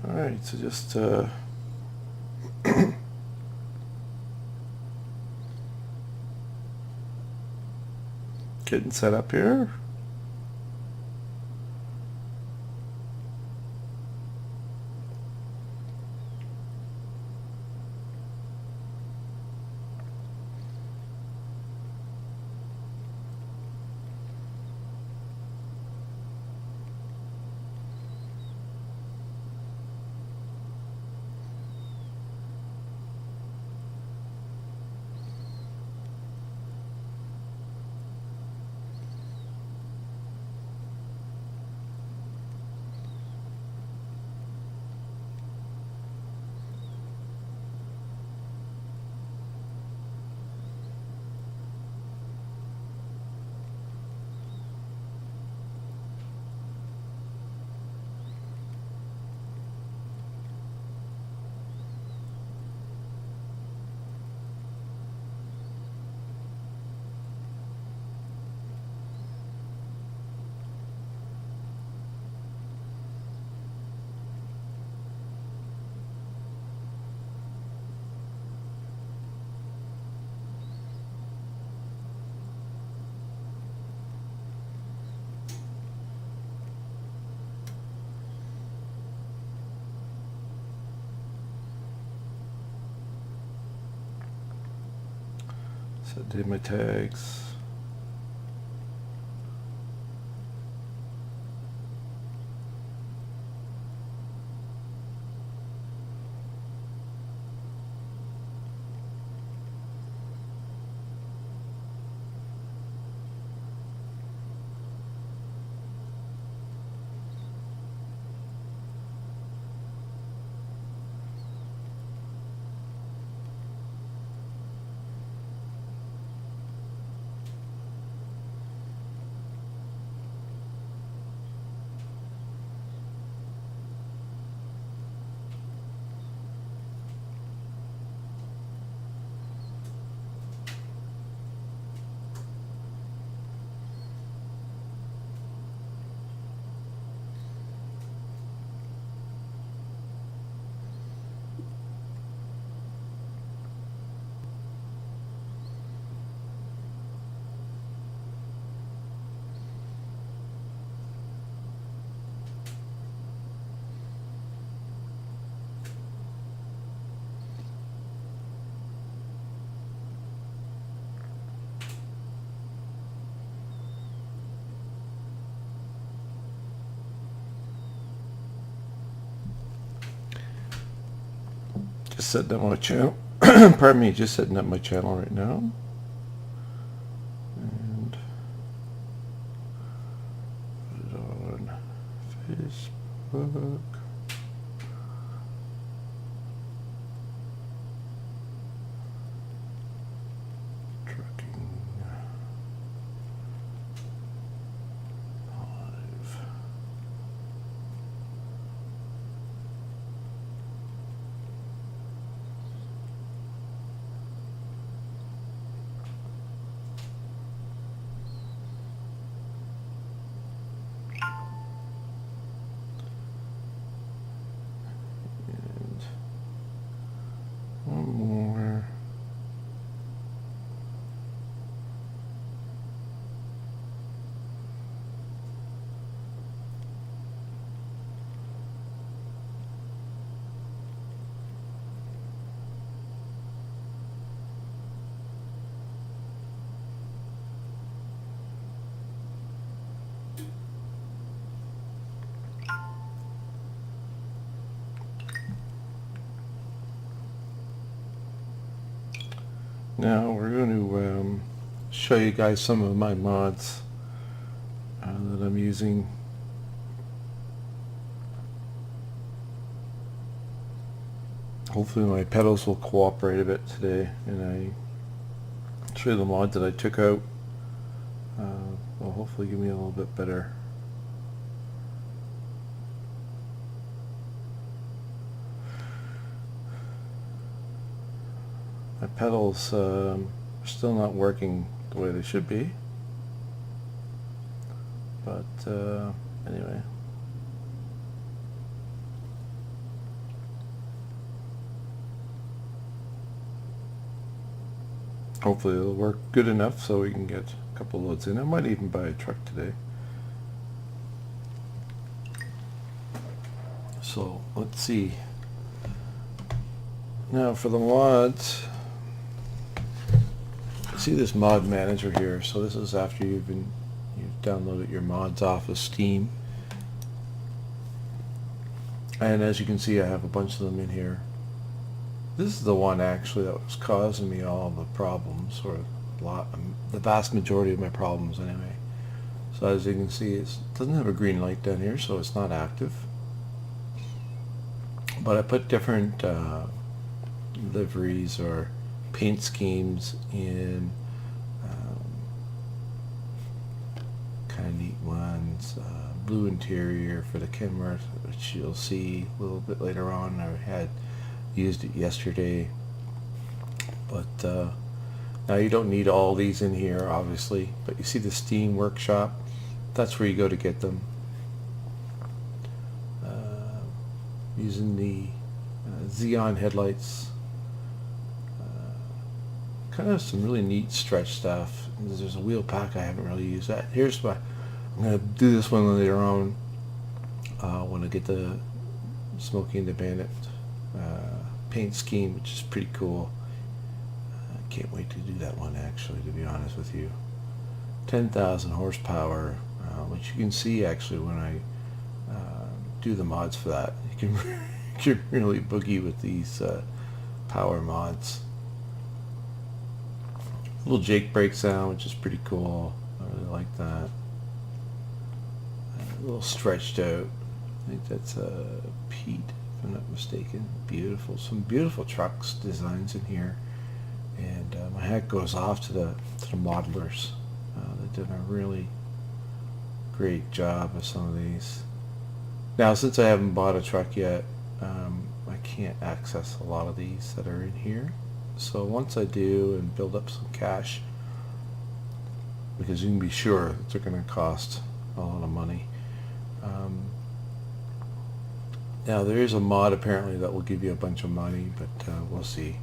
Alright, so just getting set up here. So I did my tags. Just setting up my channel. Pardon me, just setting up my channel right now. And put it on Facebook. Trucking live. One more. Now we're going to show you guys some of my mods that I'm using. Hopefully my pedals will cooperate a bit today, and I show you the mods that I took out. Will hopefully give me a little bit better. My pedals are still not working the way they should be, but anyway. hopefully it'll work good enough so we can get a couple loads in. I might even buy a truck today. So let's see. Now for the mods, see this mod manager here. So this is after you've downloaded your mods off of Steam. And as you can see, I have a bunch of them in here. This is the one actually that was causing me all the problems, or the vast majority of my problems anyway. So as you can see, it doesn't have a green light down here, so it's not active. But I put different liveries or paint schemes in, kind of neat ones. Blue interior for the Kenworth, which you'll see a little bit later on. I had used it yesterday, but now you don't need all these in here obviously, but you see the Steam Workshop, that's where you go to get them. Using the Xeon headlights, kind of some really neat stretch stuff. There's a wheel pack, I haven't really used that. Here's what I'm going to do, this one later on when I get the Smokey and the Bandit paint scheme, which is pretty cool. I can't wait to do that one actually, to be honest with you. 10,000 horsepower, which you can see actually when I do the mods for that. You can really boogie with these power mods. Little Jake brake sound, which is pretty cool. I really like that. A little stretched out. I think that's Pete, if I'm not mistaken. Beautiful, some beautiful trucks designs in here, and my hat goes off to the modelers. They did a really great job of some of these. Now, since I haven't bought a truck yet, I can't access a lot of these that are in here. So once I do and build up some cash, because you can be sure that they're going to cost a lot of money. Now there is a mod apparently that will give you a bunch of money, but we'll see.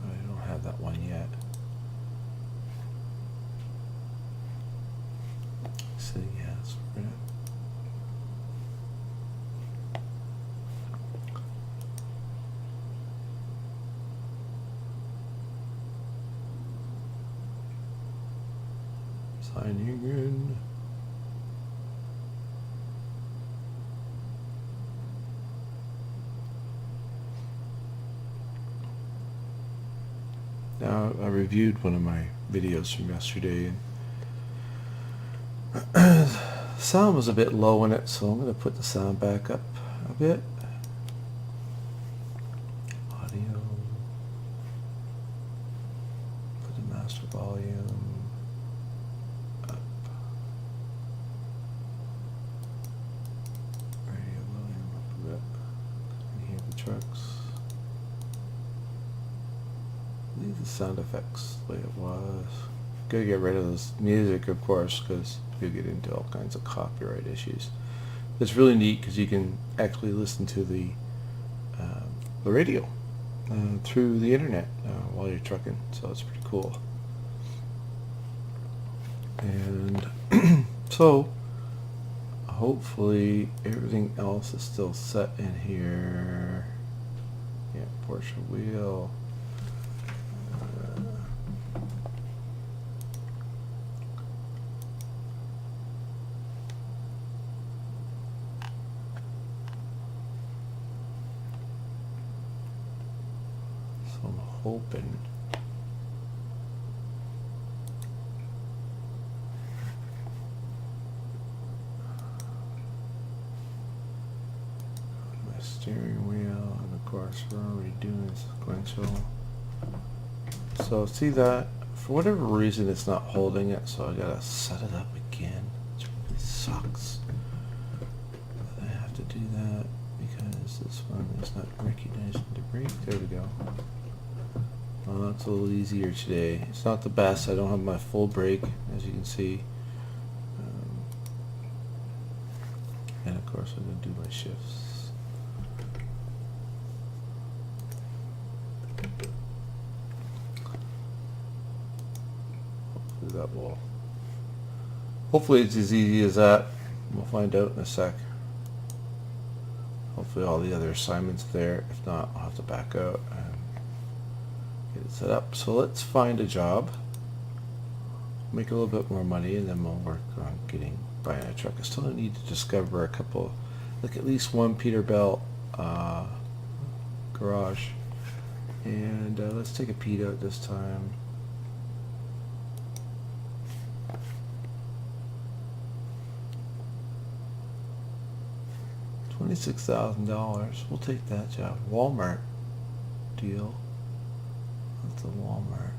I don't have that one yet. So yes, we're gonna signing in. Now, I reviewed one of my videos from yesterday, and sound was a bit low in it, so I'm going to put the sound back up a bit. Audio. Put the master volume up. Radio volume up a bit. Can you hear the trucks? Leave the sound effects the way it was. Gotta get rid of this music, of course, because you'll get into all kinds of copyright issues. It's really neat because you can actually listen to the radio through the internet while you're trucking, so it's pretty cool. And so hopefully everything else is still set in here. Yeah, Porsche wheel. So I'm hoping my steering wheel, and of course we're already doing sequential. So see that for whatever reason it's not holding it, so I gotta set it up again, which really sucks. But I have to do that because this one is not recognizing the brake. There we go. Well, that's a little easier today. It's not the best. I don't have my full brake, as you can see. And of course I'm going to do my shifts. that will. Hopefully it's as easy as that. We'll find out in a sec. Hopefully all the other assignments there. If not, I'll have to back out and get it set up. So let's find a job, make a little bit more money, and then we'll work on buying a truck. I still need to discover a couple, like at least one Peterbilt garage. And let's take a Pete out this time. $26,000. We'll take that job. Walmart deal. That's a Walmart.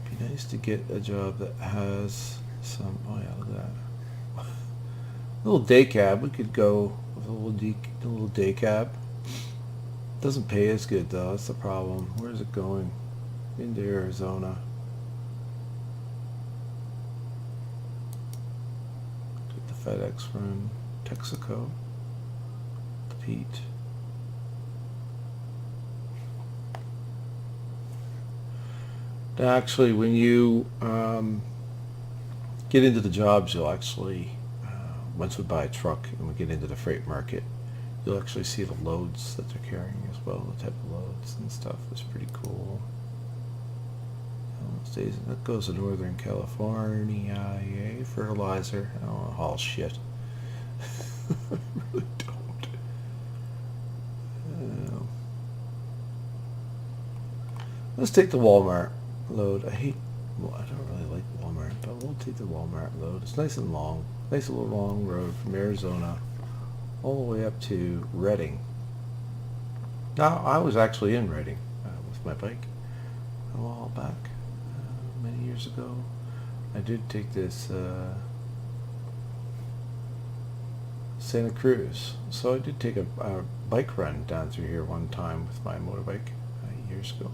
Be nice to get a job that has some. Oh yeah, look at that. A little day cab. We could go with a little day cab. Doesn't pay as good though. That's the problem. Where is it going? Into Arizona. FedEx run, Texaco, the Pete. Now actually, when you get into the jobs, you'll actually, once we buy a truck and we get into the freight market, you'll actually see the loads that they're carrying as well, the type of loads and stuff. It's pretty cool. That goes to Northern California, yay, fertilizer. I don't want to haul shit. I really don't. Let's take the Walmart load. I don't really like Walmart, but we'll take the Walmart load. It's nice and long. Nice little long road from Arizona all the way up to Redding. Now, I was actually in Redding with my bike a while back. Many years ago. I did take this Santa Cruz. So I did take a bike run down through here one time with my motorbike years ago.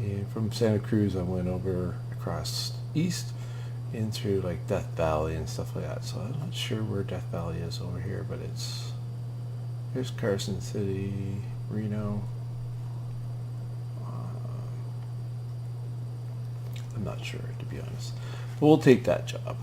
And from Santa Cruz I went over across east in through like Death Valley and stuff like that. So I'm not sure where Death Valley is over here, but here's Carson City, Reno. I'm not sure, to be honest. But we'll take that job.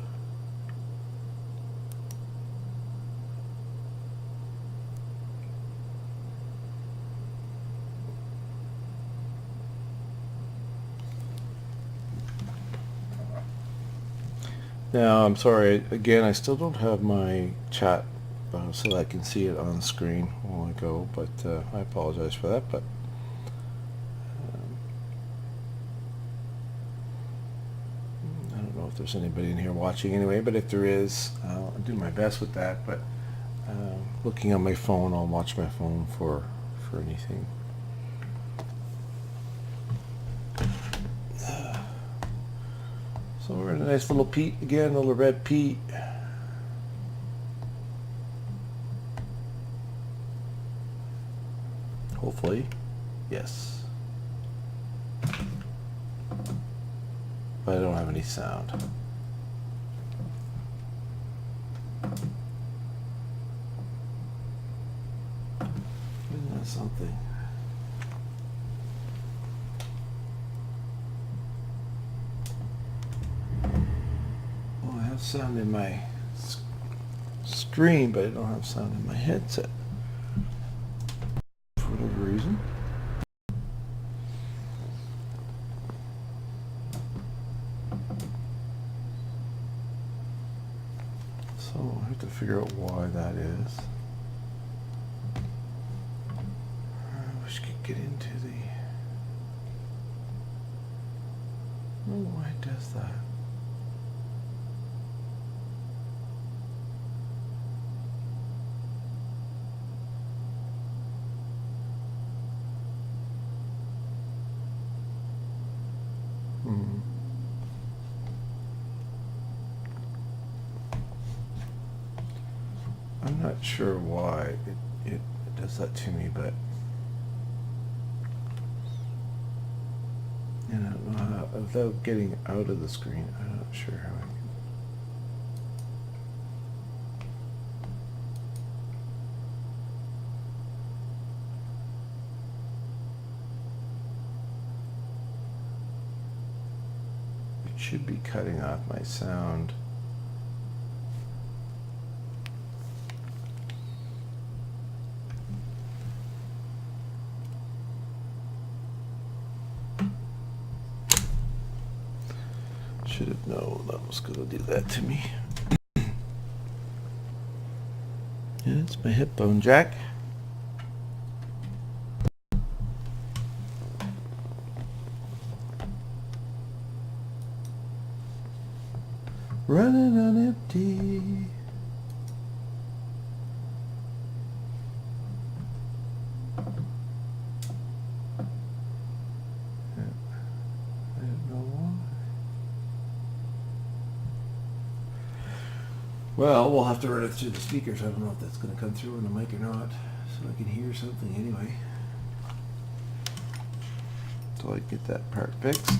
Now, I'm sorry, again, I still don't have my chat so that I can see it on the screen when I go, but I apologize for that, but if there's anybody in here watching anyway, but if there is, I'll do my best with that. But looking on my phone, I'll watch my phone for anything. So we're in a nice little Pete again, a little red Pete. Hopefully, yes. But I don't have any sound. Isn't that something? Well, I have sound in my screen, but I don't have sound in my headset. For whatever reason. So I have to figure out why that is. I wish I could get into the... I don't know why it does that. I'm not sure why it does that to me, but I don't know how, without getting out of the screen, I'm not sure how I can. should be cutting off my sound. Should have known that was going to do that to me. Yeah, it's my hip bone jack. Running on empty. I don't know why. Well, we'll have to run it through the speakers. I don't know if that's going to come through on the mic or not, so I can hear something anyway. Until I get that part fixed.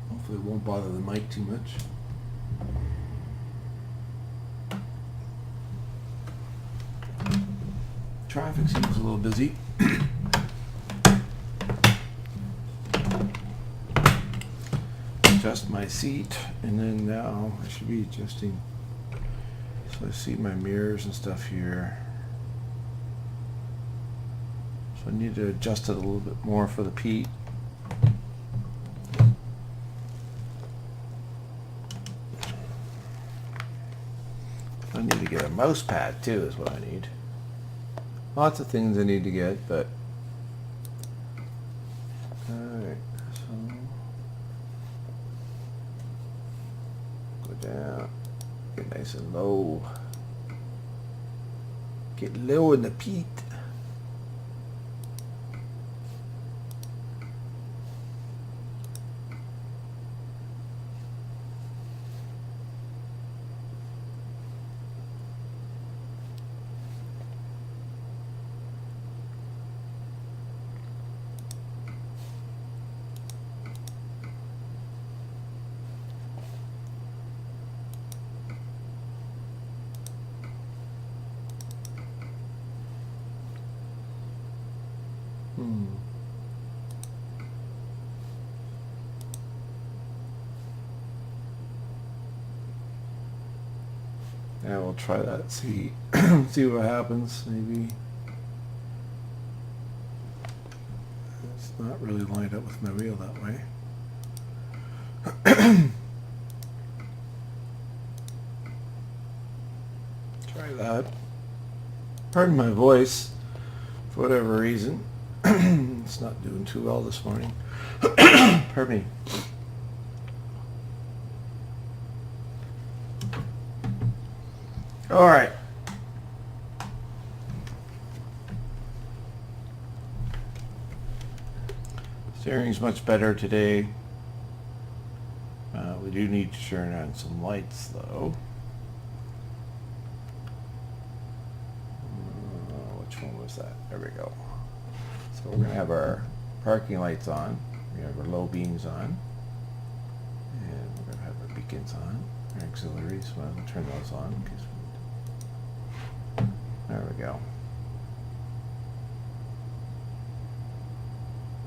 Hopefully it won't bother the mic too much. Traffic seems a little busy. Adjust my seat, and then now I should be adjusting, so I see my mirrors and stuff here. So I need to adjust it a little bit more for the peat. I need to get a mouse pad too, is what I need. Lots of things I need to get, but alright, so go down, get nice and low, get low in the peat. Yeah, we'll try that. See, see what happens. Maybe it's not really lined up with my wheel that way. Try that. Pardon my voice. For whatever reason, it's not doing too well this morning. Pardon me. All right. Steering's much better today. We do need to turn on some lights, though. Which one was that? There we go. So we're going to have our parking lights on. We have our low beams on. And we're going to have our beacons on. Our auxiliaries. Well, we'll turn those on in case we... There we go.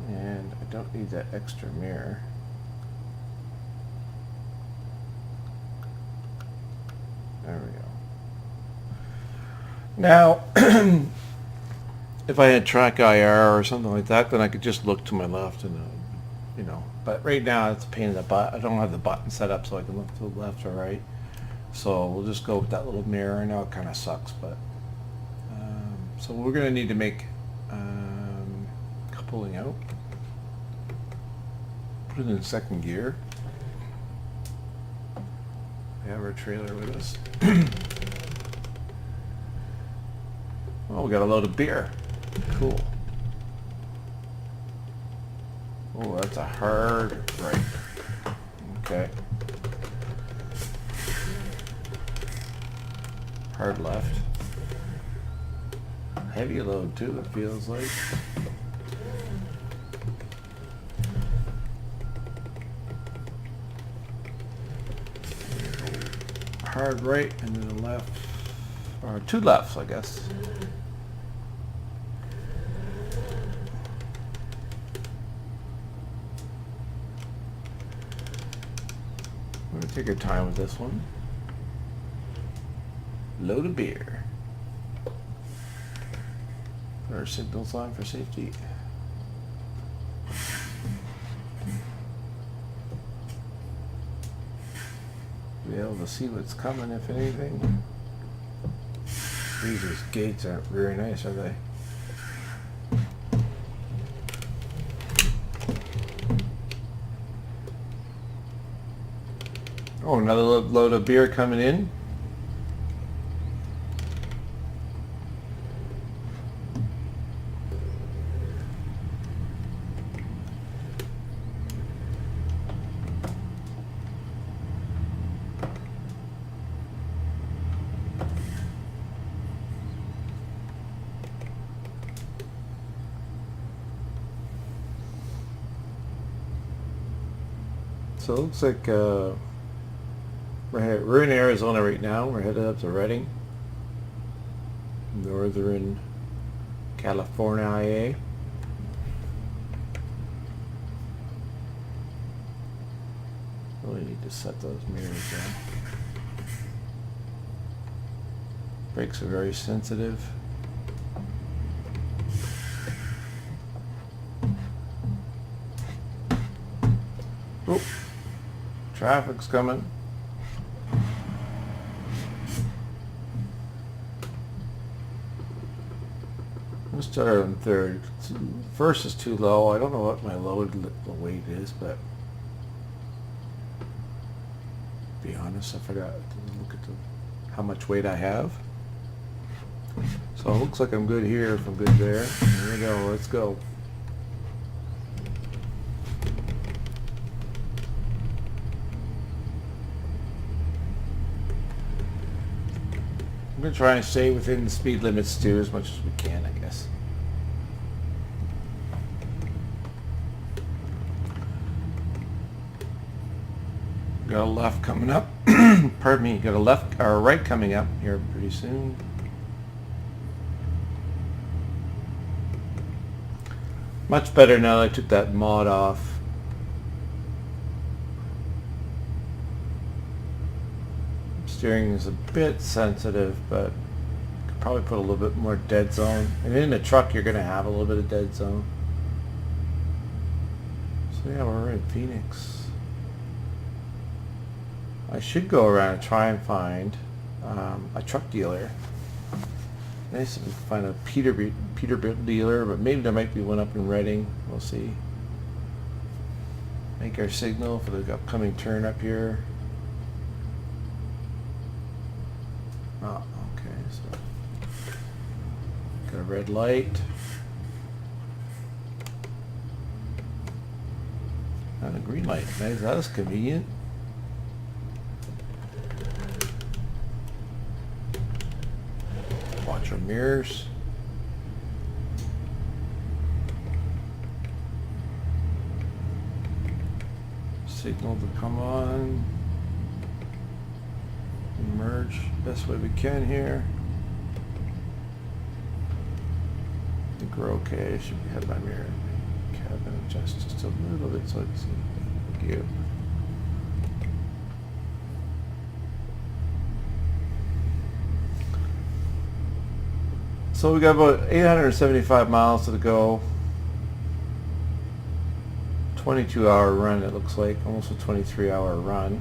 And I don't need that extra mirror. There we go. Now, if I had track IR or something like that, then I could just look to my left and, you know. But right now, it's a pain in the butt. I don't have the button set up so I can look to the left or right. So we'll just go with that little mirror. I know it kind of sucks, but so we're going to need to make pulling out. Put it in second gear. We have our trailer with us. Oh, we got a load of beer. Cool. Oh, that's a hard right. Okay. Hard left. Heavy load too, it feels like. Hard right and then a left, or two lefts, I guess. We're gonna take our time with this one. Load of beer. Put our signals on for safety. Be able to see what's coming, if anything. These gates aren't very nice, are they? Oh, another load of beer coming in. So it looks like we're in Arizona right now. We're headed up to Redding, Northern California. Really need to set those mirrors down. Brakes are very sensitive. Oh, traffic's coming. Let's start on third. First is too low. I don't know what my load weight is, but to be honest, I forgot to look at how much weight I have. So it looks like I'm good here if I'm good there. Here we go. Let's go. I'm going to try and stay within the speed limits too, as much as we can, I guess. Got a left coming up. Pardon me. Got a left or a right coming up here pretty soon. Much better now that I took that mod off. Steering is a bit sensitive, but could probably put a little bit more dead zone. And in a truck, you're going to have a little bit of dead zone. So yeah, we're in Phoenix. I should go around and try and find a truck dealer. Nice to find a Peterbilt dealer, but maybe there might be one up in Redding. We'll see. Make our signal for the upcoming turn up here. Oh, okay, so got a red light. And a green light. Nice, that was convenient. Watch our mirrors. Signal to come on. Merge best way we can here. I think we're okay. I should have my mirror. Cabin adjust just a little bit so I can see. Thank you. So we got about 875 miles to go. 22-hour run, it looks like, almost a 23-hour run.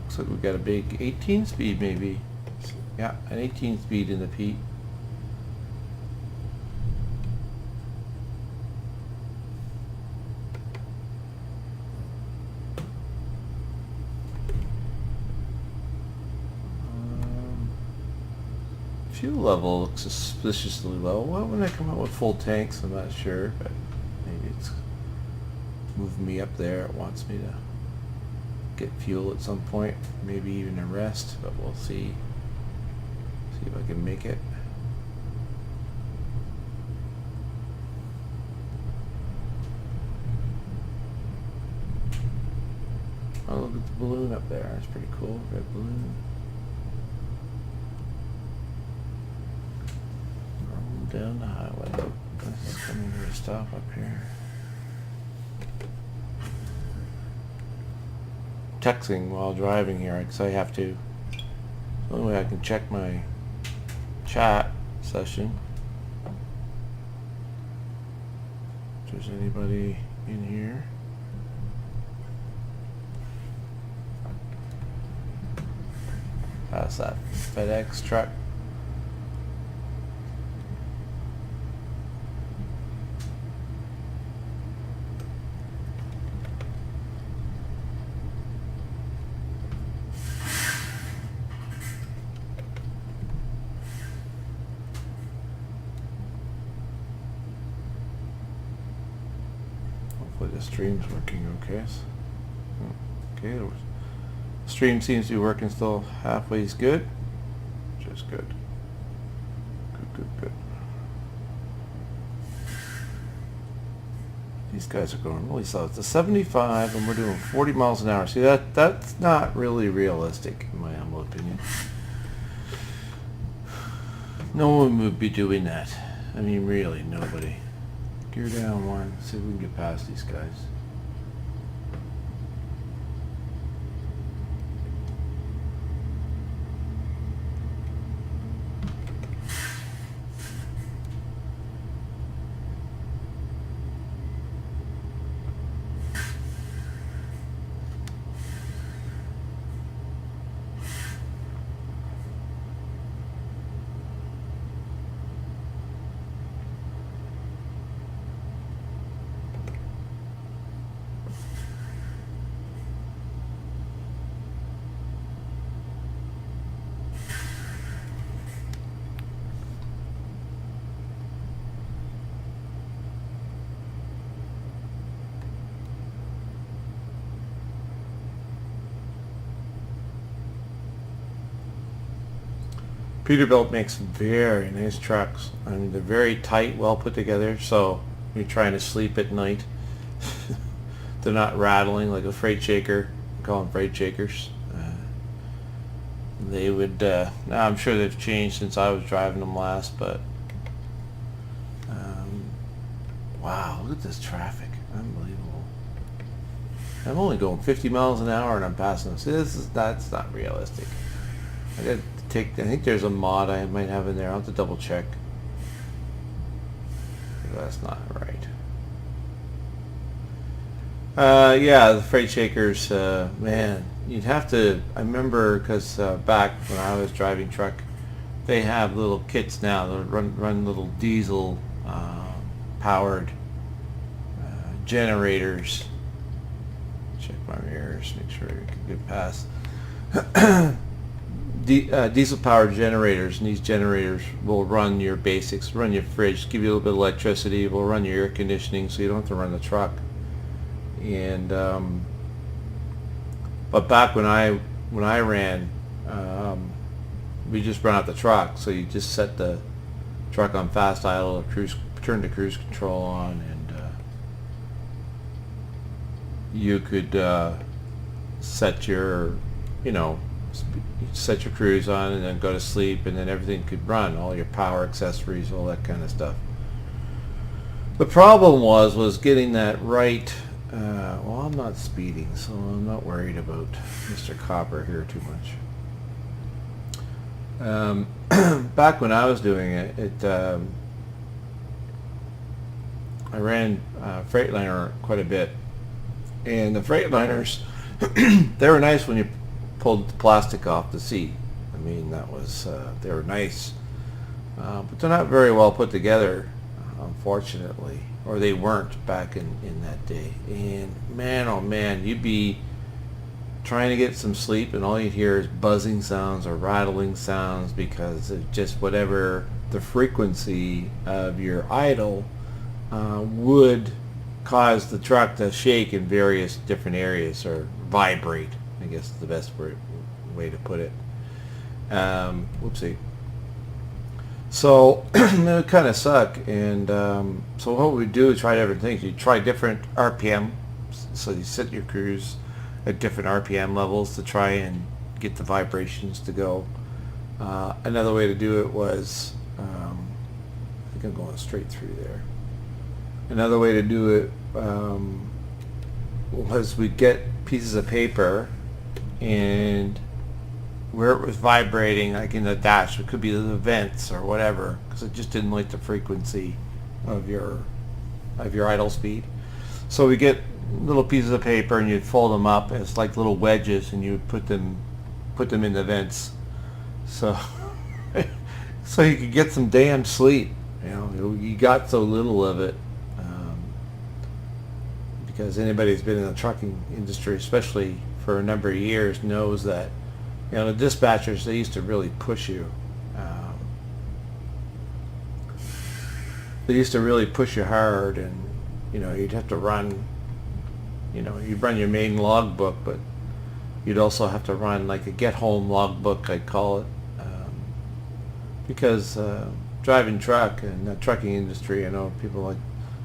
Looks like we got a big 18 speed maybe. Yeah, an 18 speed in the Pete. Fuel level looks suspiciously low. Well, when I come out with full tanks, I'm not sure, but maybe it's moving me up there. It wants me to get fuel at some point, maybe even a rest, but we'll see. See if I can make it. Oh, look at the balloon up there. It's pretty cool. Red balloon. Down the highway. This is coming to a stop up here. texting while driving here because I have to. The only way I can check my chat session. If there's anybody in here. How's that FedEx truck? Hopefully the stream's working okay. Okay, the stream seems to be working still halfway is good. Which is good. Good. These guys are going really slow. It's a 75 and we're doing 40 miles an hour. See, that's not really realistic in my humble opinion. No one would be doing that. I mean, really, nobody. Gear down one. See if we can get past these guys. Peterbilt makes very nice trucks. I mean, they're very tight, well put together, so you're trying to sleep at night. They're not rattling like a freight shaker. I call them freight shakers. They would, now I'm sure they've changed since I was driving them last, but wow, look at this traffic. Unbelievable. I'm only going 50 miles an hour and I'm passing this. That's not realistic. I got I think there's a mod I might have in there. I'll have to double check. That's not right. Yeah, the freight shakers, man, you'd have to, I remember, because back when I was driving truck, they have little kits now that run little diesel powered generators. Check my mirrors, make sure you can get past. Diesel powered generators, and these generators will run your basics, run your fridge, give you a little bit of electricity, will run your air conditioning so you don't have to run the truck. And but back when I ran, we just run out the truck, so you just set the truck on fast idle or turn the cruise control on, and you could set your, set your cruise on and then go to sleep, and then everything could run, all your power accessories, all that kind of stuff. The problem was getting that right. Well, I'm not speeding, so I'm not worried about Mr. Copper here too much. Back when I was doing it, I ran Freightliner quite a bit, and the Freightliners, they were nice when you pulled the plastic off the seat. I mean, that was they were nice, but they're not very well put together, unfortunately, or they weren't back in that day. And man, oh man, you'd be trying to get some sleep and all you'd hear is buzzing sounds or rattling sounds because of just whatever the frequency of your idle would cause the truck to shake in various different areas, or vibrate, I guess is the best way to put it. Whoopsie. So it would kind of suck, and so what we do is try different things. You try different RPM, so you set your cruise at different RPM levels to try and get the vibrations to go. Another way to do it was, I think I'm going straight through there. Another way to do it was we get pieces of paper and where it was vibrating, like in the dash, it could be the vents or whatever, because it just didn't like the frequency of your idle speed. So we get little pieces of paper, and you'd fold them up as like little wedges, and you would put them in the vents, so so you could get some damn sleep. You know, you got so little of it, because anybody who's been in the trucking industry, especially for a number of years, knows that, you know, the dispatchers, they used to really push you. They used to really push you hard, and you know, you'd have to run. You know, you'd run your main logbook, but you'd also have to run like a get-home logbook, I'd call it, because driving truck and the trucking industry, I know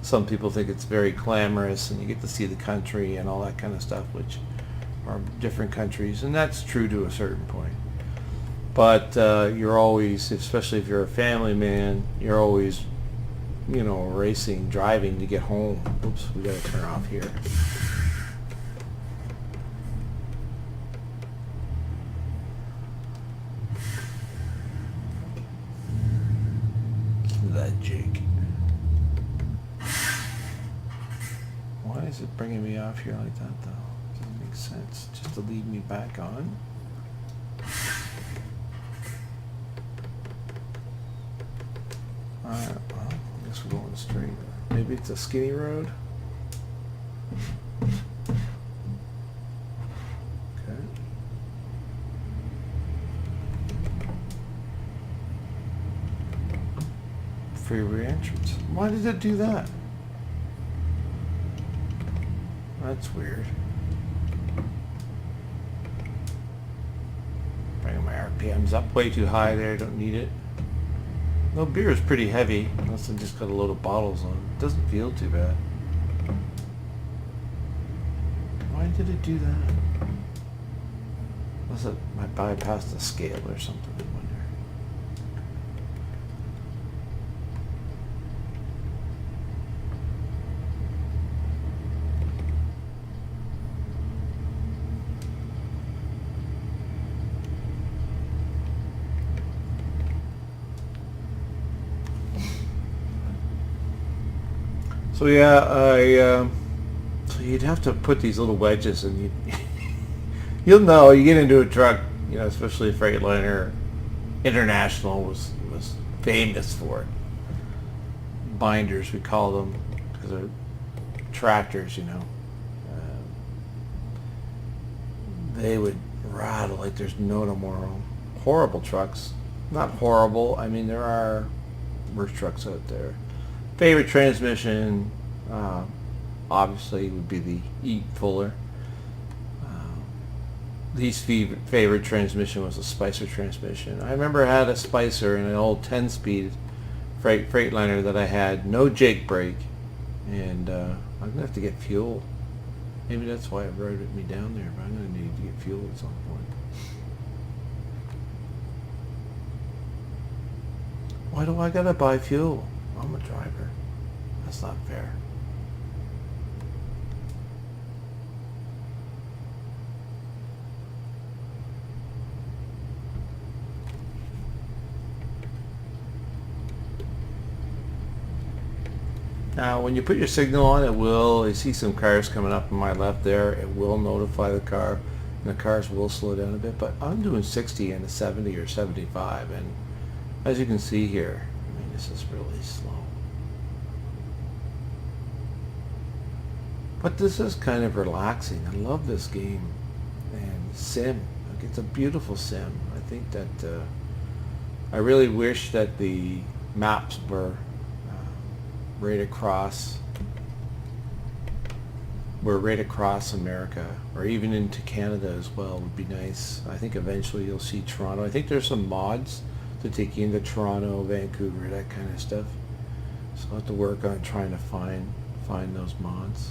some people think it's very glamorous, and you get to see the country and all that kind of stuff, which are different countries, and that's true to a certain point. But you're always, especially if you're a family man, you're always, you know, racing, driving to get home. Oops, we got to turn off here. That Jake. Why is it bringing me off here like that, though? Doesn't make sense. Just to lead me back on. Alright, well, I guess we're going straight. Maybe it's a skinny road. Okay. Freeway entrance. Why did it do that? That's weird. Bringing my RPMs up way too high there. Don't need it. No, beer is pretty heavy, unless I just got a load of bottles on. It doesn't feel too bad. Why did it do that? Was it I bypassed the scale or something, I wonder. So yeah, so you'd have to put these little wedges, and you'll know, you get into a truck, you know, especially a Freightliner. International was famous for it. Binders, we call them, because they're tractors, you know. They would rattle like there's no tomorrow. Horrible trucks. Not horrible. I mean, there are worse trucks out there. Favorite transmission, obviously, would be the E. Fuller. Least favorite transmission was a Spicer transmission. I remember I had a Spicer in an old 10-speed Freightliner that I had, no Jake brake, and I'm going to have to get fuel. Maybe that's why it rode me down there, but I'm going to need to get fuel at some point. Why do I got to buy fuel? I'm a driver. That's not fair. Now, when you put your signal on, it will, you see some cars coming up on my left there, it will notify the car, and the cars will slow down a bit, but I'm doing 60 and a 70 or 75, and as you can see here, I mean, this is really slow. But this is kind of relaxing. I love this game. And sim. Like, it's a beautiful sim. I think that I really wish that the maps were right across America, or even into Canada as well would be nice. I think eventually you'll see Toronto. I think there's some mods to take you into Toronto, Vancouver, that kind of stuff. So I'll have to work on trying to find those mods.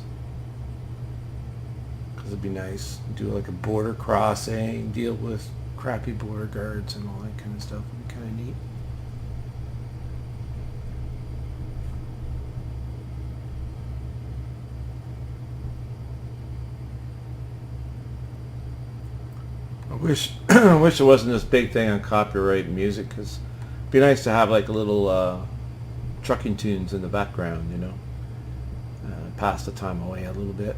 It'd be nice. Do like a border crossing, deal with crappy border guards and all that kind of stuff. Would be kind of neat. wish I wish there wasn't this big thing on copyright music, because it'd be nice to have like a little trucking tunes in the background, you know, pass the time away a little bit.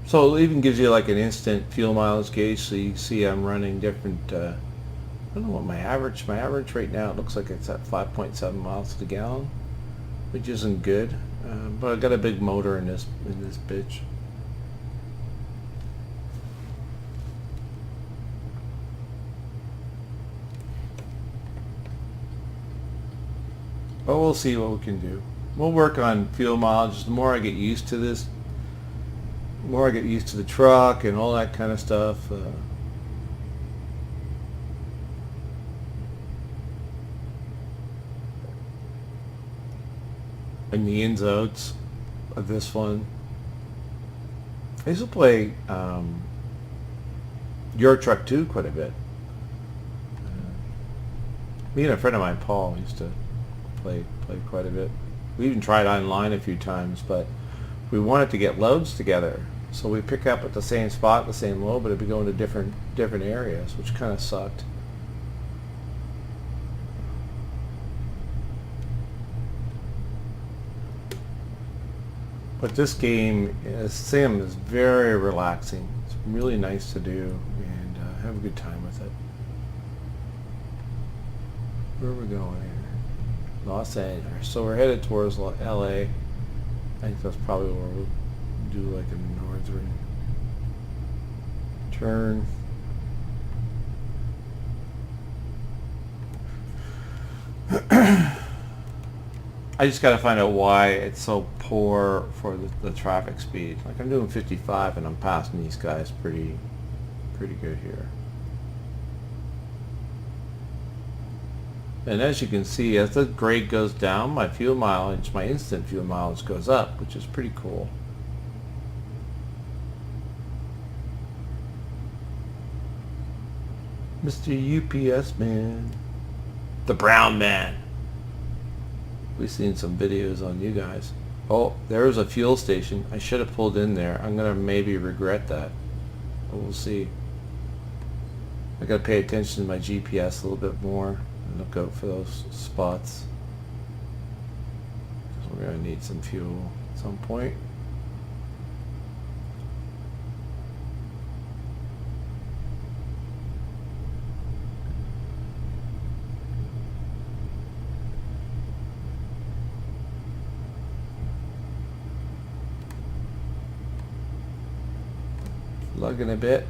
So it even gives you like an instant fuel mileage gauge, so you see I'm running different. I don't know what my average right now, it looks like it's at 5.7 miles to the gallon, which isn't good, but I've got a big motor in this bitch. But we'll see what we can do. We'll work on fuel mileage. The more I get used to this, the more I get used to the truck and all that kind of stuff. And the ins and outs of this one. I used to play Your Truck 2 quite a bit. Me and a friend of mine, Paul, used to play quite a bit. We even tried online a few times, but we wanted to get loads together, so we pick up at the same spot, the same load, but it'd be going to different areas, which kind of sucked. But this game, sim, is very relaxing. It's really nice to do, and have a good time with it. Where are we going here? Los Angeles. So we're headed towards LA. I think that's probably where we'll do like a northern turn. I just got to find out why it's so poor for the traffic speed. Like I'm doing 55 and I'm passing these guys pretty good here. And as you can see, as the grade goes down, my fuel mileage, my instant fuel mileage goes up, which is pretty cool. Mr. UPS man. The brown man. We've seen some videos on you guys. Oh, there's a fuel station. I should have pulled in there. I'm going to maybe regret that. But we'll see. I got to pay attention to my GPS a little bit more. Look out for those spots. We're going to need some fuel at some point. Lugging a bit.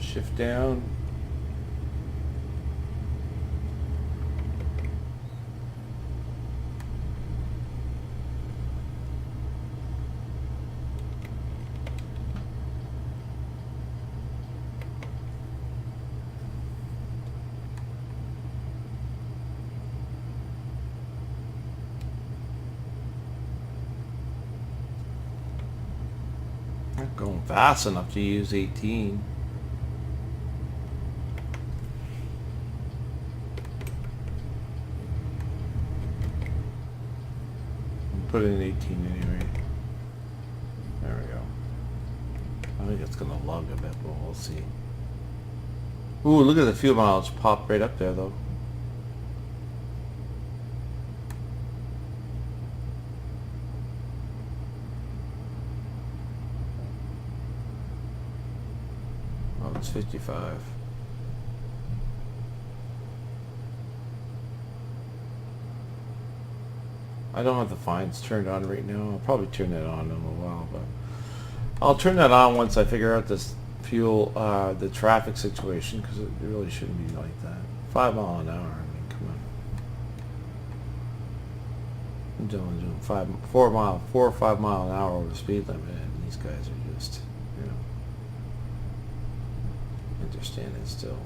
Shift down. Not going fast enough to use 18. Put it in 18 anyway. There we go. I think it's going to lug a bit, but we'll see. Ooh, look at the fuel mileage pop right up there, though. Oh, it's 55. I don't have the fines turned on right now. I'll probably turn that on in a while, but I'll turn that on once I figure out this fuel, the traffic situation, because it really shouldn't be like that. 5 miles an hour. I mean, come on. I'm doing 4 or 5 mile an hour over the speed limit, and these guys are just, you know, they're standing still.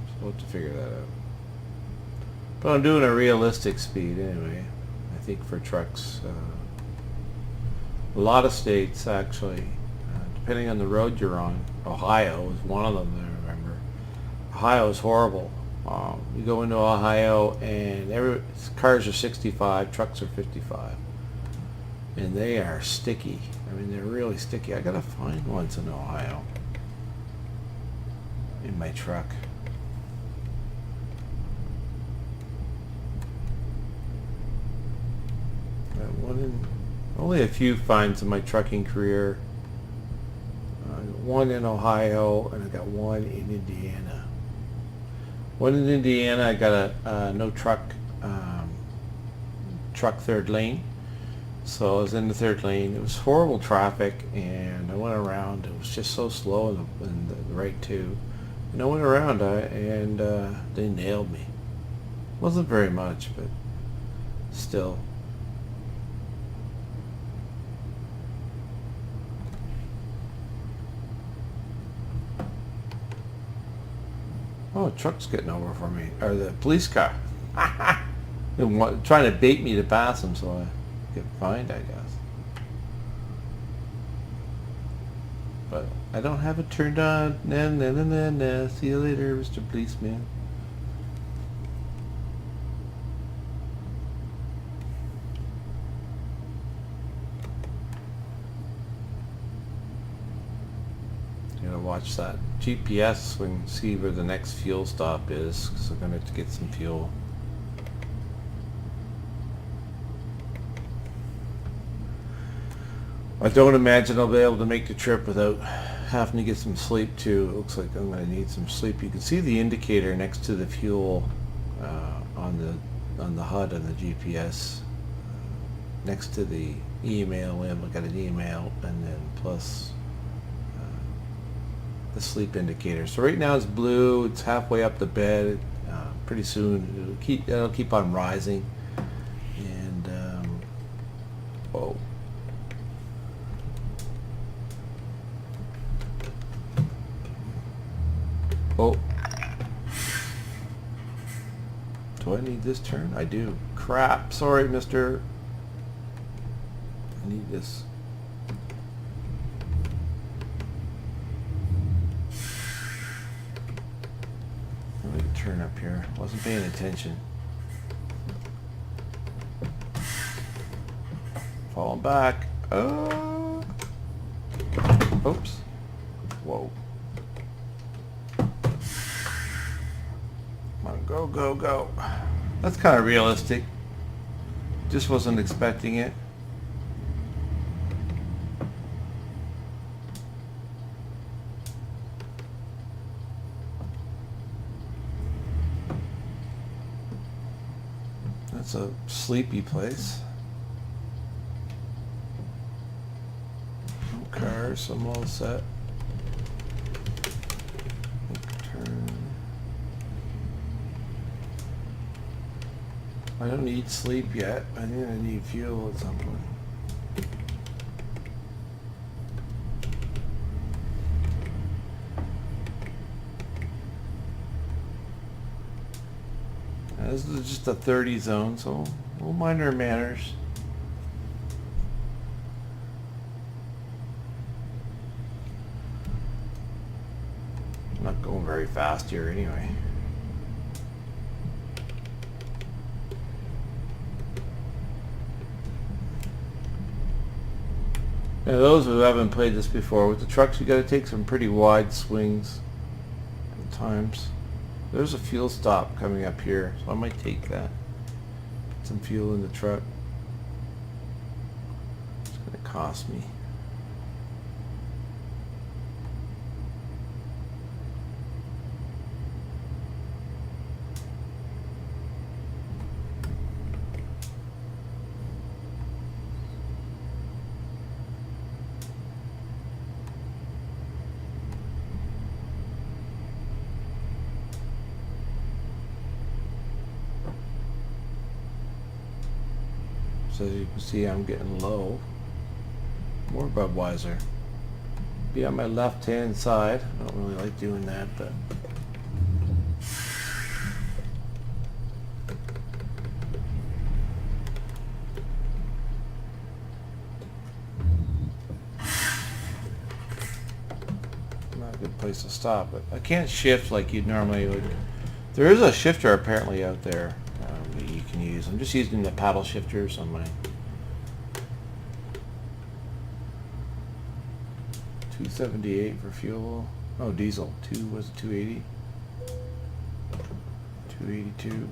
So we'll have to figure that out. But I'm doing a realistic speed anyway. I think for trucks, a lot of states actually, depending on the road you're on. Ohio is one of them that I remember. Ohio is horrible. You go into Ohio and cars are 65, trucks are 55. And they are sticky. I mean, they're really sticky. I gotta find ones in Ohio in my truck. Only a few finds in my trucking career. One in Ohio, and I got one in Indiana. One in Indiana, I got a no truck third lane. So I was in the third lane. It was horrible traffic, and I went around. It was just so slow in the right two. And I went around, and they nailed me. Wasn't very much, but still. Oh, a truck's getting over for me. Or the police car. Trying to bait me to pass him so I get fined, I guess. But I don't have it turned on. Nah. See you later, Mr. Policeman. Watch that GPS and see where the next fuel stop is, because I'm going to have to get some fuel. I don't imagine I'll be able to make the trip without having to get some sleep too. It looks like I'm going to need some sleep. You can see the indicator next to the fuel on the HUD on the GPS, next to the email. I've got an email, and then plus the sleep indicator. So right now it's blue. It's halfway up the bed. Pretty soon it'll keep on rising. And oh, do I need this turn? I do. Crap. Sorry, mister. I need this. Turn up here. Wasn't paying attention. Falling back. Oh. Oops. Whoa. Come on, go. That's kind of realistic. Just wasn't expecting it. It's a sleepy place. No cars, I'm all set. Turn. I don't need sleep yet. I think I need fuel at some point. This is just a 30 zone, so little minor manners. I'm not going very fast here anyway. Now those who haven't played this before, with the trucks you got to take some pretty wide swings at times. There's a fuel stop coming up here, so I might take that. Put some fuel in the truck. It's going to cost me. So as you can see, I'm getting low. More Budweiser. Be on my left hand side. I don't really like doing that, but not a good place to stop. But I can't shift like you normally would There is a shifter apparently out there that you can use. I'm just using the paddle shifters on my 278 for fuel. Oh, diesel. Was it 280? 282.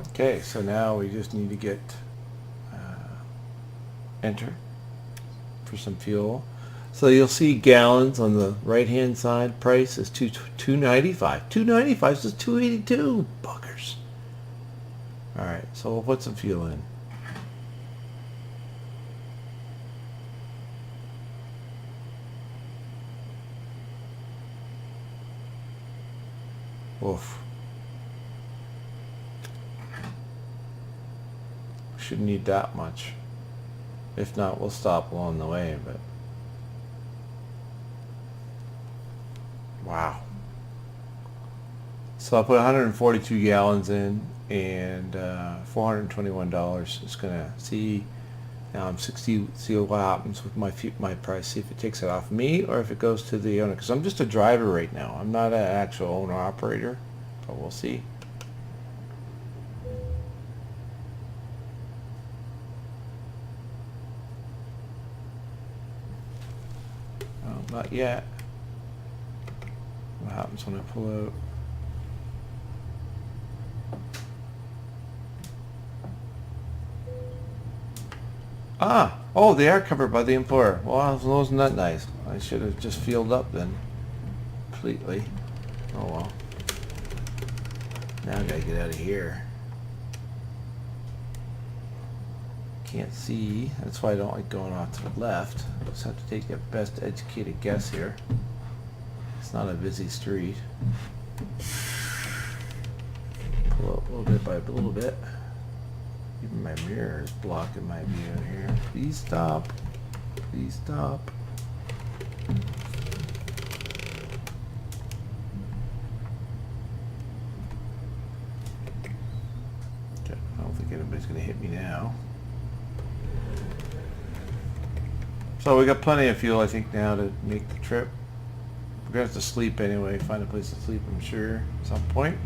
Okay, so now we just need to get enter for some fuel. So you'll see gallons on the right hand side. Price is $2.95. $2.95 is $2.82. Buggers. All right, so we'll put some fuel in. Oof. Shouldn't need that much. If not, we'll stop along the way, but wow. So I put 142 gallons in and $421. It's gonna see now. I'm 60. See what happens with my price. See if it takes it off me or if it goes to the owner. Because I'm just a driver right now. I'm not an actual owner operator, but we'll see. Not yet. What happens when I pull out? Oh, they are covered by the employer. Well, wasn't that nice? I should have just filled up then. Completely. Oh well. Now I gotta get out of here. Can't see. That's why I don't like going off to the left. Just have to take a best educated guess here. It's not a busy street. Pull up a little bit by a little bit. Even my mirror is blocking my view in here. Please stop. Please stop. Okay, I don't think anybody's going to hit me now. So we got plenty of fuel, I think, now to make the trip. We're going to have to sleep anyway, find a place to sleep, I'm sure, at some point.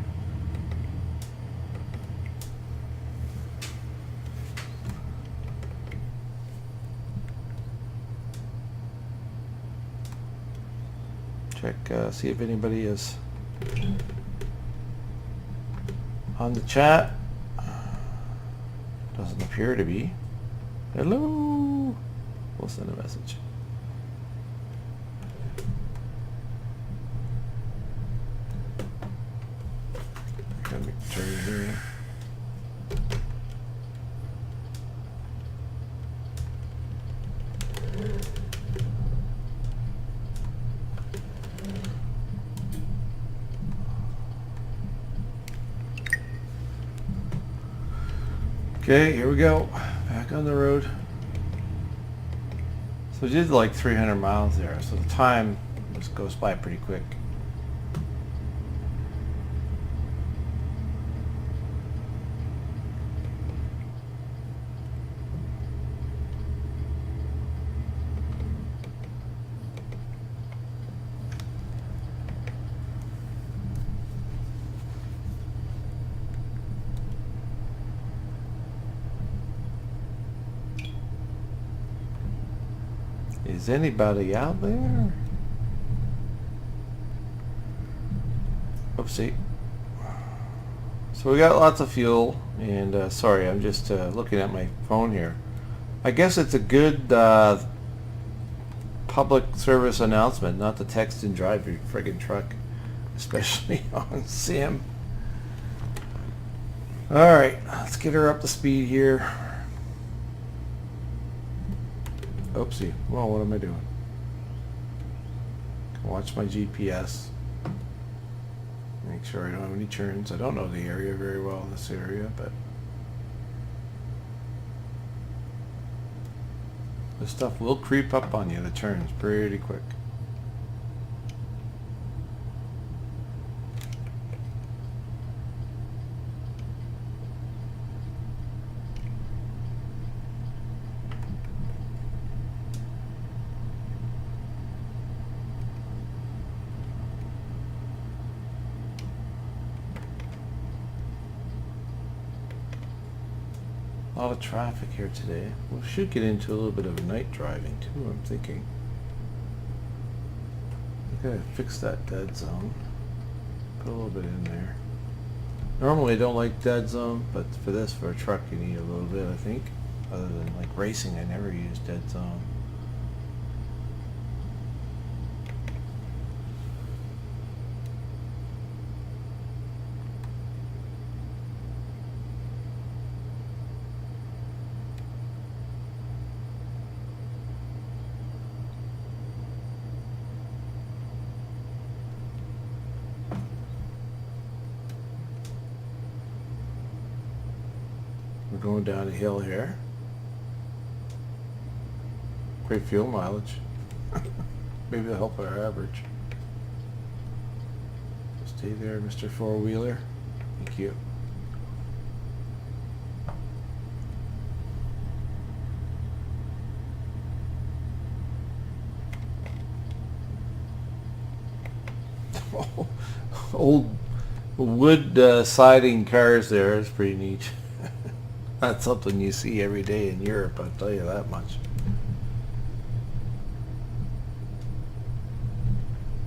Check, see if anybody is on the chat. Doesn't appear to be. Hello? We'll send a message. Gotta make the turn here. Okay, here we go. Back on the road. So we did like 300 miles there, so the time just goes by pretty quick. Is anybody out there? Oopsie. So we got lots of fuel, and sorry, I'm just looking at my phone here. I guess it's a good public service announcement not to text and drive your friggin' truck, especially on Sim. Alright, let's get her up to speed here. Oopsie. Well, what am I doing? Watch my GPS. Make sure I don't have any turns. I don't know the area very well, this area, but this stuff will creep up on you, the turns, pretty quick. lot of traffic here today. We should get into a little bit of night driving too, I'm thinking. Okay, fix that dead zone. Put a little bit in there. Normally I don't like dead zone, but for this, for a truck, you need a little bit, I think. Other than like racing, I never use dead zone. We're going down a hill here. Great fuel mileage. Maybe it'll help our average. Stay there, Mr. Four-Wheeler. Thank you. Old wood siding cars there. It's pretty neat. Not something you see every day in Europe, I'll tell you that much.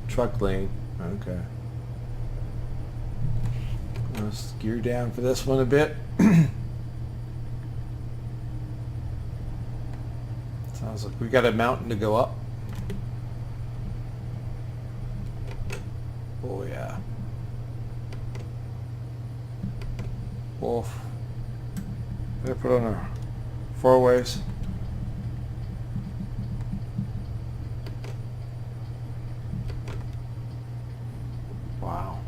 Truck lane. Okay. Let's gear down for this one a bit. Sounds like we got a mountain to go up. Oh yeah. Wolf. Better put on our four ways. Wow.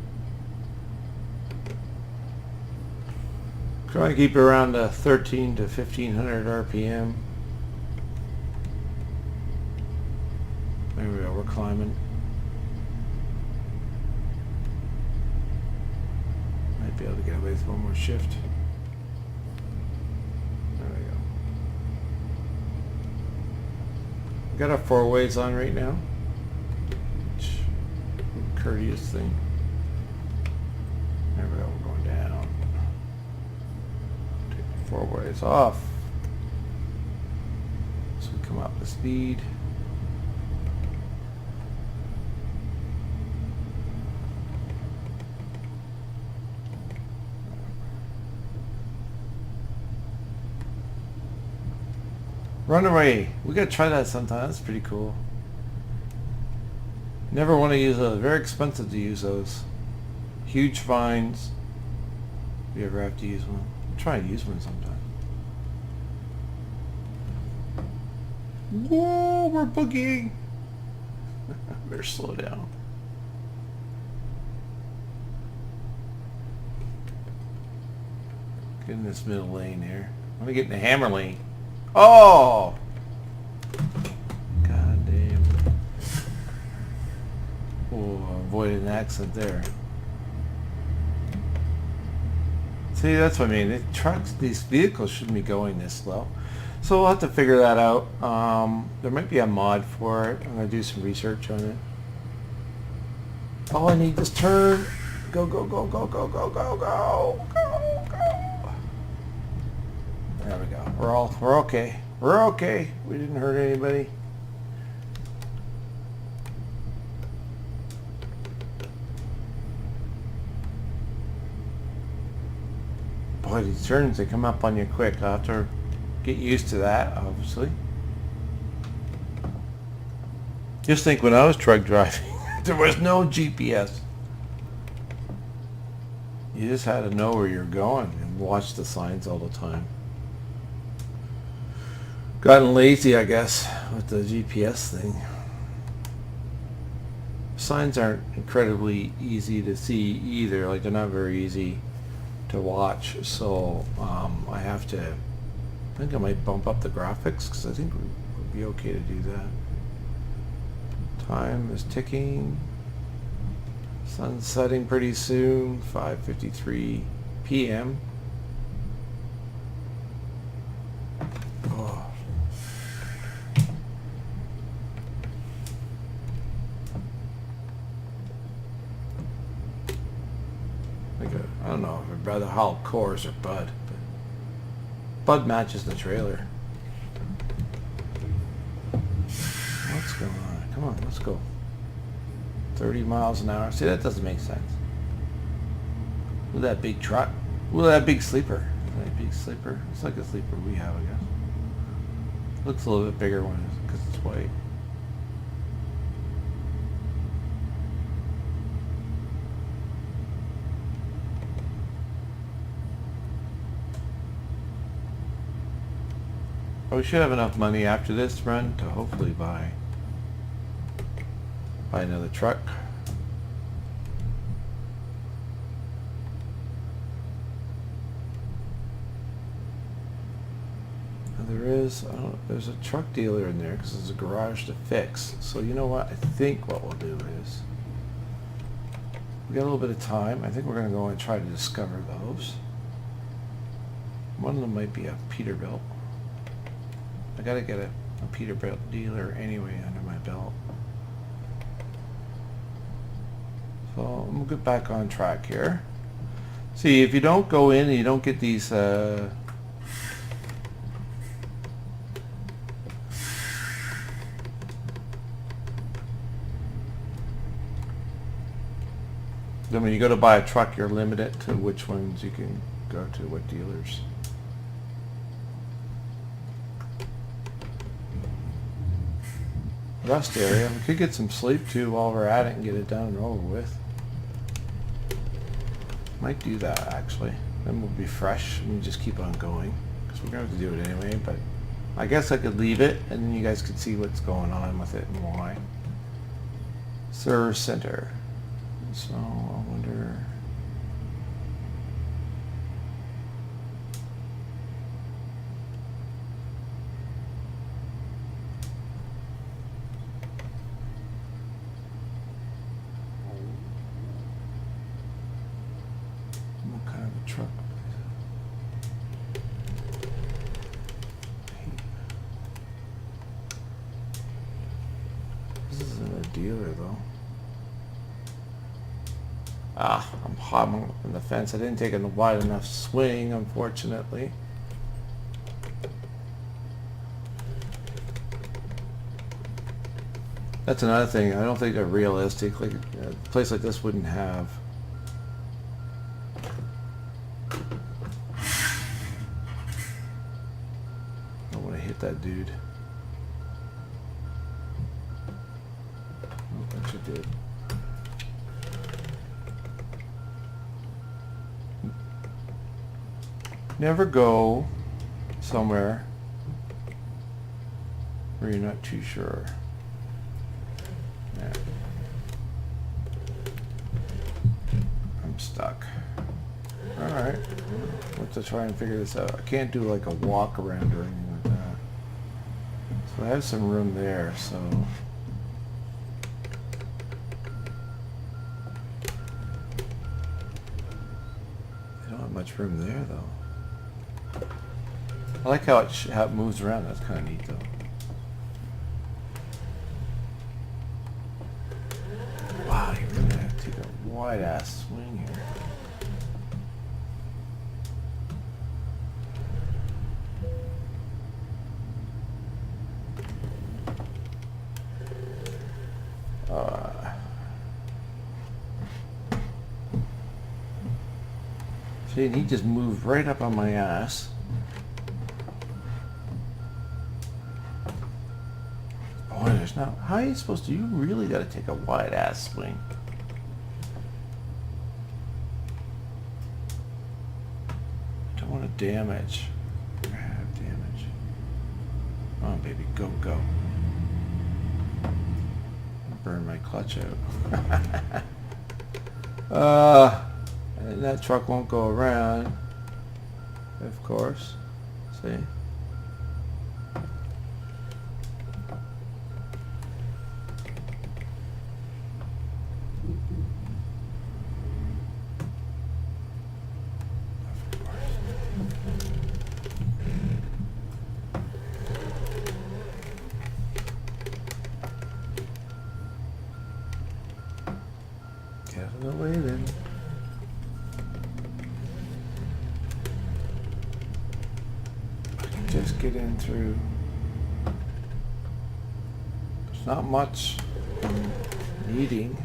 Try to keep it around 13 to 1500 RPM. There we go, we're climbing. Might be able to get away with one more shift. Got our four ways on right now. Courteous thing. There we go, we're going down. Take the four ways off. So we come up to speed. Runaway. We gotta try that sometime. That's pretty cool. Never want to use those. Very expensive to use those. Huge fines. If you ever have to use one. Try and use one sometime. Whoa, we're boogieing. Better slow down. Get in this middle lane here. I want to get in the hammer lane. Oh! God damn. Oh, avoided an accident there. See, that's what I mean. The trucks, these vehicles shouldn't be going this slow. So we'll have to figure that out. There might be a mod for it. I'm going to do some research on it. All I need is turn. Go, go, go, go, go, go, go, go, go, go. There we go. We're okay. We're okay. We didn't hurt anybody. Boy, these turns, they come up on you quick. I'll have to get used to that, obviously. Just think, when I was truck driving, there was no GPS. You just had to know where you're going and watch the signs all the time. Gotten lazy, I guess, with the GPS thing. Signs aren't incredibly easy to see either. Like, they're not very easy to watch. So I have to. I think I might bump up the graphics because I think it would be okay to do that. Time is ticking. Sun's setting pretty soon. 5:53 p.m. Oh. I don't know if I'd rather haul cores or bud. But Bud matches the trailer. What's going on? Come on, let's go. 30 miles an hour. See, that doesn't make sense. Look at that big truck. Look at that big sleeper. That big sleeper. It's like a sleeper we have, I guess. Looks a little bit bigger when because it's white. We should have enough money after this run to hopefully buy another truck. There's a truck dealer in there because there's a garage to fix. So you know what? I think what we'll do is we got a little bit of time. I think we're going to go and try to discover those. One of them might be a Peterbilt. I got to get a Peterbilt dealer anyway under my belt. So I'm going to get back on track here. See, if you don't go in and you don't get these then when you go to buy a truck, you're limited to which ones you can go to, what dealers. Rust area. We could get some sleep too while we're at it and get it done and over with. Might do that actually. Then we'll be fresh and we just keep on going because we're going to have to do it anyway. But I guess I could leave it and then you guys could see what's going on with it and why. Service center. So I wonder. What kind of a truck? This isn't a dealer though. I'm hot on the fence. I didn't take a wide enough swing, unfortunately. That's another thing. I don't think a realistic, like a place like this wouldn't have. I don't want to hit that dude. Oh, I should did. Never go somewhere where you're not too sure. Yeah. I'm stuck. Alright. Let's try and figure this out. I can't do like a walk around or anything like that. So I have some room there, so I don't have much room there though. I like how it moves around. That's kind of neat, though. Wow, you're really gonna have to take a wide-ass swing here. See, and he just moved right up on my ass. There's not. How are you supposed to? You really got to take a wide ass swing. Don't want to damage. Have damage. Come on, baby, go, go. Burn my clutch out. And that truck won't go around. Of course. See. Get out of the way then. get in through. There's not much needing.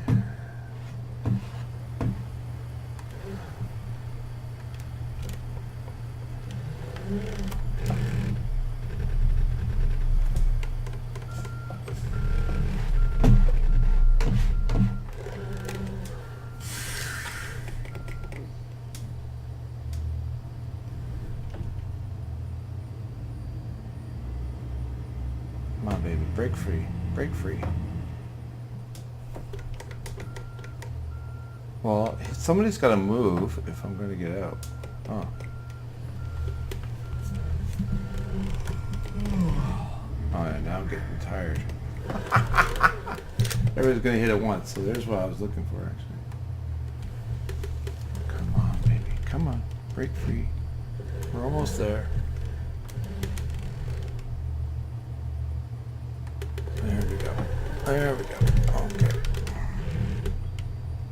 Come on, baby, break free, break free. Well, somebody's got to move if I'm going to get out. Oh. Oh yeah, now I'm getting tired. Everybody's going to hit it once, so there's what I was looking for, actually. Come on, baby, come on, break free. We're almost there. There we go. There we go. Okay.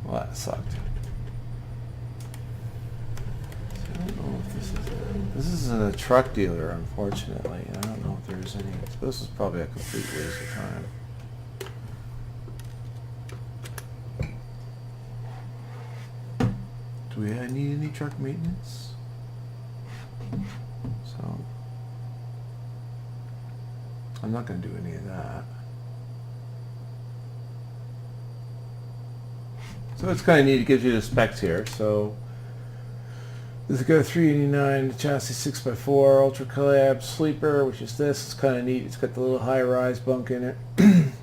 Well, that sucked. So I don't know if this isn't a truck dealer, unfortunately. I don't know if there's any. So this is probably a complete waste of time. Do we need any truck maintenance? So I'm not going to do any of that. So it's kind of neat. It gives you the specs here. So this has got a 389 chassis 6x4 Ultra Collab sleeper, which is this. It's kind of neat. It's got the little high-rise bunk in it.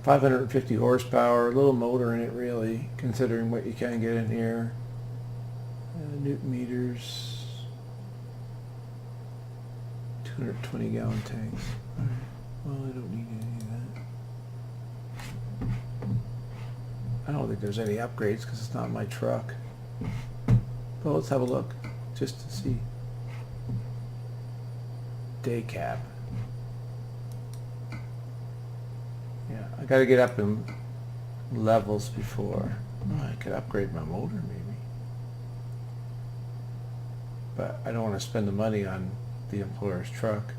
550 horsepower, a little motor in it, really, considering what you can get in here. Newton meters. 220 gallon tanks. All right. Well, I don't need any of that. I don't think there's any upgrades because it's not my truck. But let's have a look just to see. Day cab. Yeah, I got to get up in levels before. Oh, I could upgrade my motor maybe. But I don't want to spend the money on the employer's truck.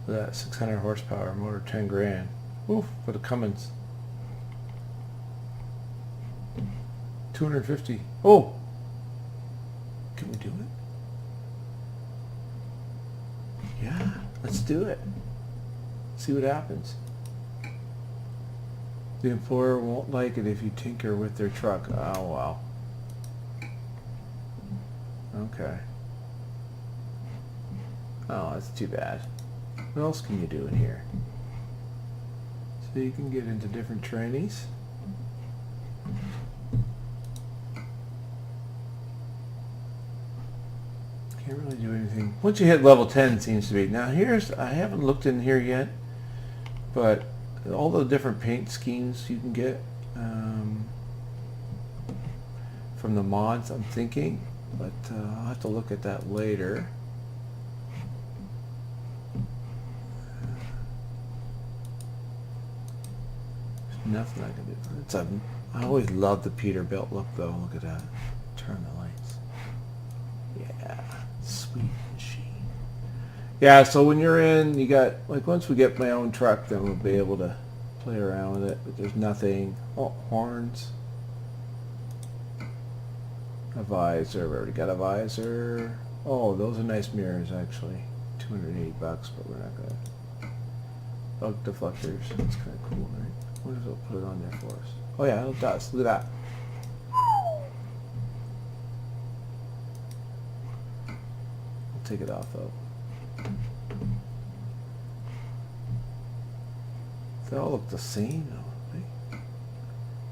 That 600 horsepower motor, 10 grand. Oof, for the Cummins. 250. Oh! Can we do it? Yeah, let's do it. See what happens. The employer won't like it if you tinker with their truck. Oh, wow. Okay. Oh, that's too bad. What else can you do in here? So you can get into different trainees. Can't really do anything. Once you hit level 10, it seems to be. Now here's, I haven't looked in here yet, but all the different paint schemes you can get from the mods, I'm thinking, but I'll have to look at that later. There's nothing I can do. I always love the Peterbilt look, though. Look at that. Turn the lights. Yeah. Sweet machine. Yeah, so when you're in, you got, like, once we get my own truck, then we'll be able to play around with it. But there's nothing. Oh, horns. A visor. We've already got a visor. Oh, those are nice mirrors, actually. $280, but we're not going to. Bug deflectors. That's kind of cool, right? What if it'll put it on there for us? Oh, yeah, it does. Look at that. Take it off though. They all look the same though. Right?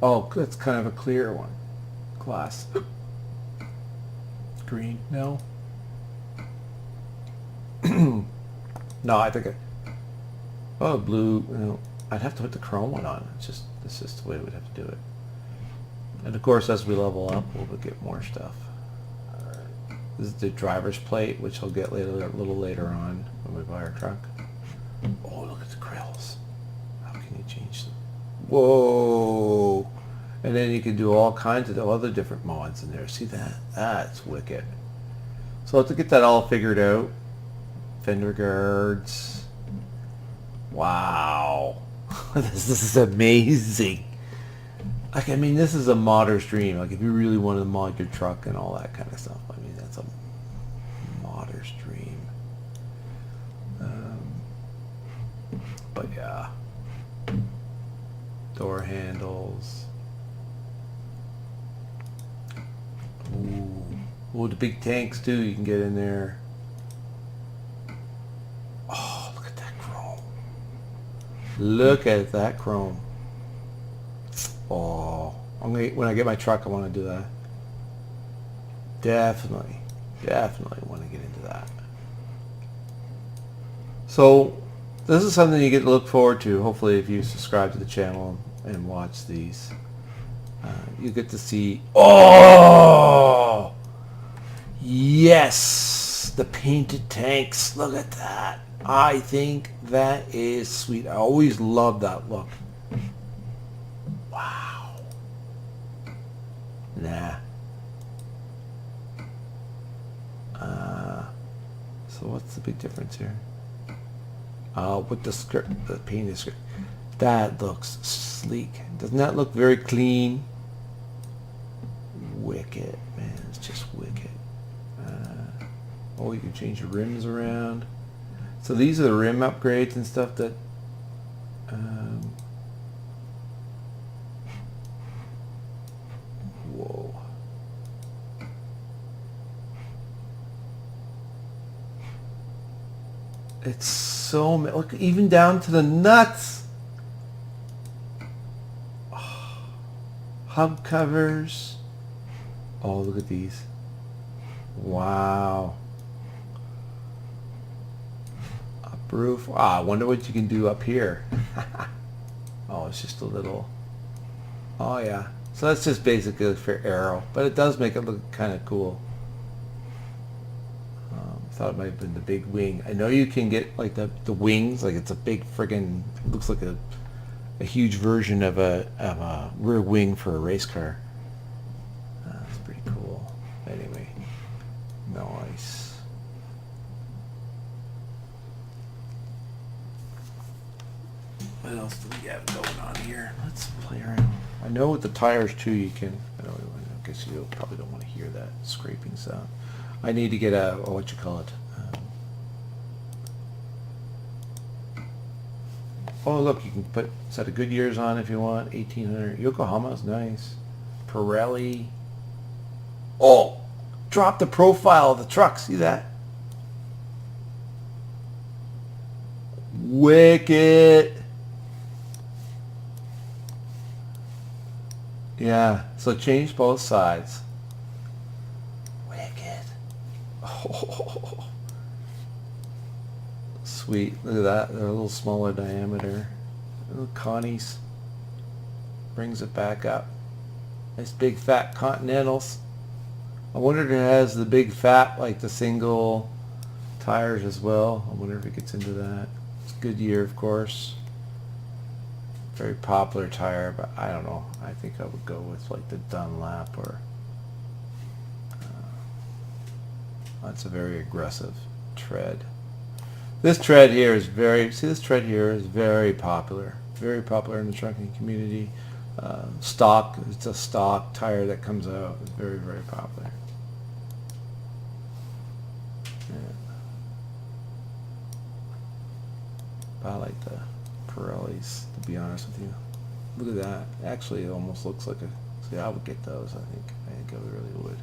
Oh, that's kind of a clear one. Glass. Green. No. No, I think oh, blue. No, I'd have to put the chrome one on. It's just the way we'd have to do it. And of course, as we level up, we'll get more stuff. This is the driver's plate, which I'll get later, a little later on when we buy our truck. Oh, look at the grills. How can you change them? Whoa! And then you can do all kinds of other different mods in there. See that? That's wicked. So I'll have to get that all figured out. Fender guards. Wow. This is amazing. Like, I mean, this is a modder's dream. Like, if you really wanted to mod your truck and all that kind of stuff, I mean, that's a modder's dream. But yeah. Door handles. Ooh. Ooh, the big tanks too, you can get in there. Oh, look at that chrome. Look at that chrome. Oh, when I get my truck, I want to do that. Definitely want to get into that. So this is something you get to look forward to. Hopefully, if you subscribe to the channel and watch these, you get to see. Oh, yes, the painted tanks. Look at that. I think that is sweet. I always love that look. Wow. Nah. So what's the big difference here? With the skirt, the painted skirt. That looks sleek. Doesn't that look very clean? Wicked, man. It's just wicked. Oh, you can change the rims around. So these are the rim upgrades and stuff that whoa. It's so, look, even down to the nuts. Oh, hub covers. Oh, look at these. Wow. Up roof. Ah, I wonder what you can do up here. Oh, it's just a little. Oh yeah. So that's just basically for arrow, but it does make it look kind of cool. Thought it might have been the big wing. I know you can get like the wings, like it's a big friggin', looks like a huge version of a rear wing for a race car. That's pretty cool. Anyway, nice. What else do we have going on here? Let's play around. I know with the tires too, you can. I guess you probably don't want to hear that scraping sound. I need to get a, what you call it. Oh look, you can put a set of Goodyears on if you want. 1800 Yokohama's nice. Pirelli. Oh, drop the profile of the truck. See that? Wicked. Yeah. So change both sides. Oh, sweet. Look at that. They're a little smaller diameter. Little Connie's. Brings it back up. Nice big fat Continentals. I wonder if it has the big fat like the single tires as well. I wonder if it gets into that. It's Goodyear, of course. Very popular tire, but I don't know. I think I would go with like the Dunlap or... That's a very aggressive tread. This tread here is this tread here is very popular. Very popular in the trucking community. Stock, it's a stock tire that comes out. It's very, very popular. Yeah. I like the Pirellis, to be honest with you. Look at that. Actually, it almost looks like a... See, I would get those, I think. I think I really would.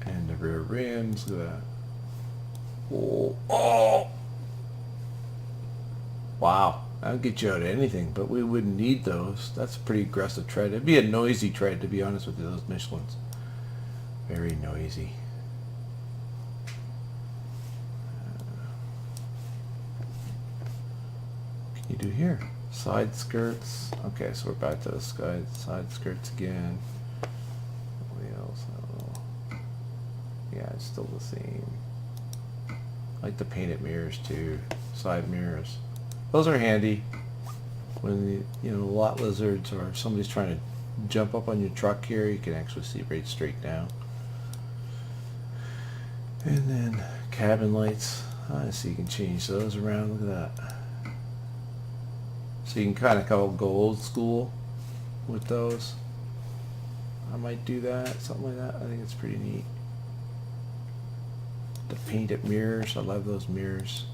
And the rear rims, look at that. Oh, oh! Wow, that would get you out of anything, but we wouldn't need those. That's a pretty aggressive tread. It'd be a noisy tread, to be honest with you, those Michelins. Very noisy. What can you do here? Side skirts. Okay, so we're back to the side skirts again. What else? I don't know. Yeah, it's still the same. I like the painted mirrors too. Side mirrors. Those are handy when the lot lizards or somebody's trying to jump up on your truck here, you can actually see right straight down. And then cabin lights. So you can change those around. Look at that. So you can kind of go old school with those. I might do that, something like that. I think it's pretty neat. The painted mirrors. I love those mirrors.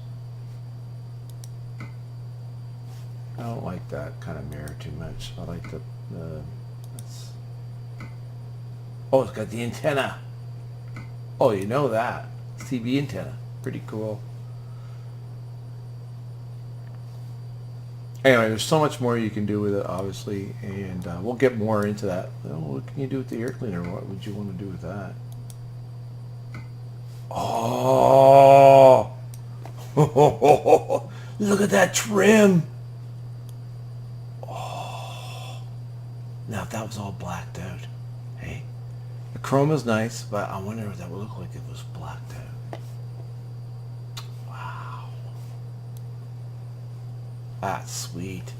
I don't like that kind of mirror too much. I like the oh, it's got the antenna. Oh, you know that. TV antenna. Pretty cool. Anyway, there's so much more you can do with it, obviously, and we'll get more into that. Well, what can you do with the air cleaner? What would you want to do with that? Oh! Look at that trim! Oh! Now, if that was all blacked out, hey? The chrome is nice, but I wonder what that would look like if it was blacked out. That's sweet.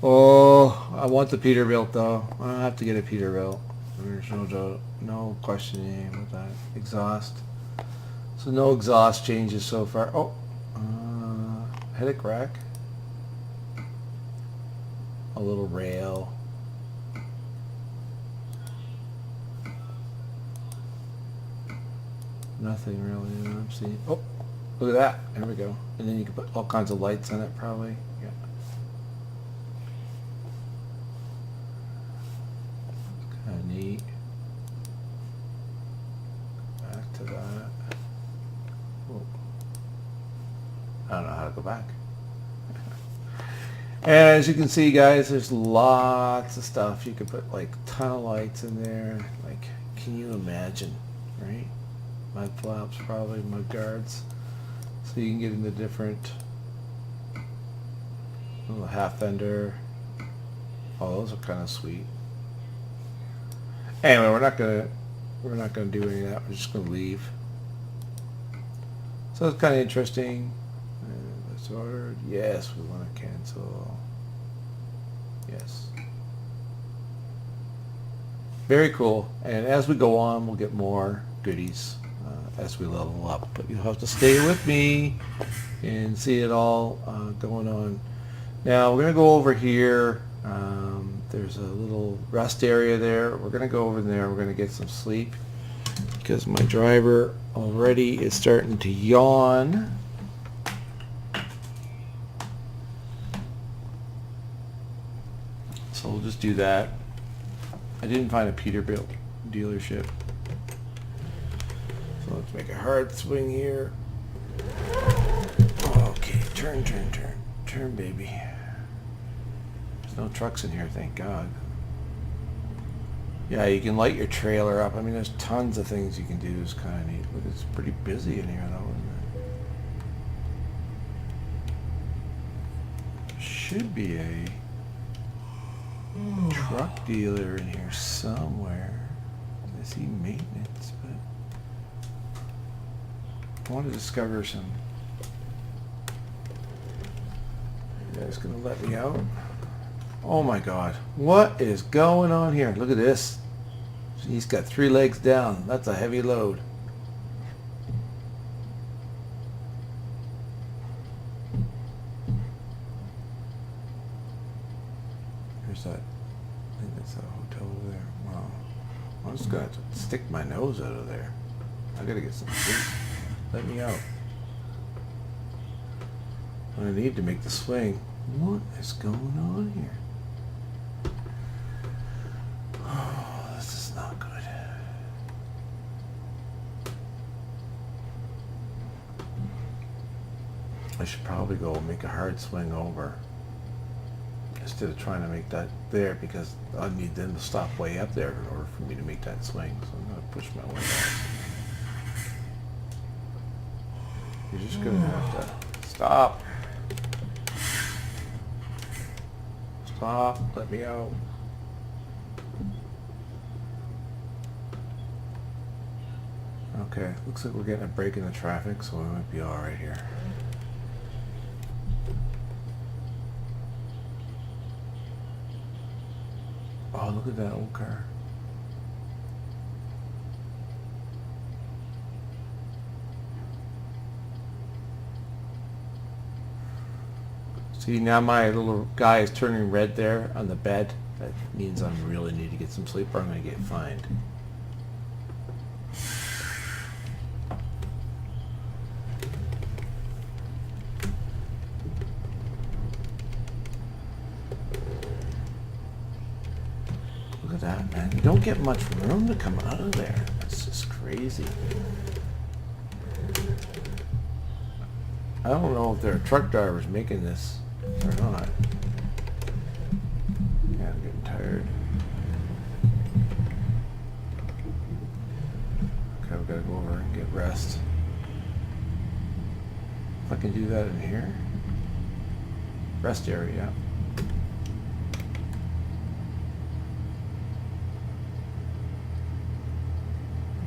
Oh, I want the Peterbilt though. I have to get a Peterbilt. There's no questioning about that. Exhaust. So no exhaust changes so far. Oh, headache rack. A little rail. Nothing really. I'm seeing. Oh. Look at that. There we go. And then you can put all kinds of lights on it, probably. Yeah. Kind of neat. Back to that. Whoa. I don't know how to go back. And as you can see, guys, there's lots of stuff. You could put like a ton of lights in there. Like, can you imagine, right? Mud flaps, probably mud guards. So you can get into different little half fender. Oh, those are kind of sweet. Anyway, we're not gonna do any of that. We're just gonna leave. So it's kind of interesting. Let's order. Yes, we want to cancel. Yes. Very cool. And as we go on, we'll get more goodies. As we level up, but you'll have to stay with me and see it all going on. Now we're going to go over here. There's a little rest area there. We're going to go over there. We're going to get some sleep because my driver already is starting to yawn. So we'll just do that. I didn't find a Peterbilt dealership. So let's make a hard swing here. Okay, turn, baby. There's no trucks in here, thank God. Yeah, you can light your trailer up. I mean, there's tons of things you can do. It's kind of neat. Look, it's pretty busy in here, though, isn't it? Should be a truck dealer in here somewhere. I see maintenance, but I want to discover some. You guys gonna let me out? Oh my God, what is going on here? Look at this. He's got 3 legs down. That's a heavy load. There's that. I think that's a hotel over there. Wow. I'm just gonna have to stick my nose out of there. I gotta get some sleep. Let me out. I need to make the swing. What is going on here? Oh, this is not good. I should probably go make a hard swing over instead of trying to make that there, because I need them to stop way up there in order for me to make that swing. So I'm going to push my way out. You're just going to have to stop. Stop. Let me out. Okay, looks like we're getting a break in the traffic, so we might be all right here. Oh, look at that old car. See, now my little guy is turning red there on the bed. That means I really need to get some sleep or I'm going to get fined. Look at that, man. You don't get much room to come out of there. That's just crazy. I don't know if there are truck drivers making this or not. Yeah, I'm getting tired. Okay, we gotta go over and get rest. If I can do that in here. Rest area.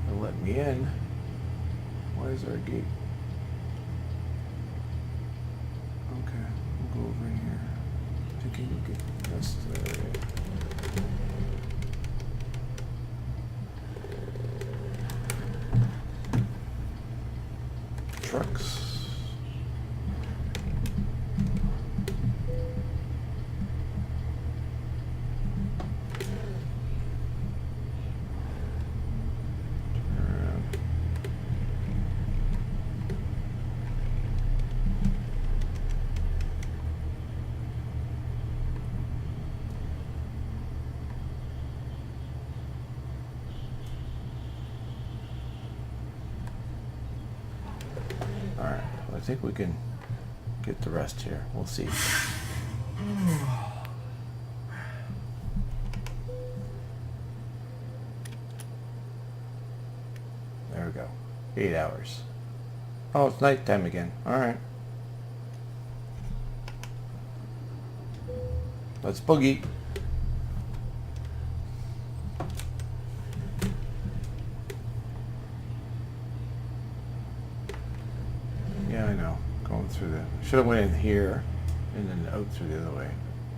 They'll let me in. Why is there a gate? Okay, we'll go over here. Taking a look at rest area. Trucks. Alright, well, I think we can get the rest here. We'll see. There we go. 8 hours. Oh, it's nighttime again. Alright. Let's boogie. Yeah, I know. Going through the... Should have went in here and then out through the other way.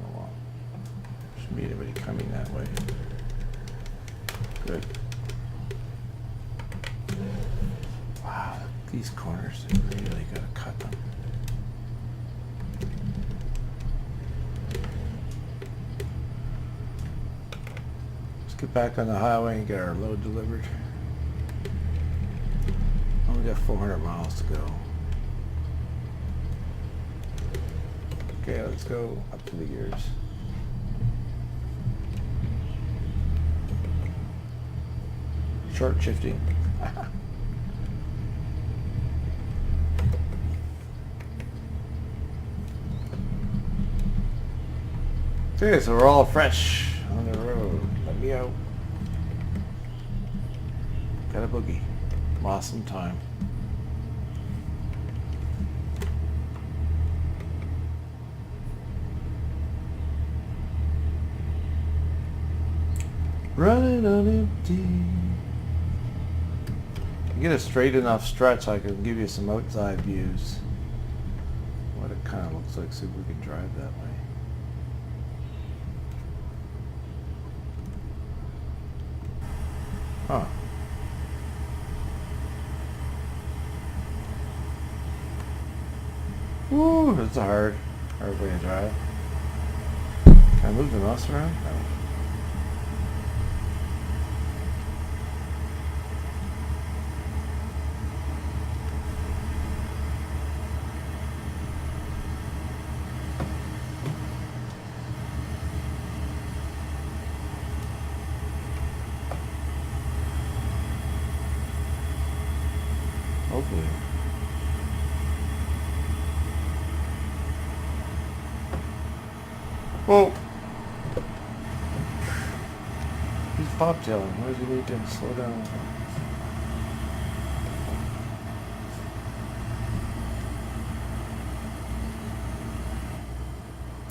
Oh well. Shouldn't be anybody coming that way. Good. Wow, these corners, they really gotta cut them. Let's get back on the highway and get our load delivered. Only got 400 miles to go. Okay, let's go up to the gears. Short shifting. Okay, so we're all fresh on the road. Let me out. Got a boogie. Lost some time. Running on empty. You get a straight enough stretch, I can give you some outside views. What it kind of looks like, see if we can drive that way. Huh. Woo, that's a hard way to drive. Can I move the mouse around? No. Hopefully. Whoa! He's bobtailing. Why does he need to slow down?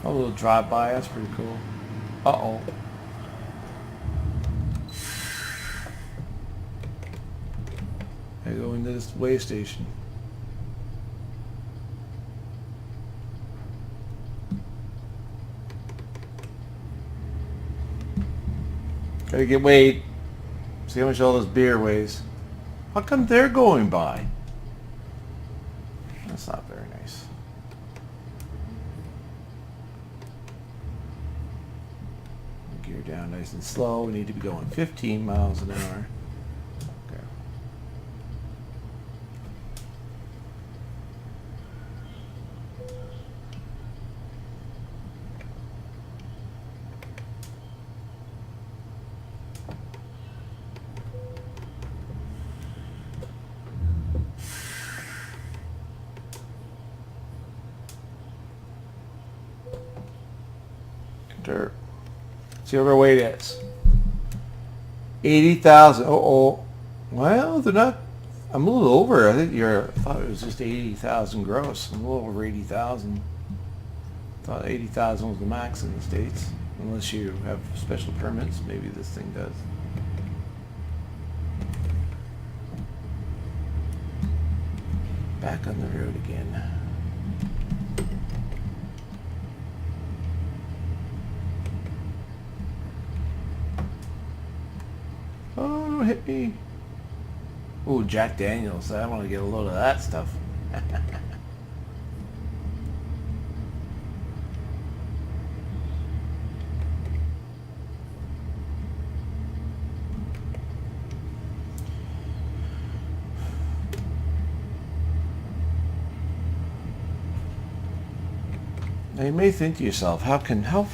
A little drive-by, that's pretty cool. Uh-oh. I go into this way station. Gotta get weighed. See how much all this beer weighs. How come they're going by? That's not very nice. Gear down nice and slow. We need to be going 15 miles an hour. Okay. Dirt. See what our weight is. 80,000. Oh. Well, they're not. I'm a little over. I thought it was just 80,000 gross. I'm a little over 80,000. Thought 80,000 was the max in the States. Unless you have special permits, maybe this thing does. Back on the road again. Oh, don't hit me. Ooh, Jack Daniels. I want to get a load of that stuff. Now you may think to yourself, how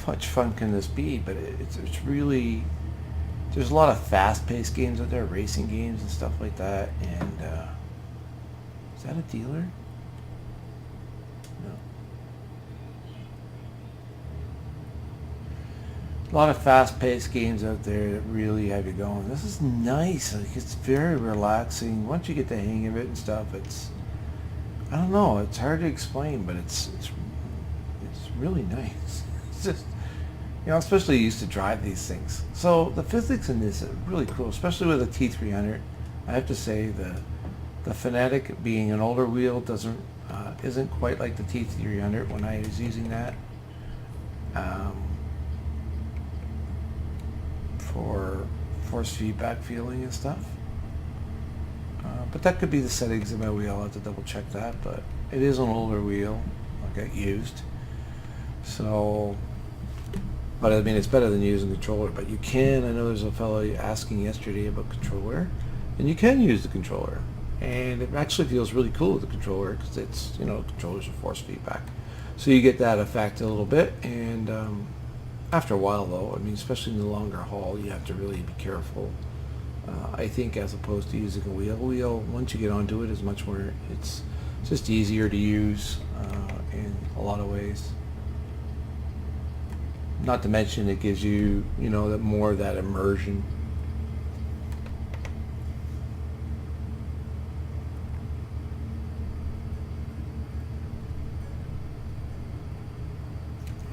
much fun can this be? But it's really, there's a lot of fast-paced games out there, racing games and stuff like that. And is that a dealer? No. A lot of fast-paced games out there that really have you going. This is nice. Like, it's very relaxing. Once you get the hang of it and stuff, it's, I don't know. It's hard to explain, but it's really nice. It's just, you know, especially used to drive these things. So the physics in this are really cool, especially with a T300. I have to say the Fanatic, being an older wheel, isn't quite like the T300 when I was using that for force feedback feeling and stuff. But that could be the settings of my wheel. I'll have to double check that. But it is an older wheel. I got used. So, but I mean, it's better than using a controller. But you can, I know there's a fellow asking yesterday about controller, and you can use the controller. And it actually feels really cool with the controller because it's, you know, controllers are force feedback. So you get that effect a little bit. And after a while, though, I mean, especially in the longer haul, you have to really be careful. I think as opposed to using a wheel, once you get onto it, is much more, it's just easier to use in a lot of ways. Not to mention it gives you, you know, that more of that immersion.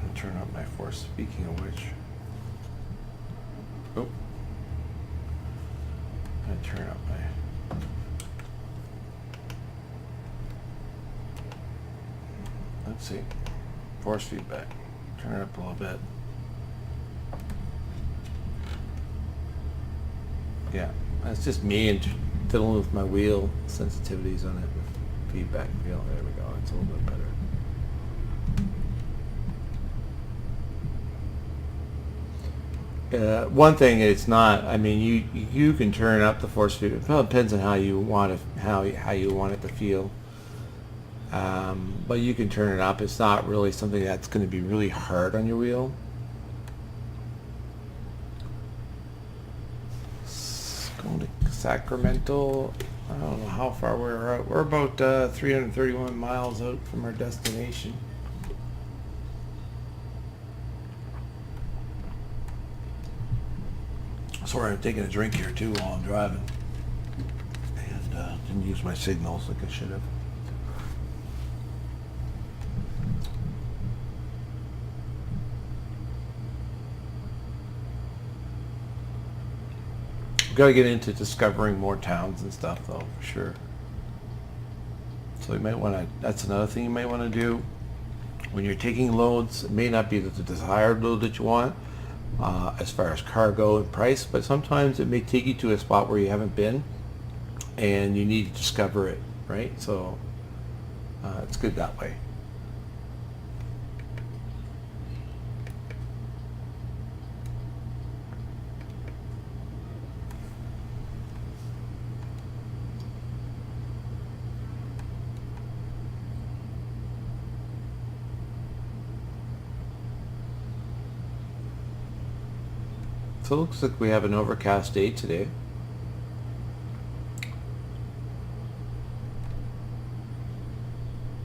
I'll turn up my force, speaking of which. Oh. I turn up my... Let's see. Force feedback. Turn it up a little bit. Yeah, that's just me and fiddling with my wheel sensitivities on it. Feedback feel. There we go. It's a little bit better. One thing it's not. I mean, you can turn up the force feedback. It all depends on how you want it, how you want it to feel. But you can turn it up. It's not really something that's going to be really hard on your wheel. Going to Sacramento. I don't know how far we're out. We're about 331 miles out from our destination. Sorry, I'm taking a drink here too while I'm driving. And didn't use my signals like I should have. We've got to get into discovering more towns and stuff, though, for sure. So you might want to, that's another thing you might want to do. When you're taking loads, it may not be the desired load that you want, as far as cargo and price, but sometimes it may take you to a spot where you haven't been and you need to discover it, right? So it's good that way. So it looks like we have an overcast day today.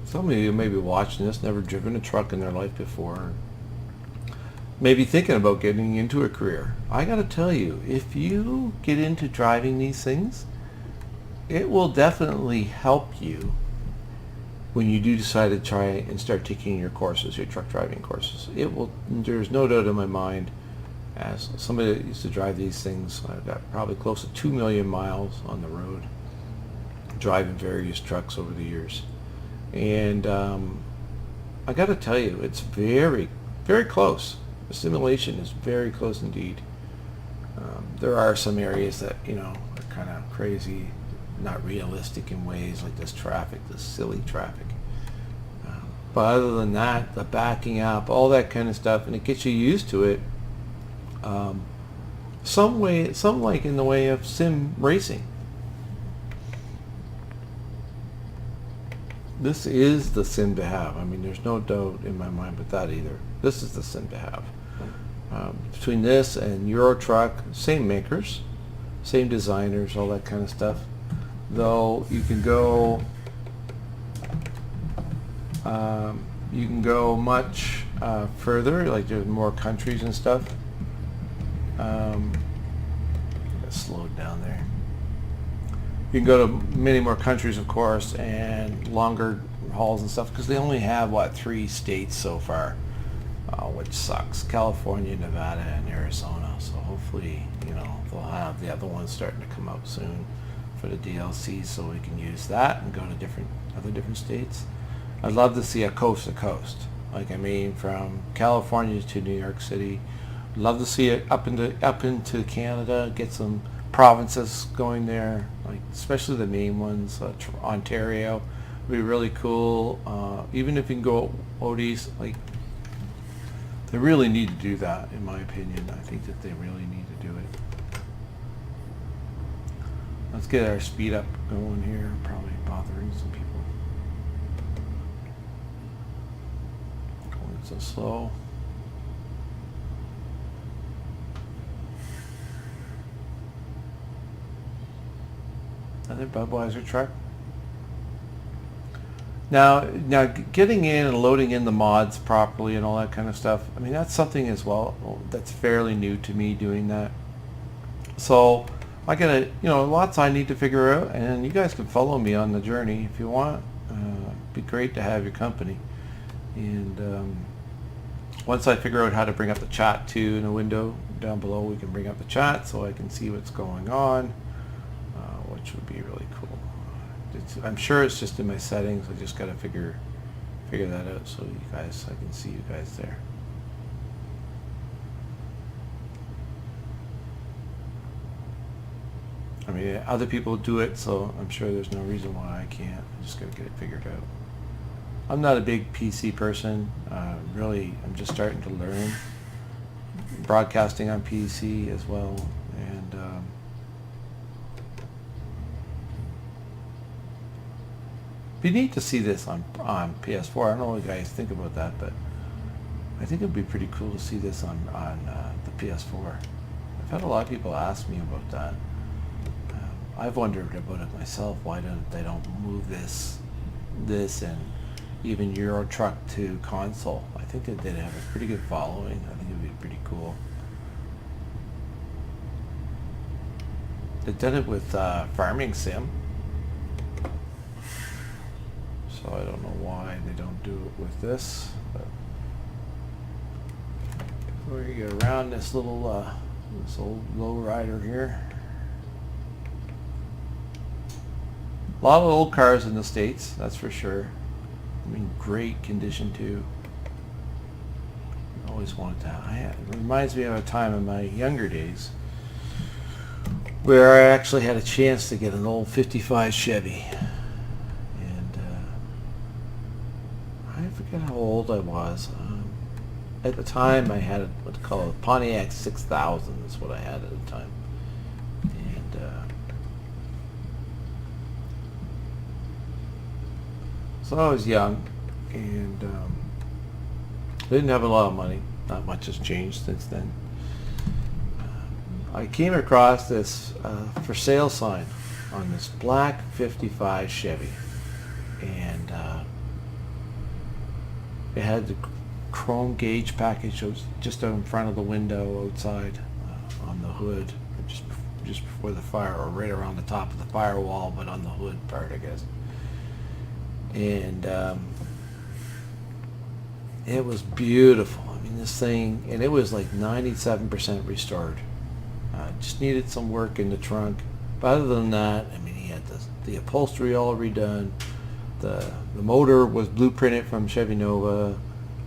Some of you may be watching this, never driven a truck in their life before. Maybe thinking about getting into a career. I got to tell you, if you get into driving these things, it will definitely help you when you do decide to try and start taking your courses, your truck driving courses. It will. There's no doubt in my mind, as somebody that used to drive these things, I've got probably close to 2 million miles on the road, driving various trucks over the years. And I got to tell you, it's very, very close. The simulation is very close indeed. There are some areas that, are kind of crazy, not realistic in ways, like this traffic, this silly traffic. But other than that, the backing up, all that kind of stuff, and it gets you used to it. Some like in the way of sim racing. This is the sim to have. I mean, there's no doubt in my mind with that either. This is the sim to have. Between this and Euro Truck, same makers, same designers, all that kind of stuff. Though you can go much further. Like there's more countries and stuff. Got slowed down there. You can go to many more countries, of course, and longer hauls and stuff, because they only have, 3 states so far, which sucks. California, Nevada, and Arizona. So hopefully, they'll have the other ones starting to come out soon for the DLC, so we can use that and go to other different states. I'd love to see a coast to coast, from California to New York City. Love to see it up into Canada, get some provinces going there, especially the main ones. Ontario would be really cool. Even if you can go out east, they really need to do that, in my opinion. I think that they really need to do it. Let's get our speed up going here. Probably bothering some people. Going so slow. Another Budweiser truck. Now, getting in and loading in the mods properly and all that kind of stuff, that's something as well that's fairly new to me, doing that. So I gotta, lots I need to figure out, and you guys can follow me on the journey if you want. It'd be great to have your company. And once I figure out how to bring up the chat too in a window down below, we can bring up the chat so I can see what's going on. Which would be really cool. I'm sure it's just in my settings. I just got to figure that out so I can see you guys there. Other people do it, so I'm sure there's no reason why I can't. I just got to get it figured out. I'm not a big PC person. Really, I'm just starting to learn broadcasting on PC as well, and it'd be neat to see this on PS4. I don't know what you guys think about that, but I think it'd be pretty cool to see this on the PS4. I've had a lot of people ask me about that. I've wondered about it myself. Why they don't move this and even Euro Truck to console? I think that they'd have a pretty good following. I think it'd be pretty cool. They did it with Farming Sim. So I don't know why they don't do it with this. But we're gonna get around this little this old lowrider here. A lot of old cars in the States, that's for sure. Great condition too. always wanted to have. It reminds me of a time in my younger days where I actually had a chance to get an old 55 Chevy. And I forget how old I was. At the time I had what they call a Pontiac 6000 is what I had at the time. And so I was young and didn't have a lot of money. Not much has changed since then. I came across this for sale sign on this black 55 Chevy, and it had the chrome gauge package. It was just out in front of the window outside on the hood, just before the fire, or right around the top of the firewall, but on the hood part, I guess. And it was beautiful. I mean, this thing, and it was like 97% restored. Just needed some work in the trunk, but other than that, I mean, he had the upholstery all redone. The motor was blueprinted from Chevy Nova.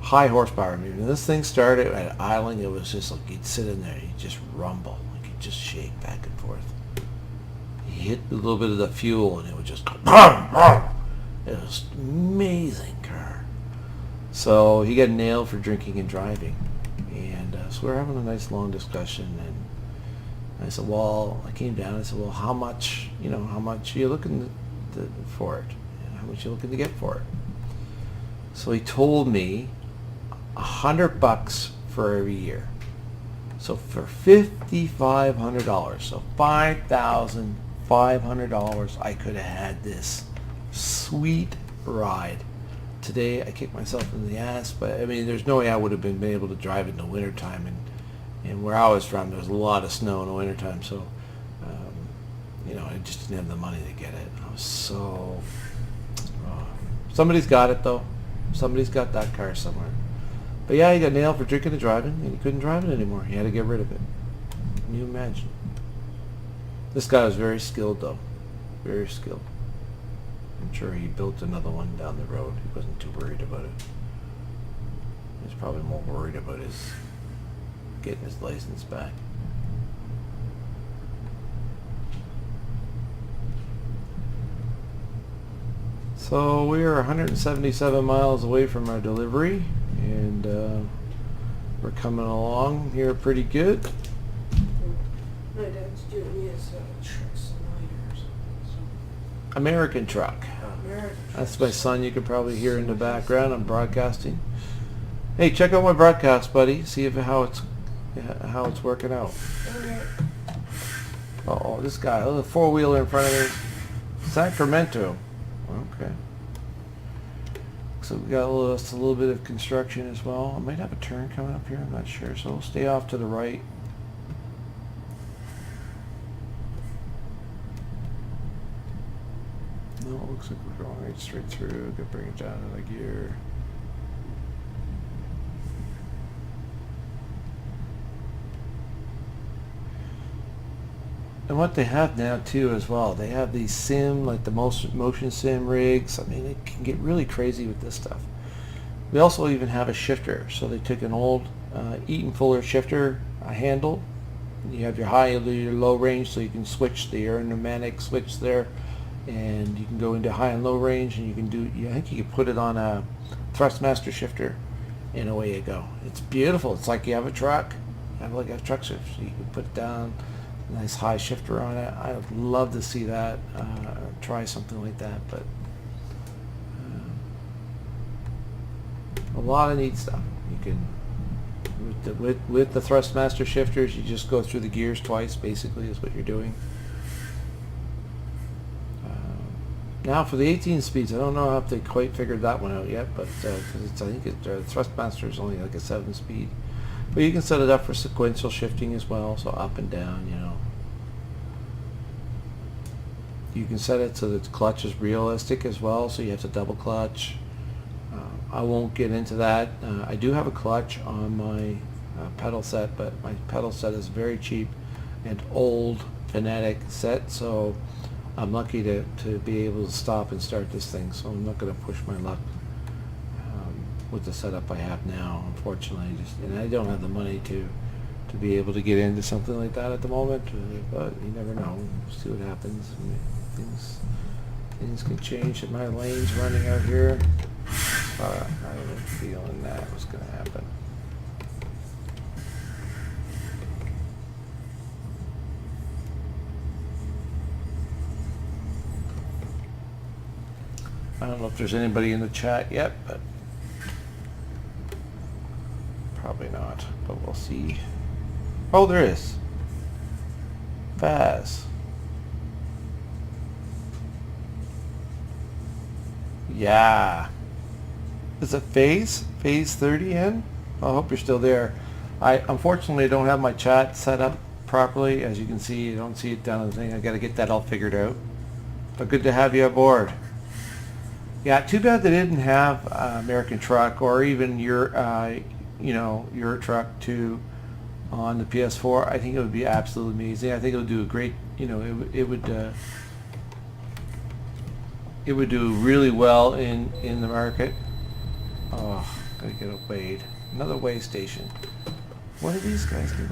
High horsepower. I mean, when this thing started at idling, it was just like you'd sit in there, you'd just rumble, like you'd just shake back and forth. You hit a little bit of the fuel, and it would just go. It was an amazing car. So he got nailed for drinking and driving, and so we were having a nice long discussion, and I said, well, I came down and I said, well, how much are you looking for it? How much are you looking to get for it? So he told me $100 for every year. So for $5,500, so $5,500, I could have had this sweet ride. Today I kick myself in the ass, but I mean, there's no way I would have been able to drive it in the wintertime, and where I was from, there was a lot of snow in the wintertime, so I just didn't have the money to get it. I was so... somebody's got it though. Somebody's got that car somewhere. But yeah, he got nailed for drinking and driving, and he couldn't drive it anymore. He had to get rid of it. Can you imagine? This guy was very skilled though. Very skilled. I'm sure he built another one down the road. He wasn't too worried about it. He was probably more worried about getting his license back. So we are 177 miles away from our delivery, and we're coming along here pretty good. My dad's doing his trucks and lighters. American truck. American That's trucks. my son. You can probably hear in the background. I'm broadcasting. Hey, check out my broadcast, buddy. See how it's working out. Okay. Oh, this guy, a four-wheeler in front of me. Sacramento. Okay. So we got a little bit of construction as well. I might have a turn coming up here. I'm not sure. So we'll stay off to the right. No, it looks like we're going right straight through. Could bring it down in a gear. And what they have now too as well, they have these like the motion sim rigs. I mean, it can get really crazy with this stuff. We also even have a shifter. So they took an old Eaton Fuller shifter handle. You have your high and your low range, so you can switch the aerodynamic switch there, and you can go into high and low range, and you can do. I think you can put it on a Thrustmaster shifter, and away you go. It's beautiful. It's like you have a truck. You have like a truck shift, so you can put it down. Nice high shifter on it. I would love to see that, try something like that, but a lot of neat stuff. You can, with the Thrustmaster shifters, you just go through the gears twice, basically, is what you're doing. Now for the 18 speeds, I don't know if they quite figured that one out yet, but I think Thrustmaster is only like a 7-speed. But you can set it up for sequential shifting as well, so up and down, You can set it so that the clutch is realistic as well, so you have to double clutch. I won't get into that. I do have a clutch on my pedal set, but my pedal set is very cheap and old Fanatic set, so I'm lucky to be able to stop and start this thing, so I'm not going to push my luck. with the setup I have now, unfortunately. And I don't have the money to be able to get into something like that at the moment. But you never know. We'll see what happens. I mean, things can change. My lane's running out here. I have a feeling that was going to happen. I don't know if there's anybody in the chat yet, but probably not. But we'll see. Oh, there is. Faz. Yeah. Is it Phase 30N? I hope you're still there. I unfortunately don't have my chat set up properly. As you can see, you don't see it down the thing. I got to get that all figured out. But good to have you aboard. Yeah, too bad they didn't have American Truck or even your Truck 2 on the PS4. I think it would be absolutely amazing. I think it would do a great, it would do really well in the market. Oh, gotta get a Wade. Another way station. What are these guys doing?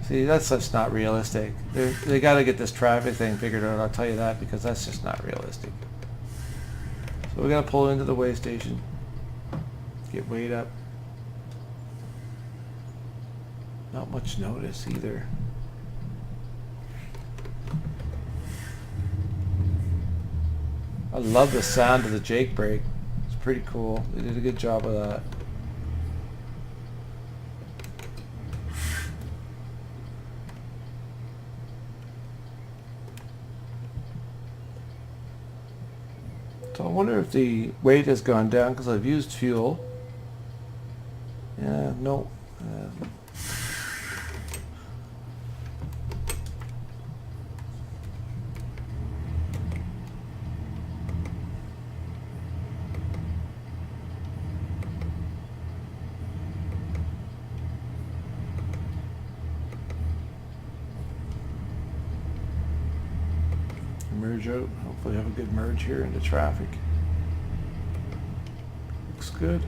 See, that's just not realistic. They got to get this traffic thing figured out, I'll tell you that, because that's just not realistic. So we got to pull into the way station. Get weighed up. Not much notice either. I love the sound of the Jake brake. It's pretty cool. They did a good job of that. So I wonder if the weight has gone down because I've used fuel. Yeah, no. Merge out. Hopefully have a good merge here into traffic. Looks good.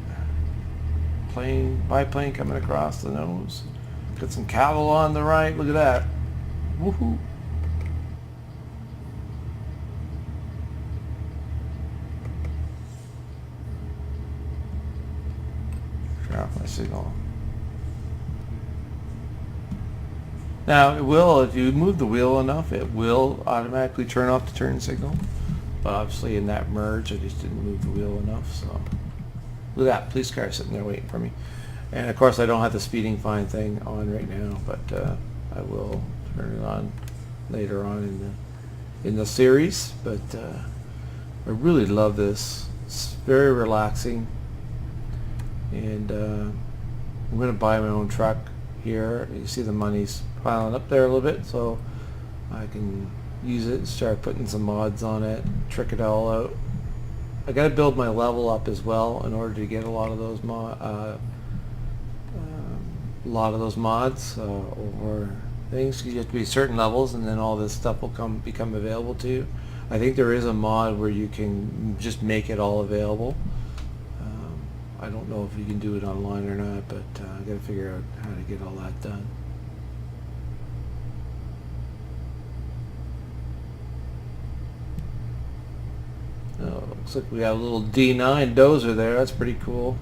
Biplane coming across the nose. Got some cattle on the right. Look at that. Woohoo. Turn off my signal. Now it will, if you move the wheel enough, it will automatically turn off the turn signal. But obviously in that merge, I just didn't move the wheel enough. So look at that police car sitting there waiting for me. And of course I don't have the speeding fine thing on right now, but I will turn it on later on in the series. But I really love this. It's very relaxing, and I'm going to buy my own truck here. You see the money's piling up there a little bit, so I can use it and start putting some mods on it, trick it all out. I got to build my level up as well in order to get a lot of those mods or things. You have to be certain levels, and then all this stuff will become available to you. I think there is a mod where you can just make it all available. I don't know if you can do it online or not, but I got to figure out how to get all that done. Oh, looks like we got a little D9 dozer there. That's pretty cool.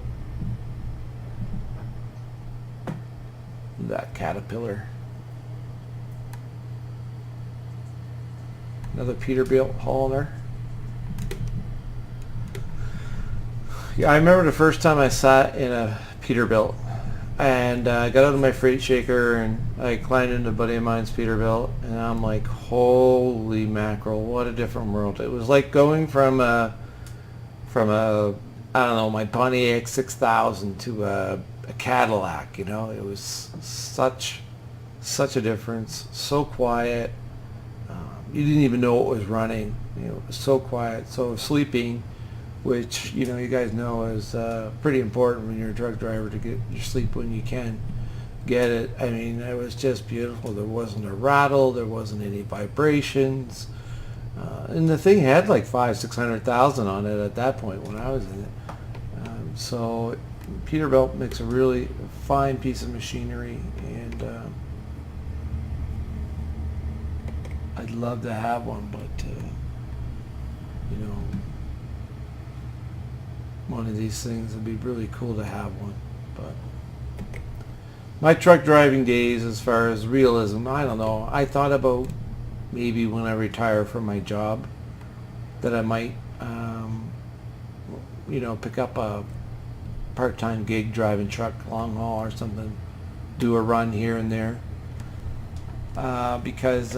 That Caterpillar. Another Peterbilt hauler. Yeah, I remember the first time I sat in a Peterbilt, and I got out of my freight shaker and I climbed into a buddy of mine's Peterbilt, and I'm like, holy mackerel, what a different world. It was like going from a I don't know, my Pontiac 6000 to a Cadillac. It was such a difference. So quiet. You didn't even know it was running. It was so quiet, so sleeping, which you guys know is pretty important when you're a truck driver, to get your sleep when you can get it. I mean, it was just beautiful. There wasn't a rattle, there wasn't any vibrations. And the thing had like 600,000 on it at that point when I was in it. So Peterbilt makes a really fine piece of machinery, and I'd love to have one, but you know, one of these things would be really cool to have one. But my truck driving days, as far as realism, I don't know. I thought about maybe when I retire from my job that I might, you know, pick up a part-time gig driving truck long haul or something, do a run here and there, because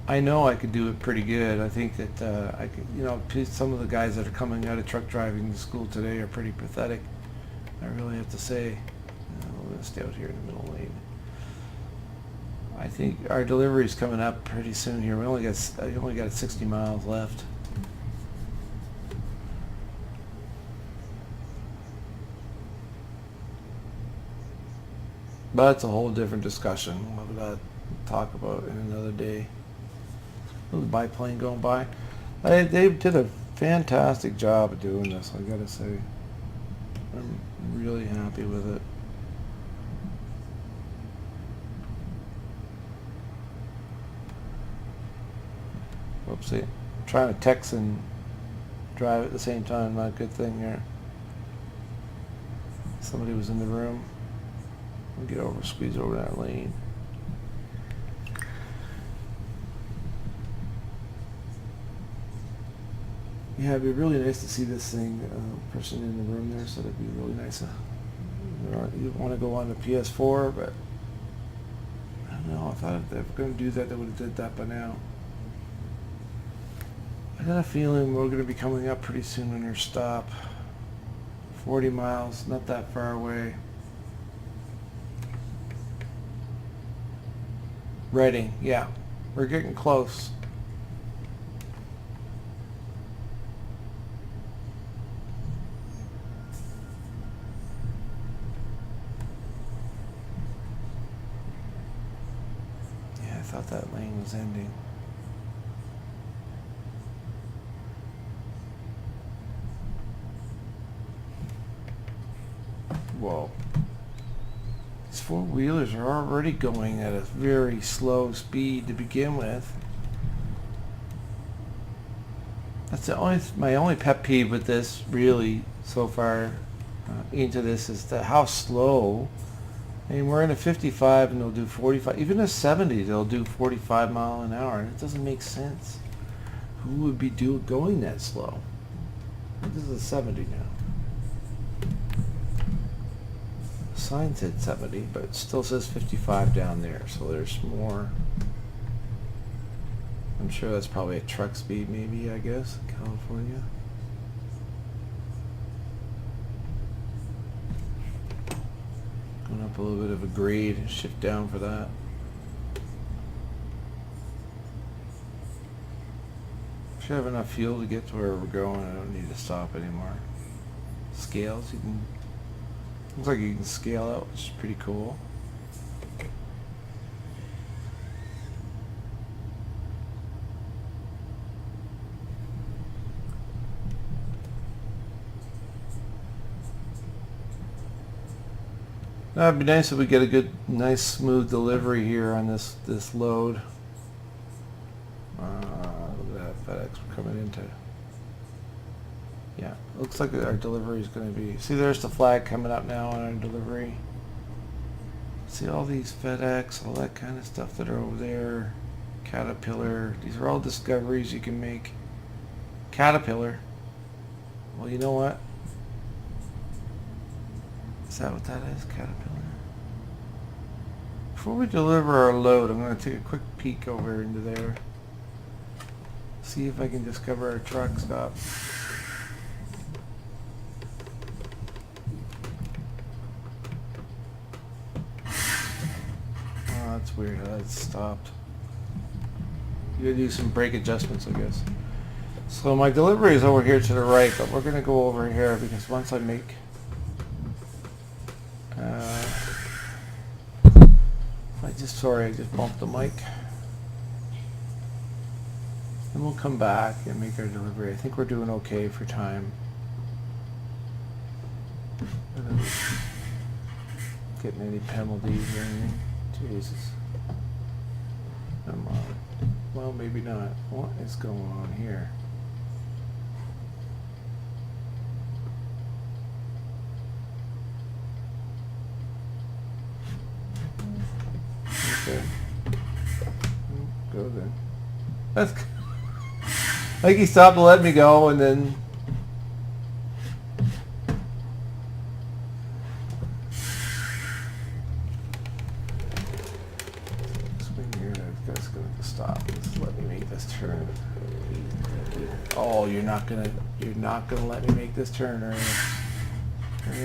I know I could do it pretty good. I think that I could, you know, some of the guys that are coming out of truck driving school today are pretty pathetic. I really have to say. We're going to stay out here in the middle lane. I think our delivery is coming up pretty soon here. I only got 60 miles left. But it's a whole different discussion. We'll talk about in another day. The biplane going by. They did a fantastic job of doing this, I gotta say. I'm really happy with it. Whoopsie. I'm trying to text and drive at the same time. Not a good thing here. Somebody was in the room. I'll get over, squeeze over that lane. Yeah, it'd be really nice to see this thing, person in the room there, so that'd be really nice. You want to go on the PS4, but I don't know. I thought if they were going to do that, they would have did that by now. I got a feeling we're going to be coming up pretty soon on your stop. 40 miles, not that far away. Reading, yeah. We're getting close. Yeah, I thought that lane was ending. Whoa. These four-wheelers are already going at a very slow speed to begin with. That's my only pet peeve with this, really, so far into this, is how slow. I mean, we're in a 55 and they'll do 45. Even a 70, they'll do 45 mile an hour. And it doesn't make sense. Who would be going that slow? This is a 70 now. Sign said 70, but it still says 55 down there, so there's more. I'm sure that's probably a truck speed, maybe, I guess, in California. Going up a little bit of a grade and shift down for that. Should have enough fuel to get to where we're going. I don't need to stop anymore. Scales, you can. Looks like you can scale out, which is pretty cool. Now, it'd be nice if we get a good, nice, smooth delivery here on this load. Look at that FedEx coming into. Yeah, looks like our delivery is going to be. See, there's the flag coming up now on our delivery. See all these FedEx, all that kind of stuff that are over there. Caterpillar. These are all discoveries you can make. Caterpillar. Well, you know what? Is that what that is? Caterpillar. Before we deliver our load, I'm going to take a quick peek over into there. See if I can discover our truck stop. That's weird how that stopped. You gotta do some brake adjustments, I guess. So my delivery is over here to the right, but we're gonna go over here because once I make I just bumped the mic. and we'll come back and make our delivery. I think we're doing okay for time. Getting any penalties or anything? Jesus. Come on. Well, maybe not. What is going on here? Okay. Go then. That's like he stopped to let me go, and then swing here. That's gonna stop. Just let me make this turn. Oh, you're not gonna let me make this turn, are you? Are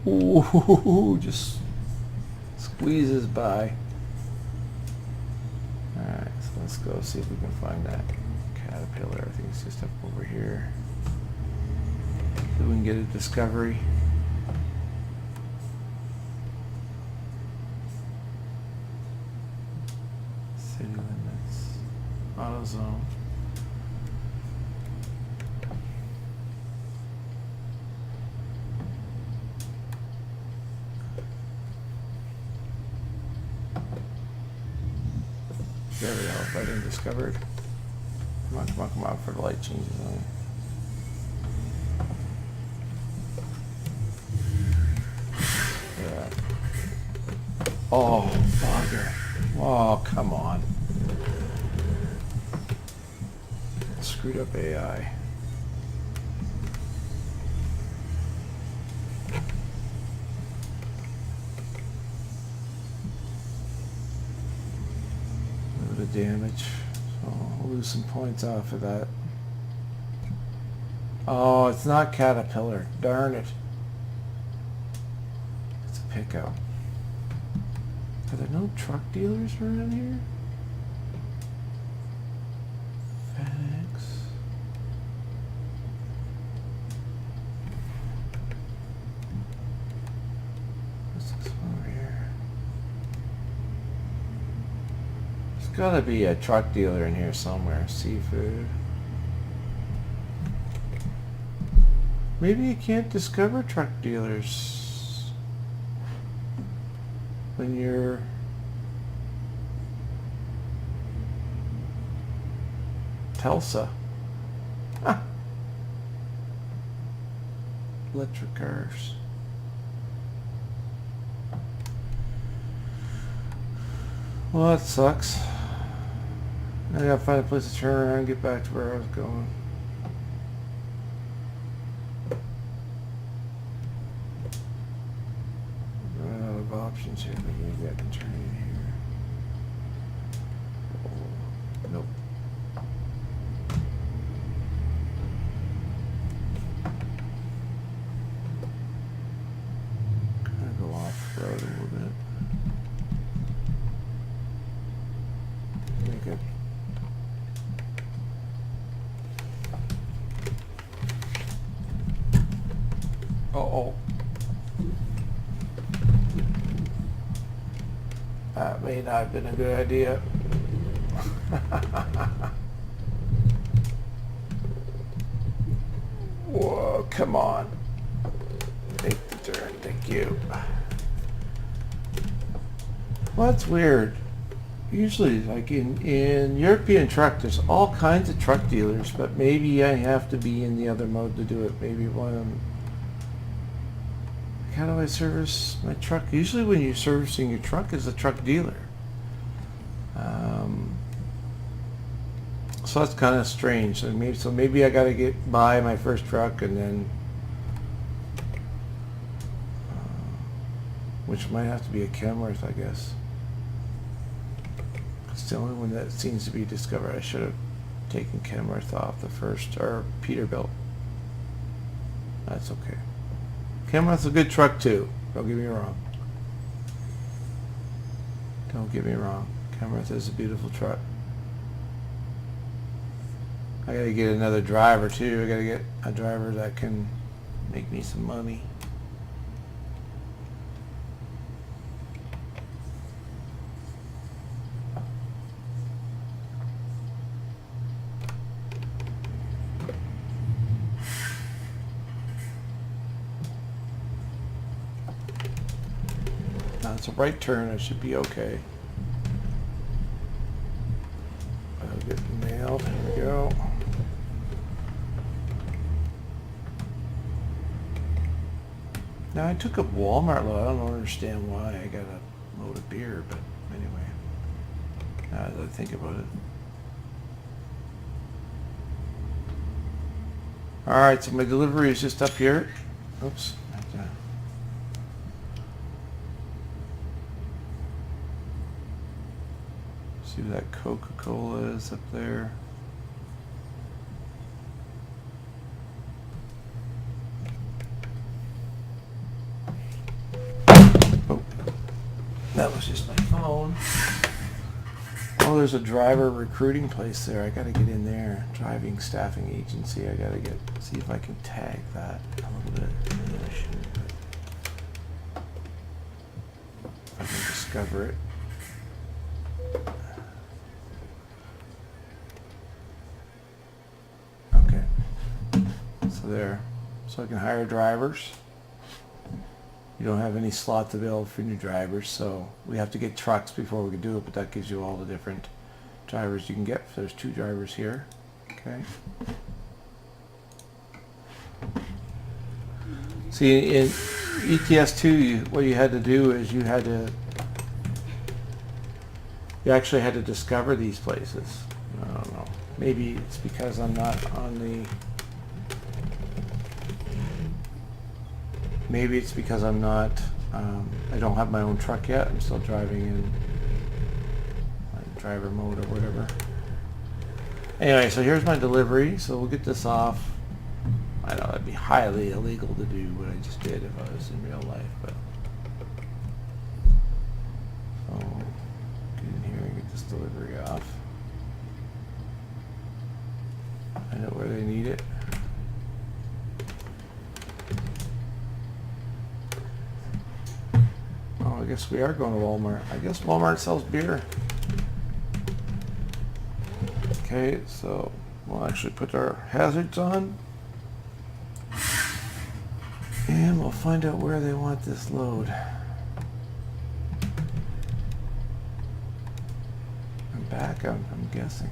you? Ooh, just squeezes by. Alright, so let's go see if we can find that caterpillar. I think it's just up over here. So we can get a discovery. City limits. AutoZone. There we go, right in discovered. Come on, for the light changes on. Yeah. Oh, bugger. Oh, come on. Screwed up AI. Damage, so we'll lose some points off of that. Oh, it's not Caterpillar. Darn it. It's a pickup. Are there no truck dealers around here? FedEx. What's this one over here? Gotta be a truck dealer in here somewhere. Seafood. Maybe you can't discover truck dealers when you're Tulsa. Ah. Electric cars. Well, that sucks. I gotta find a place to turn around and get back to where I was going. Run out of options here, but maybe I can turn in here. Oh, nope. Kinda go off the road a little bit. Make it. Uh-oh. That may not have been a good idea. Whoa, come on. Take the turn, thank you. Well, that's weird. Usually, like in European truck, there's all kinds of truck dealers, but maybe I have to be in the other mode to do it. Maybe one of them. How do I service my truck? Usually when you're servicing your truck is a truck dealer. So that's kind of strange. So maybe I got to buy my first truck and then, which might have to be a Kenworth, I guess. It's the only one that seems to be discovered. I should have taken Kenworth off the first, or Peterbilt. That's okay. Kenworth's a good truck too. Don't get me wrong. Don't get me wrong. Kenworth is a beautiful truck. I gotta get another driver too. I gotta get a driver that can make me some money. That's a right turn. I should be okay. I'll get nailed. Here we go. Now I took up Walmart load. I don't understand why I got a load of beer, but anyway. Now that I think about it. Alright, so my delivery is just up here. Oops. See where that Coca-Cola is up there. Oh, that was just my phone. Oh, there's a driver recruiting place there. I gotta get in there. Driving staffing agency. I gotta see if I can tag that a little bit. Maybe I shouldn't, but if I can discover it. Okay. So there. So I can hire drivers. You don't have any slots available for new drivers, so we have to get trucks before we can do it, but that gives you all the different drivers you can get. There's 2 drivers here. Okay. See, in ETS2, what you had to do is you actually had to discover these places. I don't know. Maybe it's because I'm not on the... Maybe it's because I'm not, I don't have my own truck yet. I'm still driving in like driver mode or whatever. Anyway, so here's my delivery. So we'll get this off. I know it'd be highly illegal to do what I just did if I was in real life, but so get in here and get this delivery off. I know where they need it. I guess we are going to Walmart. I guess Walmart sells beer. Okay, so we'll actually put our hazards on. And we'll find out where they want this load. I'm back, I'm guessing.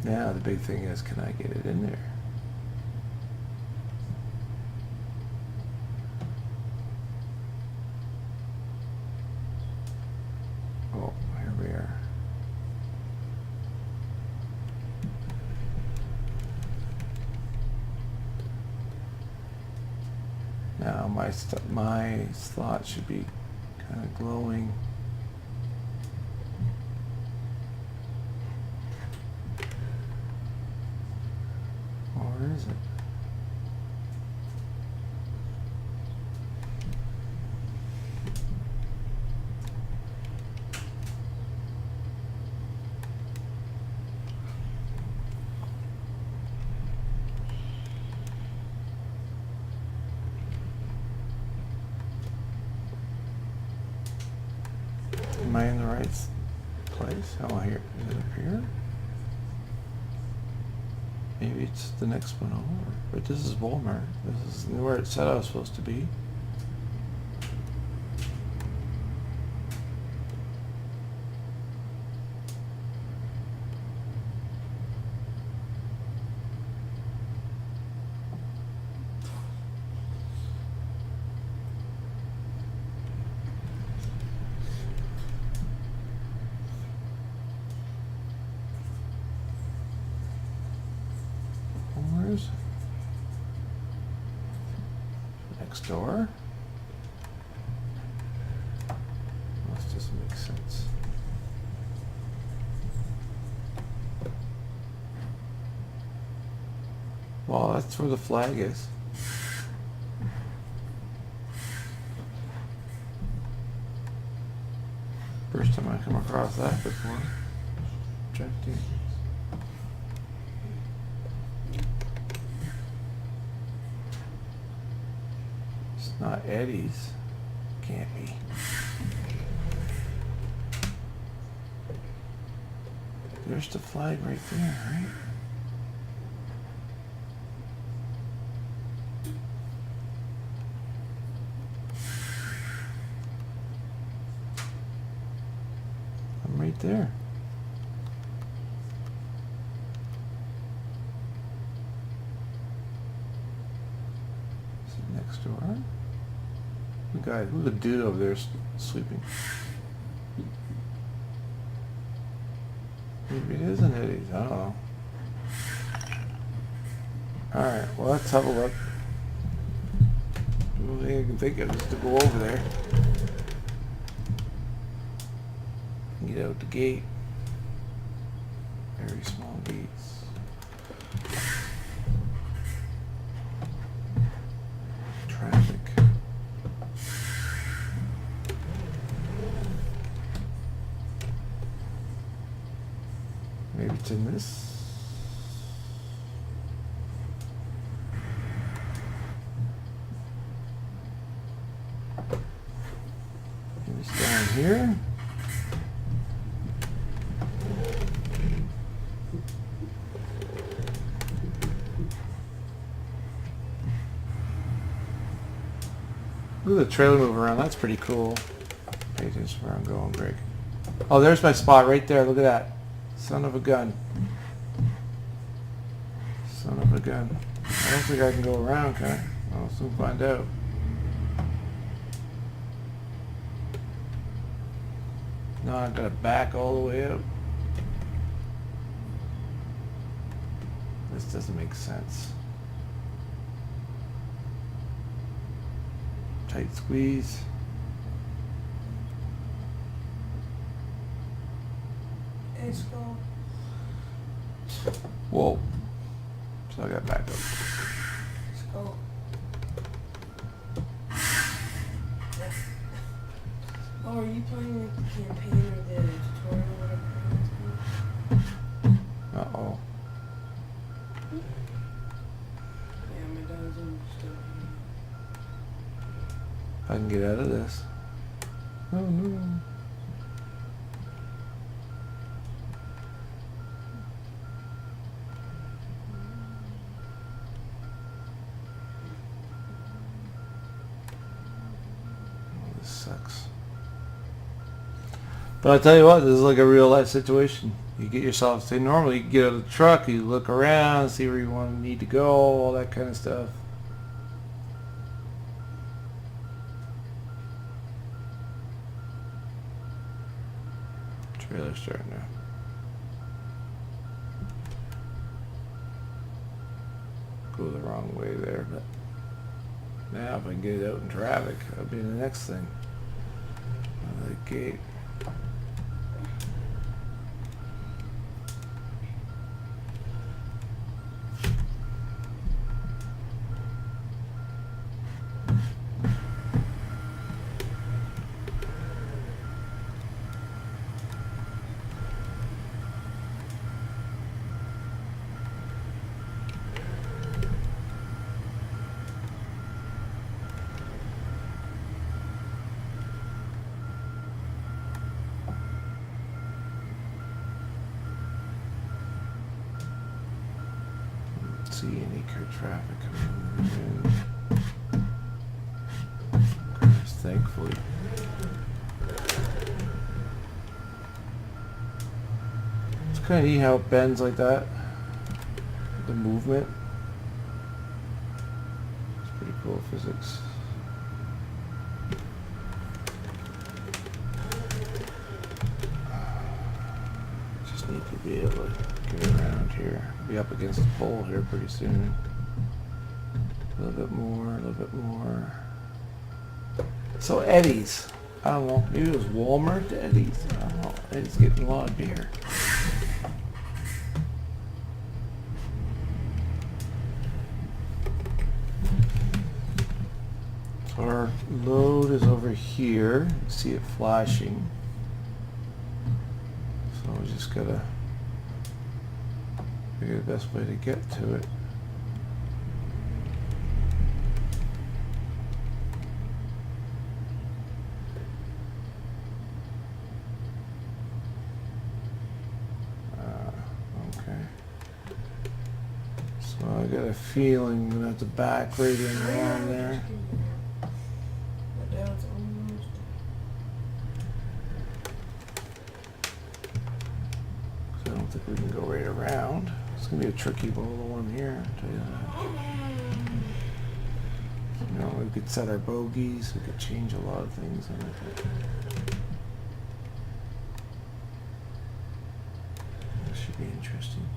Now the big thing is, can I get it in there? Oh, here we are. Now my slot should be kind of glowing. Where is it? Am I in the right place? Oh, here. Is it up here? Maybe it's the next one over. But this is Walmart. This is where it said I was supposed to be. Next door. This doesn't make sense. Well, that's where the flag is. First time I come across that before. Objective. Not Eddie's. Can't be. There's the flag right there, right? I'm right there. Is it next door? Who's the dude over there sleeping? Maybe it is an Eddie's. I don't know. Alright, well, let's have a look. The only thing I can think of is to go over there. Get out the gate. Very small gates. Traffic. Maybe it's in this. Maybe it's down here. Look at the trailer move around. That's pretty cool. Pay attention where I'm going, Greg. Oh, there's my spot right there. Look at that. Son of a gun. Son of a gun. I don't think I can go around, can I? I'll soon find out. No, I've got to back all the way up. This doesn't make sense. Tight squeeze. Let's go. Whoa. So I got back up. Let's go. Oh, are you playing like the campaign or the tutorial or whatever it's called? Uh-oh. Yeah, my dad's in still I can get out of this. Oh no. Oh, this sucks. But I tell you what, this is like a real life situation. You get yourself, say normally you get out of the truck, you look around, see where you need to go, all that kind of stuff. Trailer starting to go the wrong way there, but now if I can get it out in traffic, that'll be the next thing. Another gate. See any car traffic coming in. Cars, thankfully. It's kind of neat how it bends like that. The movement. It's pretty cool physics. Just need to be able to get around here. Be up against the pole here pretty soon. A little bit more, a little bit more. So Eddie's, I don't know, maybe it was Walmart to Eddie's. I don't know. Eddie's getting a lot of beer. So our load is over here. You see it flashing. So we just gotta figure the best way to get to it. I got a feeling I'm gonna have to back right in around there. My dad's almost. I don't think we can go right around. It's gonna be a tricky little one here, I'll tell you that. You know, we could set our bogeys, we could change a lot of things in it. This should be interesting.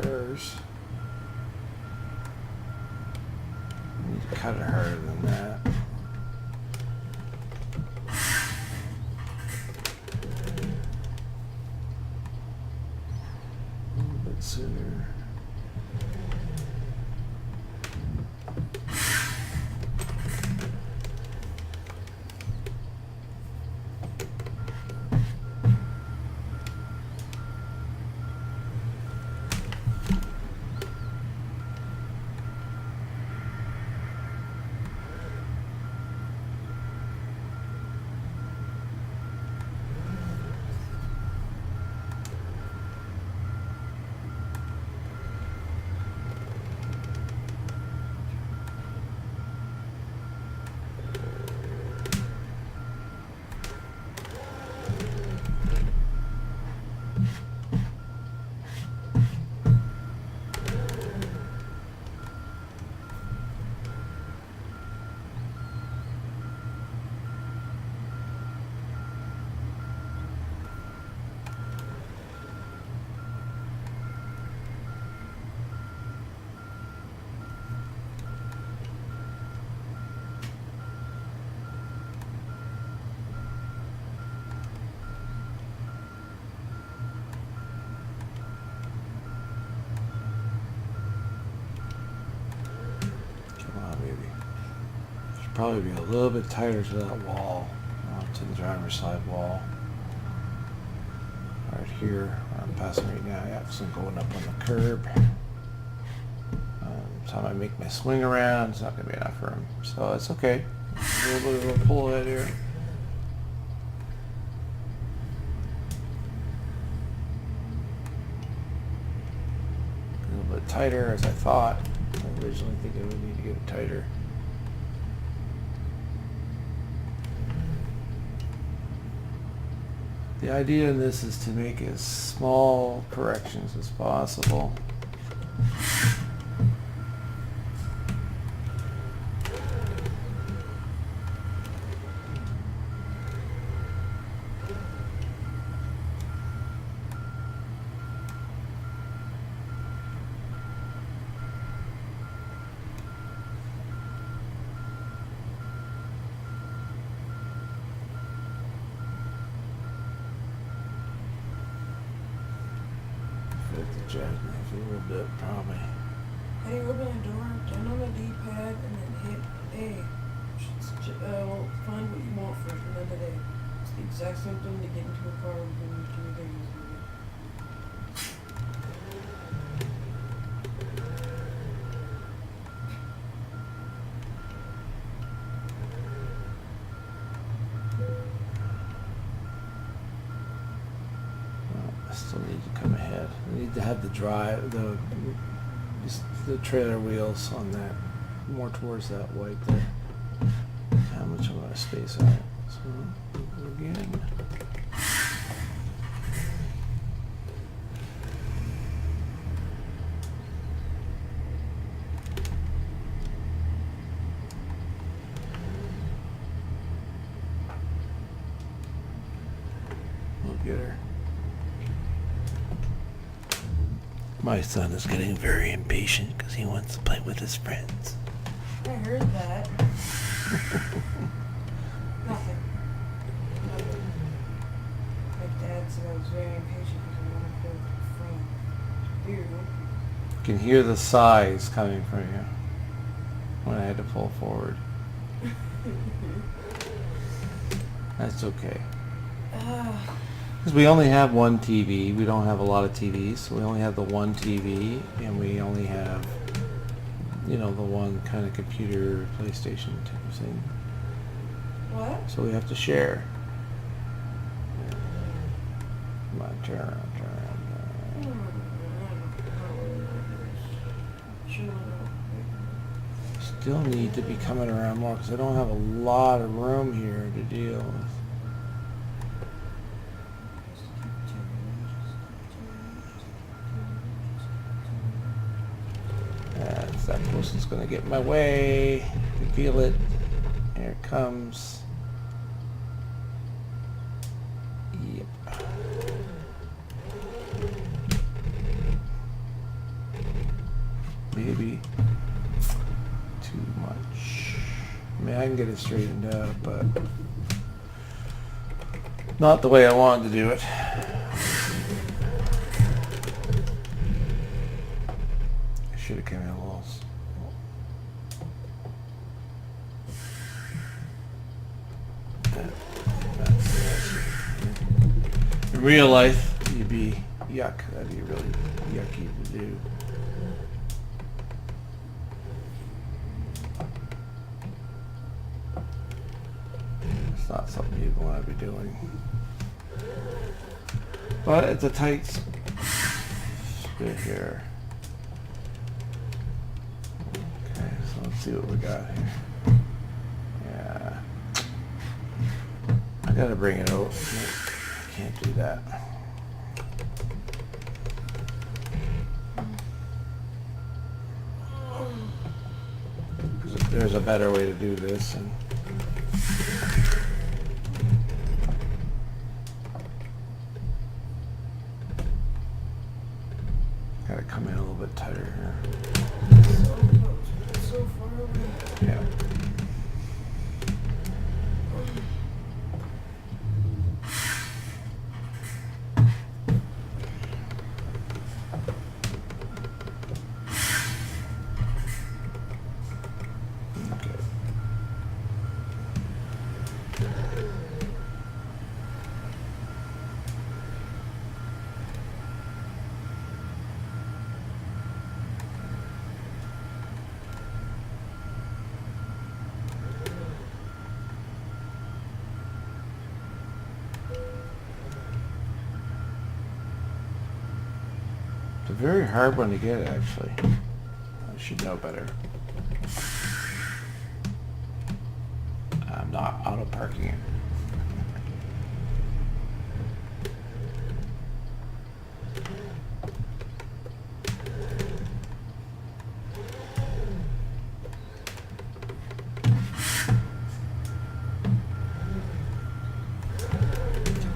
Curves. I need to cut it harder than that. A little bit sooner. Probably be a little bit tighter to that wall, to the driver's side wall. Right here, where I'm passing right now, I have some going up on the curb. Time I make my swing around, it's not going to be enough room, so it's okay. A little bit of a pull ahead here. A little bit tighter as I thought. I originally think I would need to get it tighter. The idea in this is to make as small corrections as possible. Jackknife a little bit, probably. How do you open a door? Turn on the D-pad and then hit A. Find what you want for another day. It's the exact same thing to get into a car when you do your things. Still need to come ahead. I need to have the the trailer wheels on that, more towards that white there. How much I want to space out. So again. We'll get her. My son is getting very impatient because he wants to play with his friends. I heard that. Nothing. My dad said I was very impatient because I wanted to play with friends. Weird. You can hear the sighs coming from you when I had to pull forward. That's okay. Because we only have one TV. We don't have a lot of TVs. So we only have the one TV, and we only have, you know, the one kind of computer, PlayStation type of thing. What? So we have to share. Come on, turn around, turn around, turn around. Still need to be coming around more because I don't have a lot of room here to deal with. That person's going to get in my way. You feel it. Here it comes. Yep. Maybe too much. I mean, I can get it straightened out, but not the way I wanted to do it. I should have come in a little. In real life, you'd be yuck. That'd be really yucky to do. It's not something you'd want to be doing. But it's a tight bit here. Okay, so let's see what we got here. Yeah. I gotta bring it over. Can't do that. There's a better way to do this. And gotta come in a little bit tighter here. So far away. Yeah. It's a very hard one to get, actually. I should know better. I'm not auto parking it.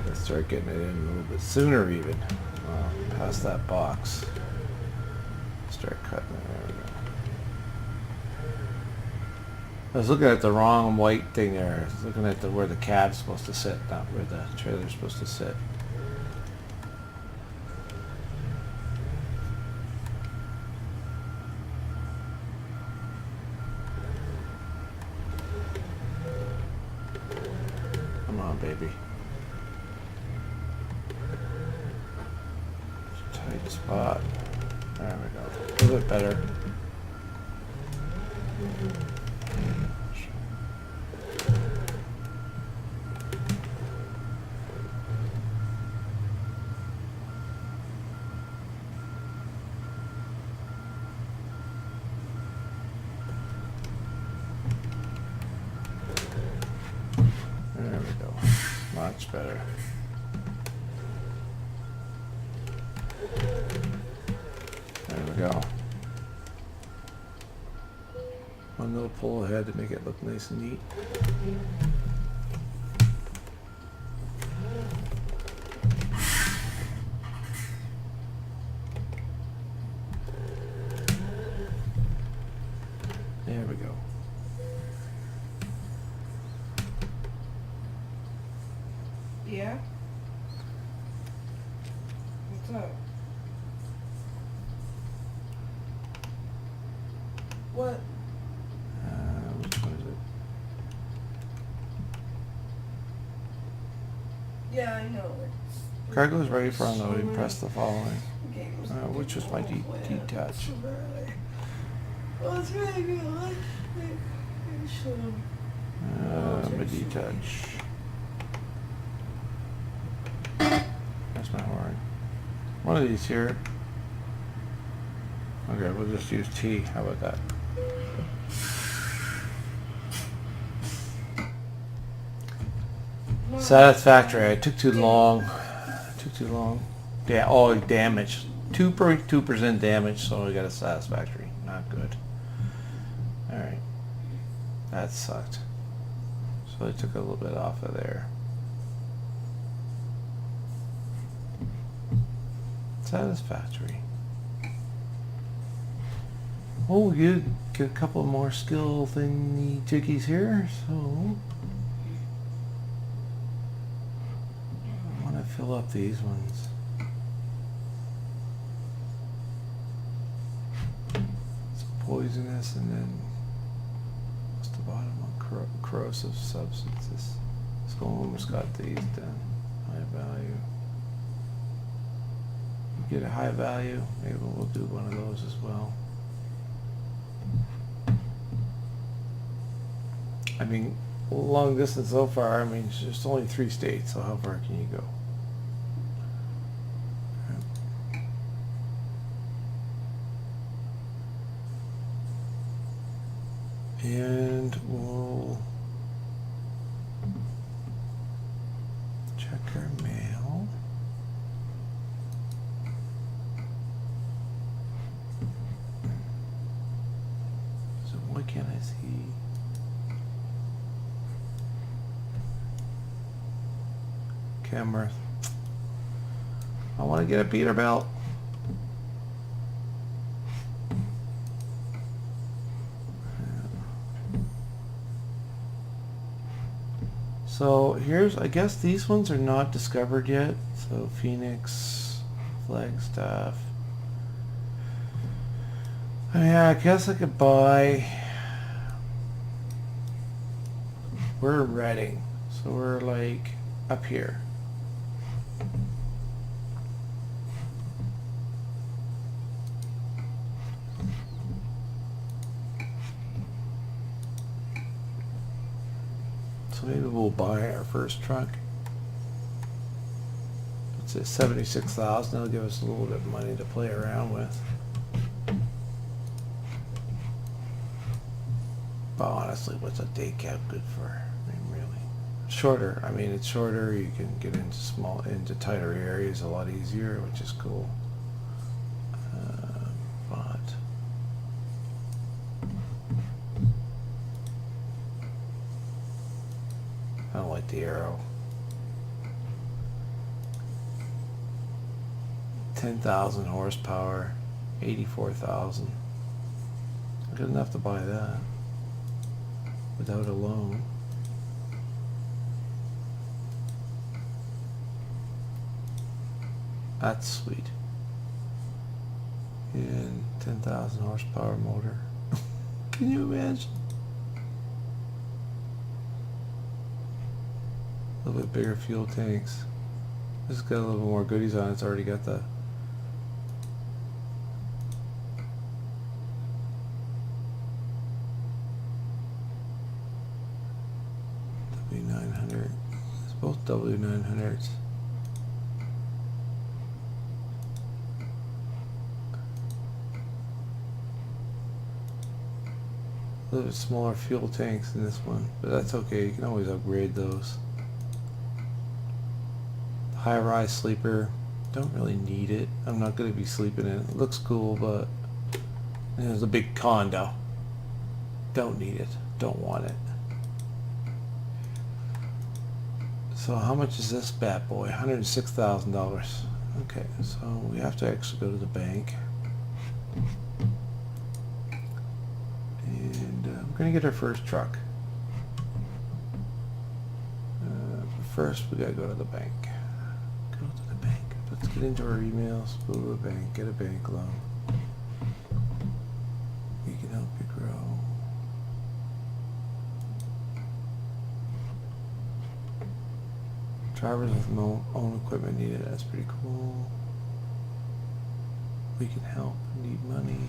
Gotta start getting it in a little bit sooner, even. Past that box. Start cutting it. There we go. I was looking at the wrong white thing there. I was looking at where the cab's supposed to sit, not where the trailer's supposed to sit. Come on, baby. Tight spot. There we go. A little bit better. There we go. Much better. There we go. One little pull ahead to make it look nice and neat. There we go. Yeah? What's up? What? Which one is it? Yeah, I know. Cargo is ready for unloading. Press the following. Games. Which was my detach. Oh, it's really good. My detach. That's my horn. One of these here. Okay, we'll just use T. How about that? Satisfactory. I took too long. Oh, damage. 2.2% damage, so I got a satisfactory. Not good. Alright. That sucked. So I took a little bit off of there. Satisfactory. Oh, we get a couple more skill thingy jiggies here, so I want to fill up these ones. It's poisonous, and then what's the bottom one? Corrosive substances. So almost got these done. High value. Get a high value. Maybe we'll do one of those as well. I mean, long distance so far, I mean, it's just only 3 states, so how far can you go? And we'll check our mail. So why can't I see? Camera. I want to get a Peterbilt. So here's, I guess these ones are not discovered yet. So Phoenix, Flagstaff. Yeah, I guess I could buy. We're in Reading, so we're like up here. So maybe we'll buy our first truck. It's at 76,000. That'll give us a little bit of money to play around with. But honestly, what's a day cab good for? I mean, really, shorter. I mean, it's shorter. You can get into tighter areas a lot easier, which is cool. But I don't like the Arrow. 10,000 horsepower, 84,000. Good enough to buy that without a loan. That's sweet. And 10,000 horsepower motor. Can you imagine? A little bit bigger fuel tanks. This has got a little more goodies on it. It's already got the W900. It's both W900s. A little bit smaller fuel tanks in this one, but that's okay. You can always upgrade those. High-rise sleeper, don't really need it. I'm not going to be sleeping in it. It looks cool, but there's a big condo. Don't need it. Don't want it. So how much is this bad boy? $106,000. Okay, so we have to actually go to the bank. And we're going to get our first truck. But first, we got to go to the bank. Go to the bank. Let's get into our emails. Go to the bank. Get a bank loan. We can help you grow. Drivers with no own equipment needed. That's pretty cool. We can help. Need money.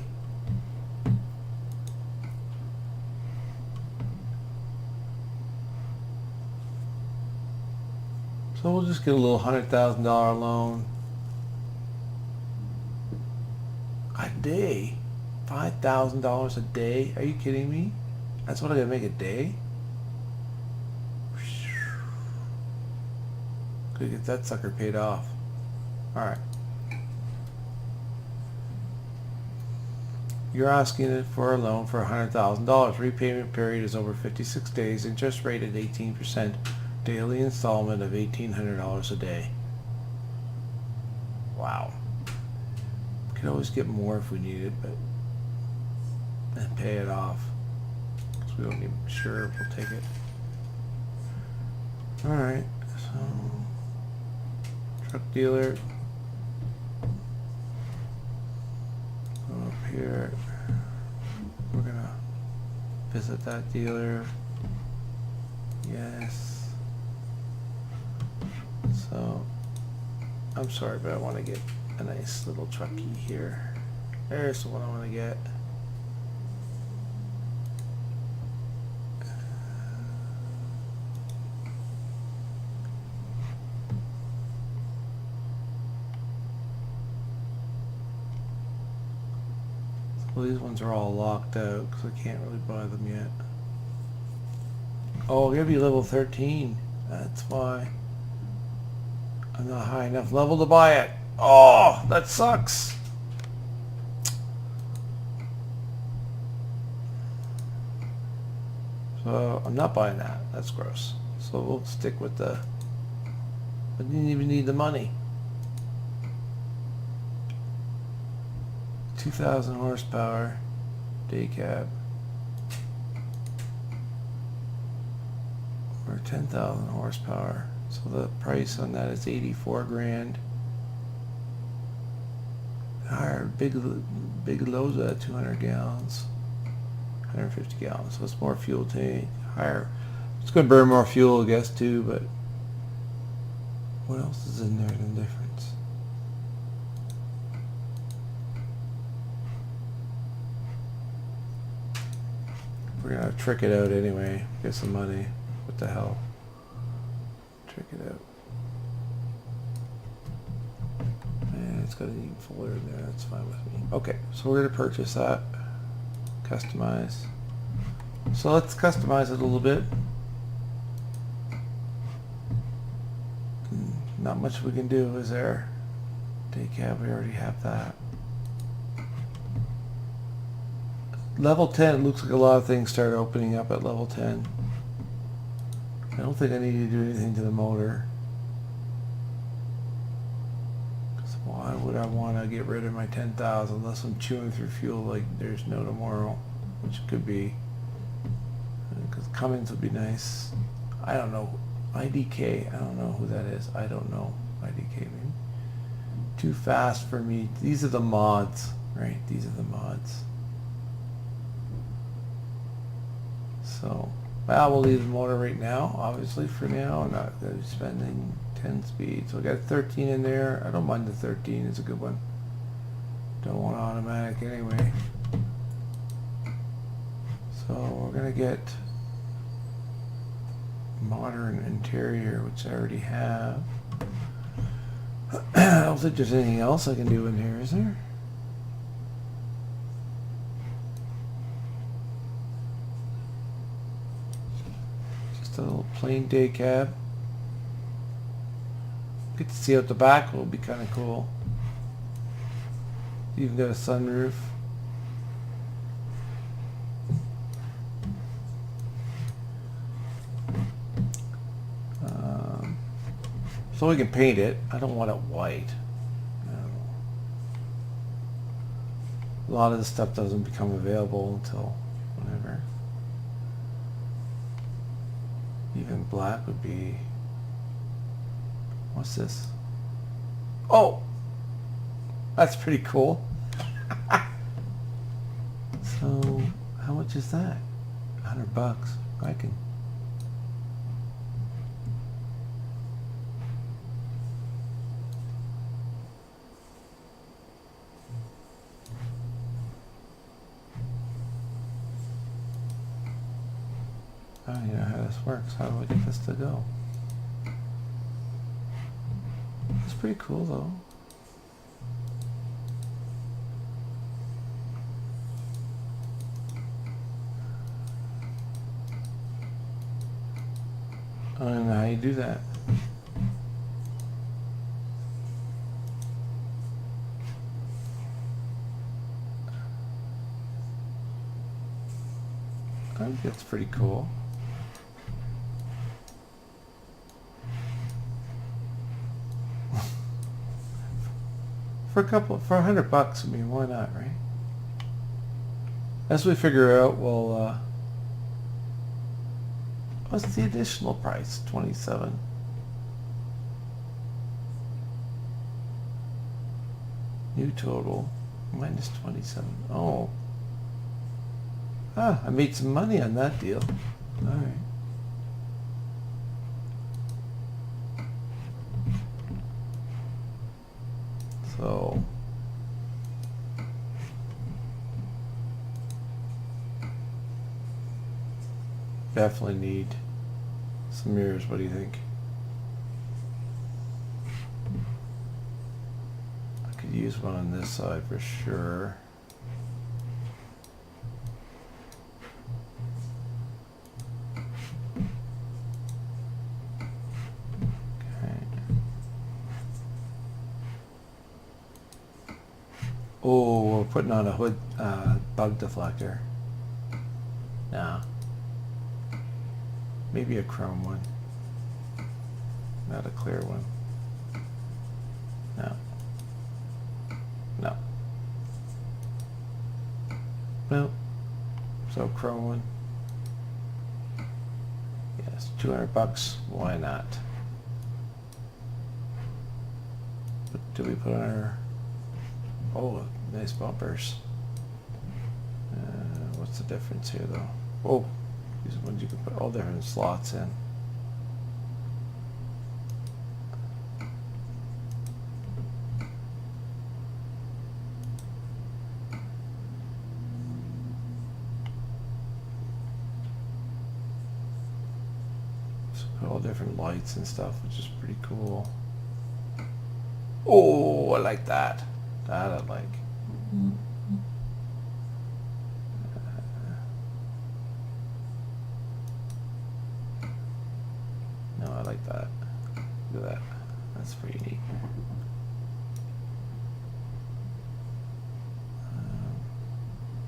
So we'll just get a little $100,000 loan. A day? $5,000 a day? Are you kidding me? That's what I gotta make a day? Could get that sucker paid off. Alright. You're asking it for a loan for $100,000. Repayment period is over 56 days. Interest rate at 18%. Daily installment of $1,800 a day. Wow. Could always get more if we need it, but and pay it off. Because we don't even sure if we'll take it. Alright, so truck dealer. Go up here. We're gonna visit that dealer. Yes. So, I'm sorry, but I want to get a nice little trucky here. There's the one I want to get. So these ones are all locked out because I can't really buy them yet. Oh, I'm going to be level 13. That's why. I'm not high enough level to buy it. Oh, that sucks. So I'm not buying that. That's gross. So we'll stick with the... I didn't even need the money. 2,000 horsepower. Day cab. Or 10,000 horsepower. So the price on that is 84 grand. Higher, big loads at 200 gallons, 150 gallons. So it's more fuel tank. Higher. It's going to burn more fuel, I guess, too. But what else is in there? The difference. We're gonna trick it out anyway. Get some money. What the hell? Check it out. And it's got an even folder in there. That's fine with me. Okay, so we're going to purchase that. Customize. So let's customize it a little bit. Not much we can do, is there? Day cab, we already have that. Level 10, looks like a lot of things start opening up at level 10. I don't think I need to do anything to the motor. Because why would I want to get rid of my 10,000 unless I'm chewing through fuel like there's no tomorrow, which could be. Because Cummins would be nice. I don't know. IDK, I don't know who that is. I don't know. IDK, maybe. Too fast for me. These are the mods, right? These are the mods. So, well, we'll leave the motor right now, obviously, for now. I'm not going to be spending 10 speed. So I got 13 in there. I don't mind the 13. It's a good one. Don't want automatic anyway. So we're going to get modern interior, which I already have. I don't think there's anything else I can do in here, is there? Just a little plain day cab. Get to see out the back, will be kind of cool. Even got a sunroof. So we can paint it. I don't want it white. A lot of this stuff doesn't become available until whenever. Even black would be... What's this? Oh! That's pretty cool. So, how much is that? $100. I can... Oh, you know how this works. How do I get this to go? It's pretty cool though. I don't know how you do that. I think that's pretty cool. For $100, I mean, why not, right? As we figure out, well, what's the additional price? 27. New total minus 27. Oh. Ah, I made some money on that deal. All right. So definitely need some mirrors. What do you think? I could use one on this side for sure. Oh, we're putting on a hood bug deflector. No. Maybe a chrome one. Not a clear one. No. No. No. So chrome one. Yes, $200. Why not? But do we put on our... Oh, nice bumpers. What's the difference here, though? Oh, these ones you can put all different slots in. So put all different lights and stuff, which is pretty cool. Oh, I like that. That I like. No, I like that. Look at that. That's pretty neat.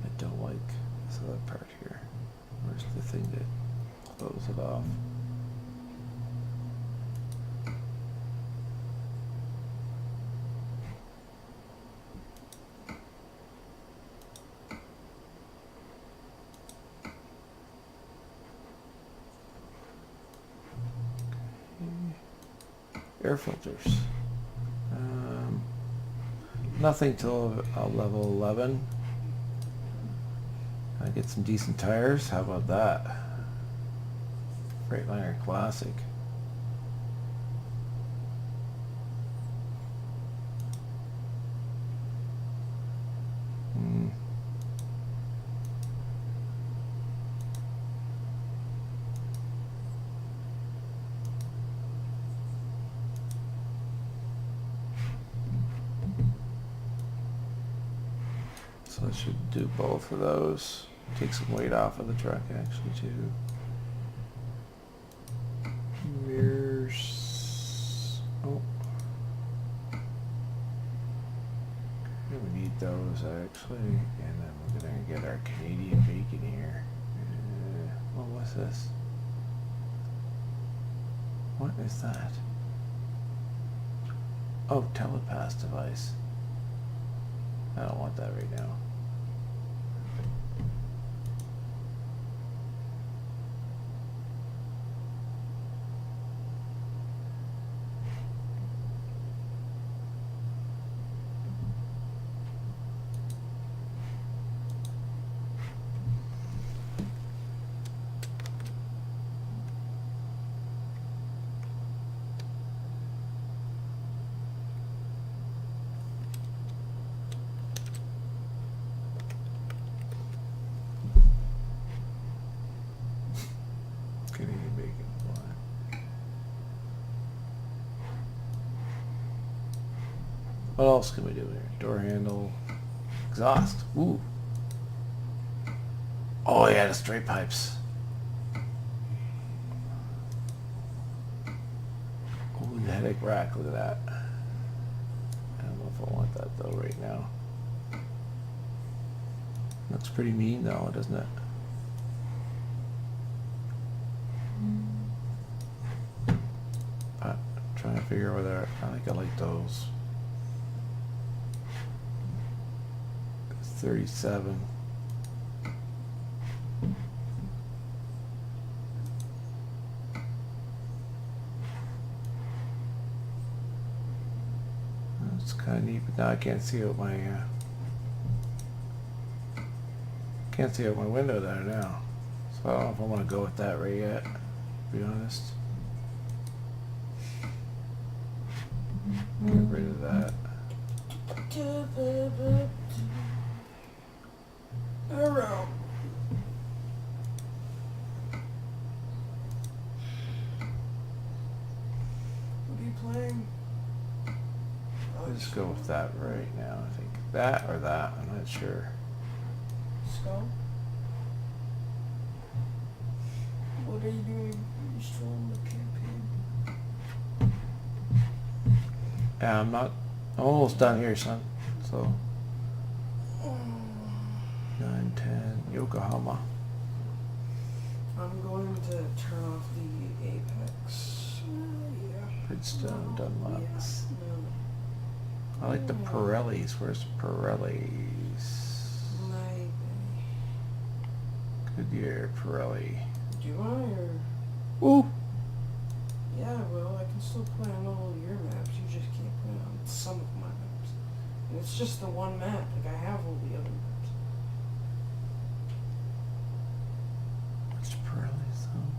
I don't like this other part here. Where's the thing that closes it off? Air filters. Nothing till level 11. I get some decent tires. How about that? Freightliner Classic. So I should do both of those. Take some weight off of the truck actually too. Mirrors. Oh. We need those actually. And then we're gonna get our Canadian bacon here. What was this? What is that? Oh, telepass device. I don't want that right now. What else can we do here? Door handle, exhaust. Ooh. Oh yeah, the straight pipes. Ooh, the headache rack. Look at that. I don't know if I want that though right now. Looks pretty mean though, doesn't it? But trying to figure whether I like those. It's 37. It's kind of neat, but now I can't see out my can't see out my window there now. So I don't know if I want to go with that right yet, to be honest. Get rid of that. Arrow. What are you playing? Let's just go with that right now. I think that or that. I'm not sure. Skull? What are you doing? Are you still in the campaign? Yeah, I'm almost done here, son. So 9, 10, Yokohama. I'm going to turn off the Apex. Yeah. Bridgestone, Dunlop. Yes. No. I like the Pirellis. Where's the Pirellis? Maybe. Goodyear, Pirelli. Do I or? Ooh! Yeah, well, I can still play on all your maps. You just can't play on some of my maps. And it's just the one map. Like I have all the other maps. What's the Pirellis though?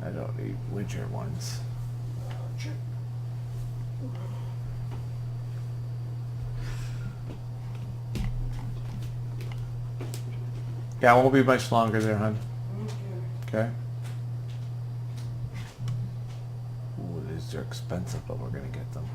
I don't need winter ones. Check. Yeah, it won't be much longer there, hon. Okay. Okay? Ooh, these are expensive, but we're gonna get them.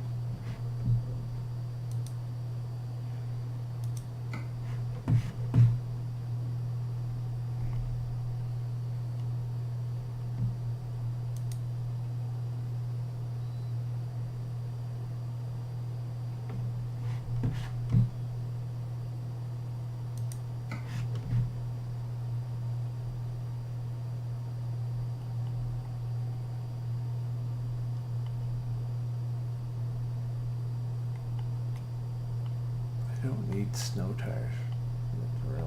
I don't need snow tires. Really.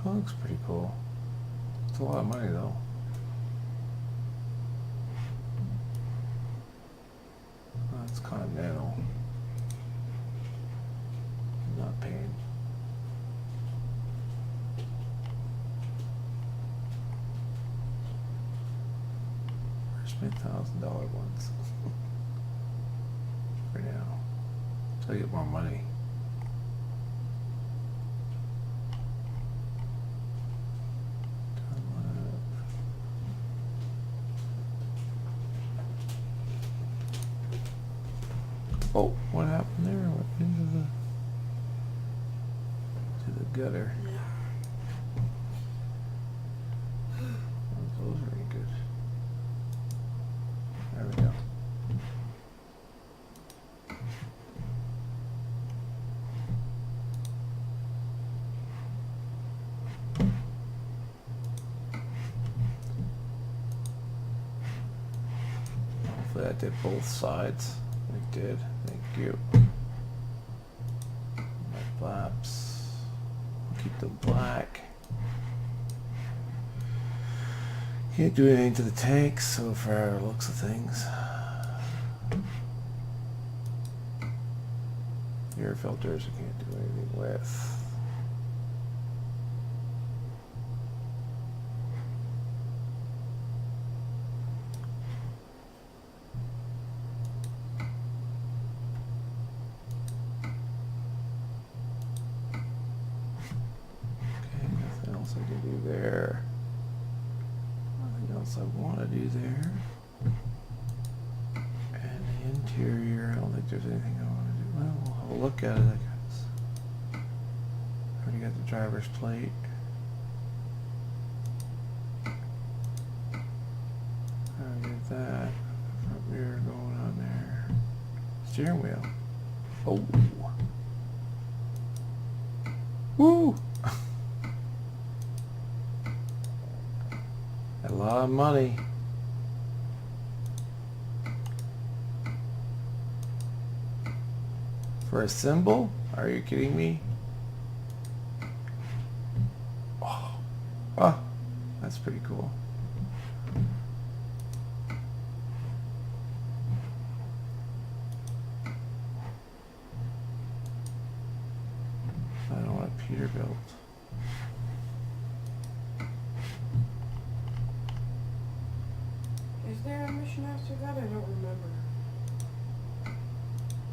That looks pretty cool. It's a lot of money though. That's Continental. Not paying. Where's my $1,000 ones? For now. So I get more money. Oh, what happened there? What into the gutter? Oh, those are very good. There we go. Hopefully that did both sides. It did. Thank you. My flaps. Keep them black. Can't do anything to the tanks so far, looks of things. Air filters I can't do anything with. Okay, nothing else I can do there. Nothing else I want to do there. And the interior, I don't think there's anything I want to do. Well, we'll have a look at it, I guess. Already got the driver's plate. Already got that. Front mirror going on there. Steering wheel. Oh. Woo! A lot of money. For a symbol? Are you kidding me? Oh, that's pretty cool. I don't know what Peter built. Is there a mission after that? I don't remember.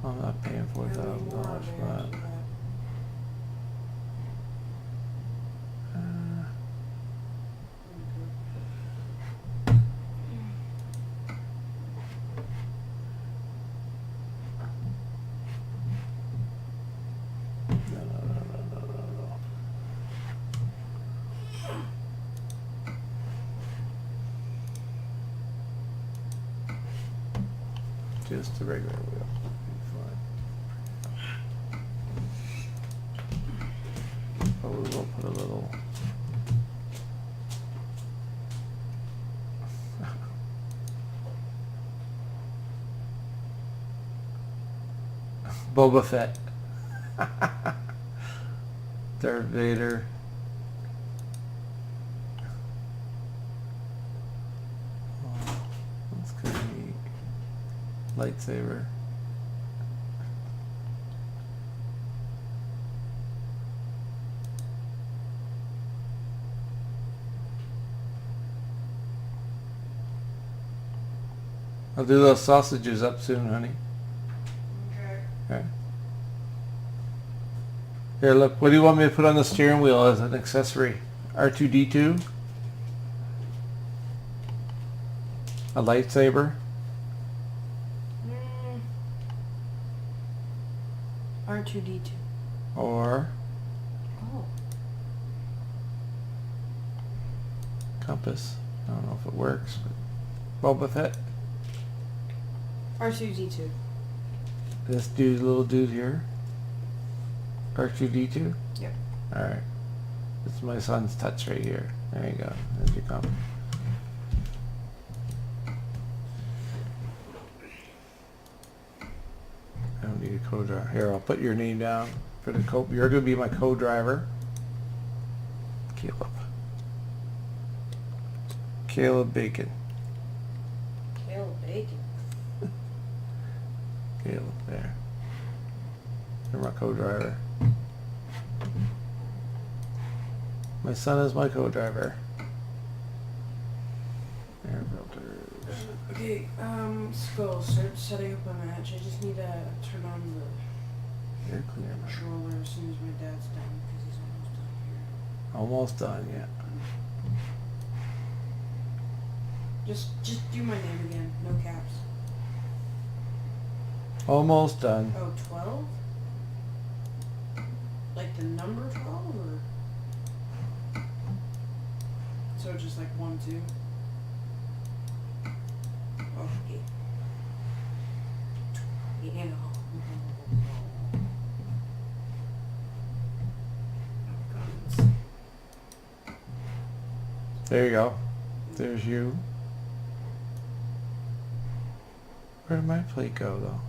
I'm not paying $4,000 for that. No. Just the regular wheel. But we will put a little Boba Fett. Darth Vader. Oh, that's kind of neat. Lightsaber. I'll do those sausages up soon, honey. Okay. Okay. Here, look. What do you want me to put on the steering wheel as an accessory? R2-D2? A lightsaber? R2-D2. Or Oh. compass? I don't know if it works, but Boba Fett. R2-D2. This dude, little dude here. R2-D2? Yep. Alright. This is my son's touch right here. There you go. There's your compass. I don't need a co-driver. Here, I'll put your name down for the co. You're going to be my co-driver. Caleb. Caleb Bacon. Caleb Bacon. Caleb, there. You're my co-driver. My son is my co-driver. Air filters. Okay, let's go. Start setting up a match. I just need to turn on the Air clear. controller as soon as my dad's done, because he's almost done here. Almost done, yeah. Just do my name again. No caps. Almost done. Oh, 12? Like the number 12, or? So just like 1, 2? Okay. Yeah. There you go. There's you. Where did my plate go, though?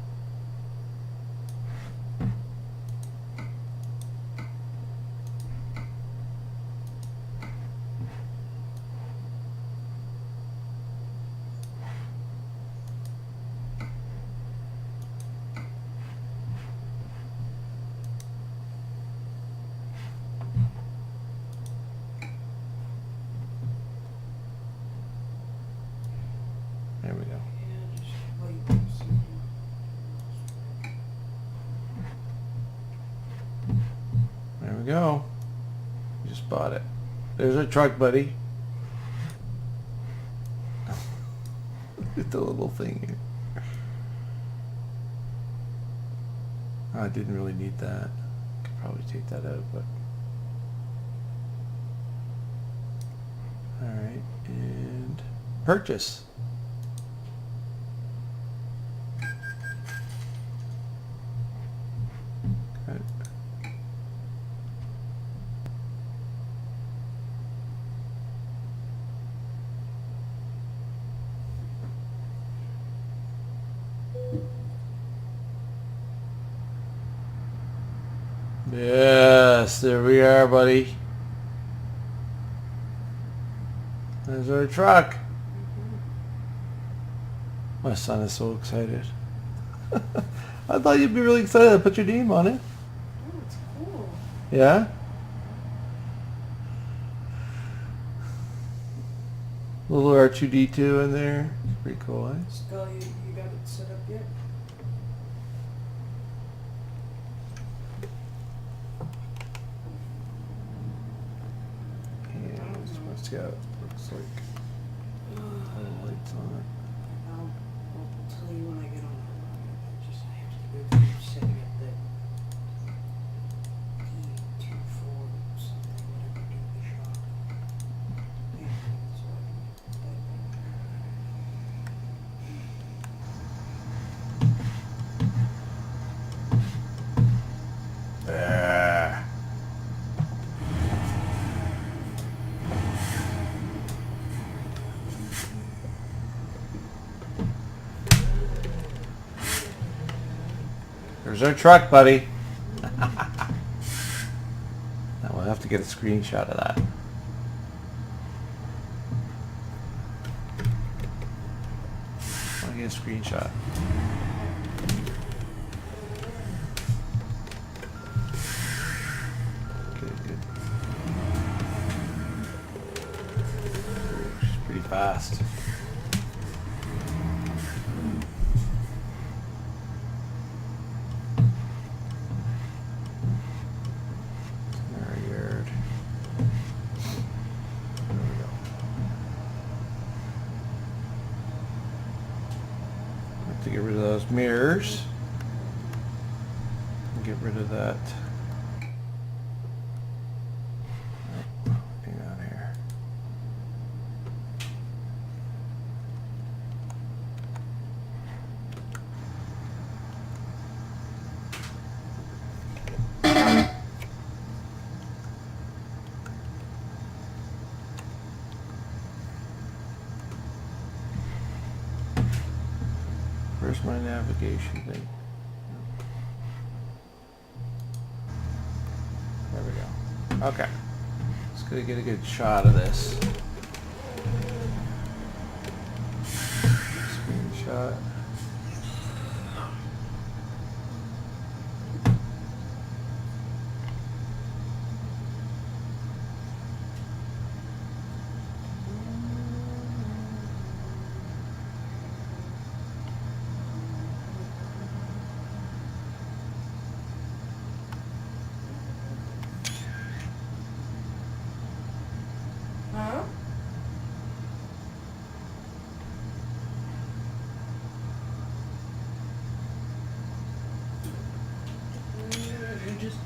go. You just bought it. There's our truck, buddy. The little thing here. I didn't really need that. Could probably take that out, but all right. And purchase. Okay. Yes, there we are, buddy. There's our truck. My son is so excited. I thought you'd be really excited to put your name on it. Oh, it's cool. Yeah? Little R2D2 in there. Pretty cool, eh? Skull, you got it set up yet? And it's got, looks like lights on I'll tell you when I get on. I have to go through setting up that P24 something, whatever, do the shot. Yeah, so I it. There. There's our truck, buddy. Now we'll have to get a screenshot of that. I'll get a screenshot. Okay, good. She's pretty fast. To get rid of those mirrors and get rid of that. Oh, hang on here. Where's my navigation thing? There we go. Okay. Just gonna get a good shot of this. Screenshot. Huh? You just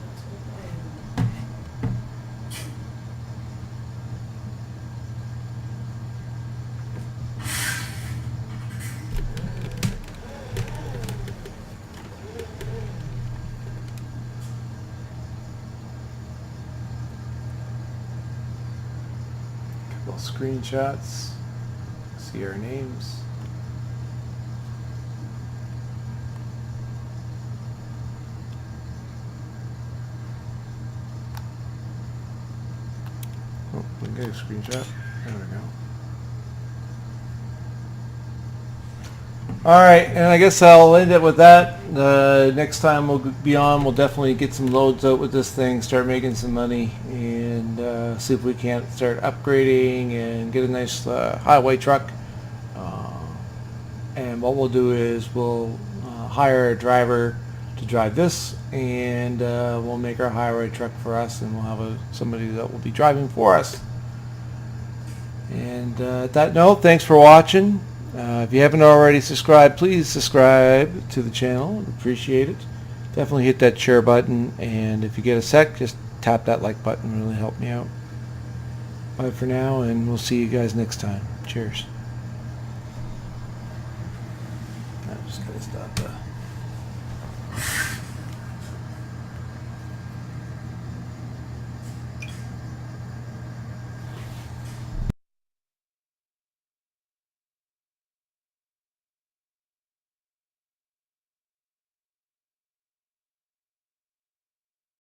Couple screenshots. See our names. Oh, we can get a screenshot. There we go. Alright, and I guess I'll end it with that. Next time we'll be on, we'll definitely get some loads out with this thing, start making some money, and see if we can't start upgrading and get a nice highway truck. And what we'll do is we'll hire a driver to drive this and we'll make our highway truck for us, and we'll have somebody that will be driving for us. And at that note, thanks for watching. If you haven't already subscribed, please subscribe to the channel. Appreciate it. Definitely hit that share button, and if you get a sec, just tap that like button. Really help me out. Bye for now, and we'll see you guys next time. Cheers. I'm just gonna stop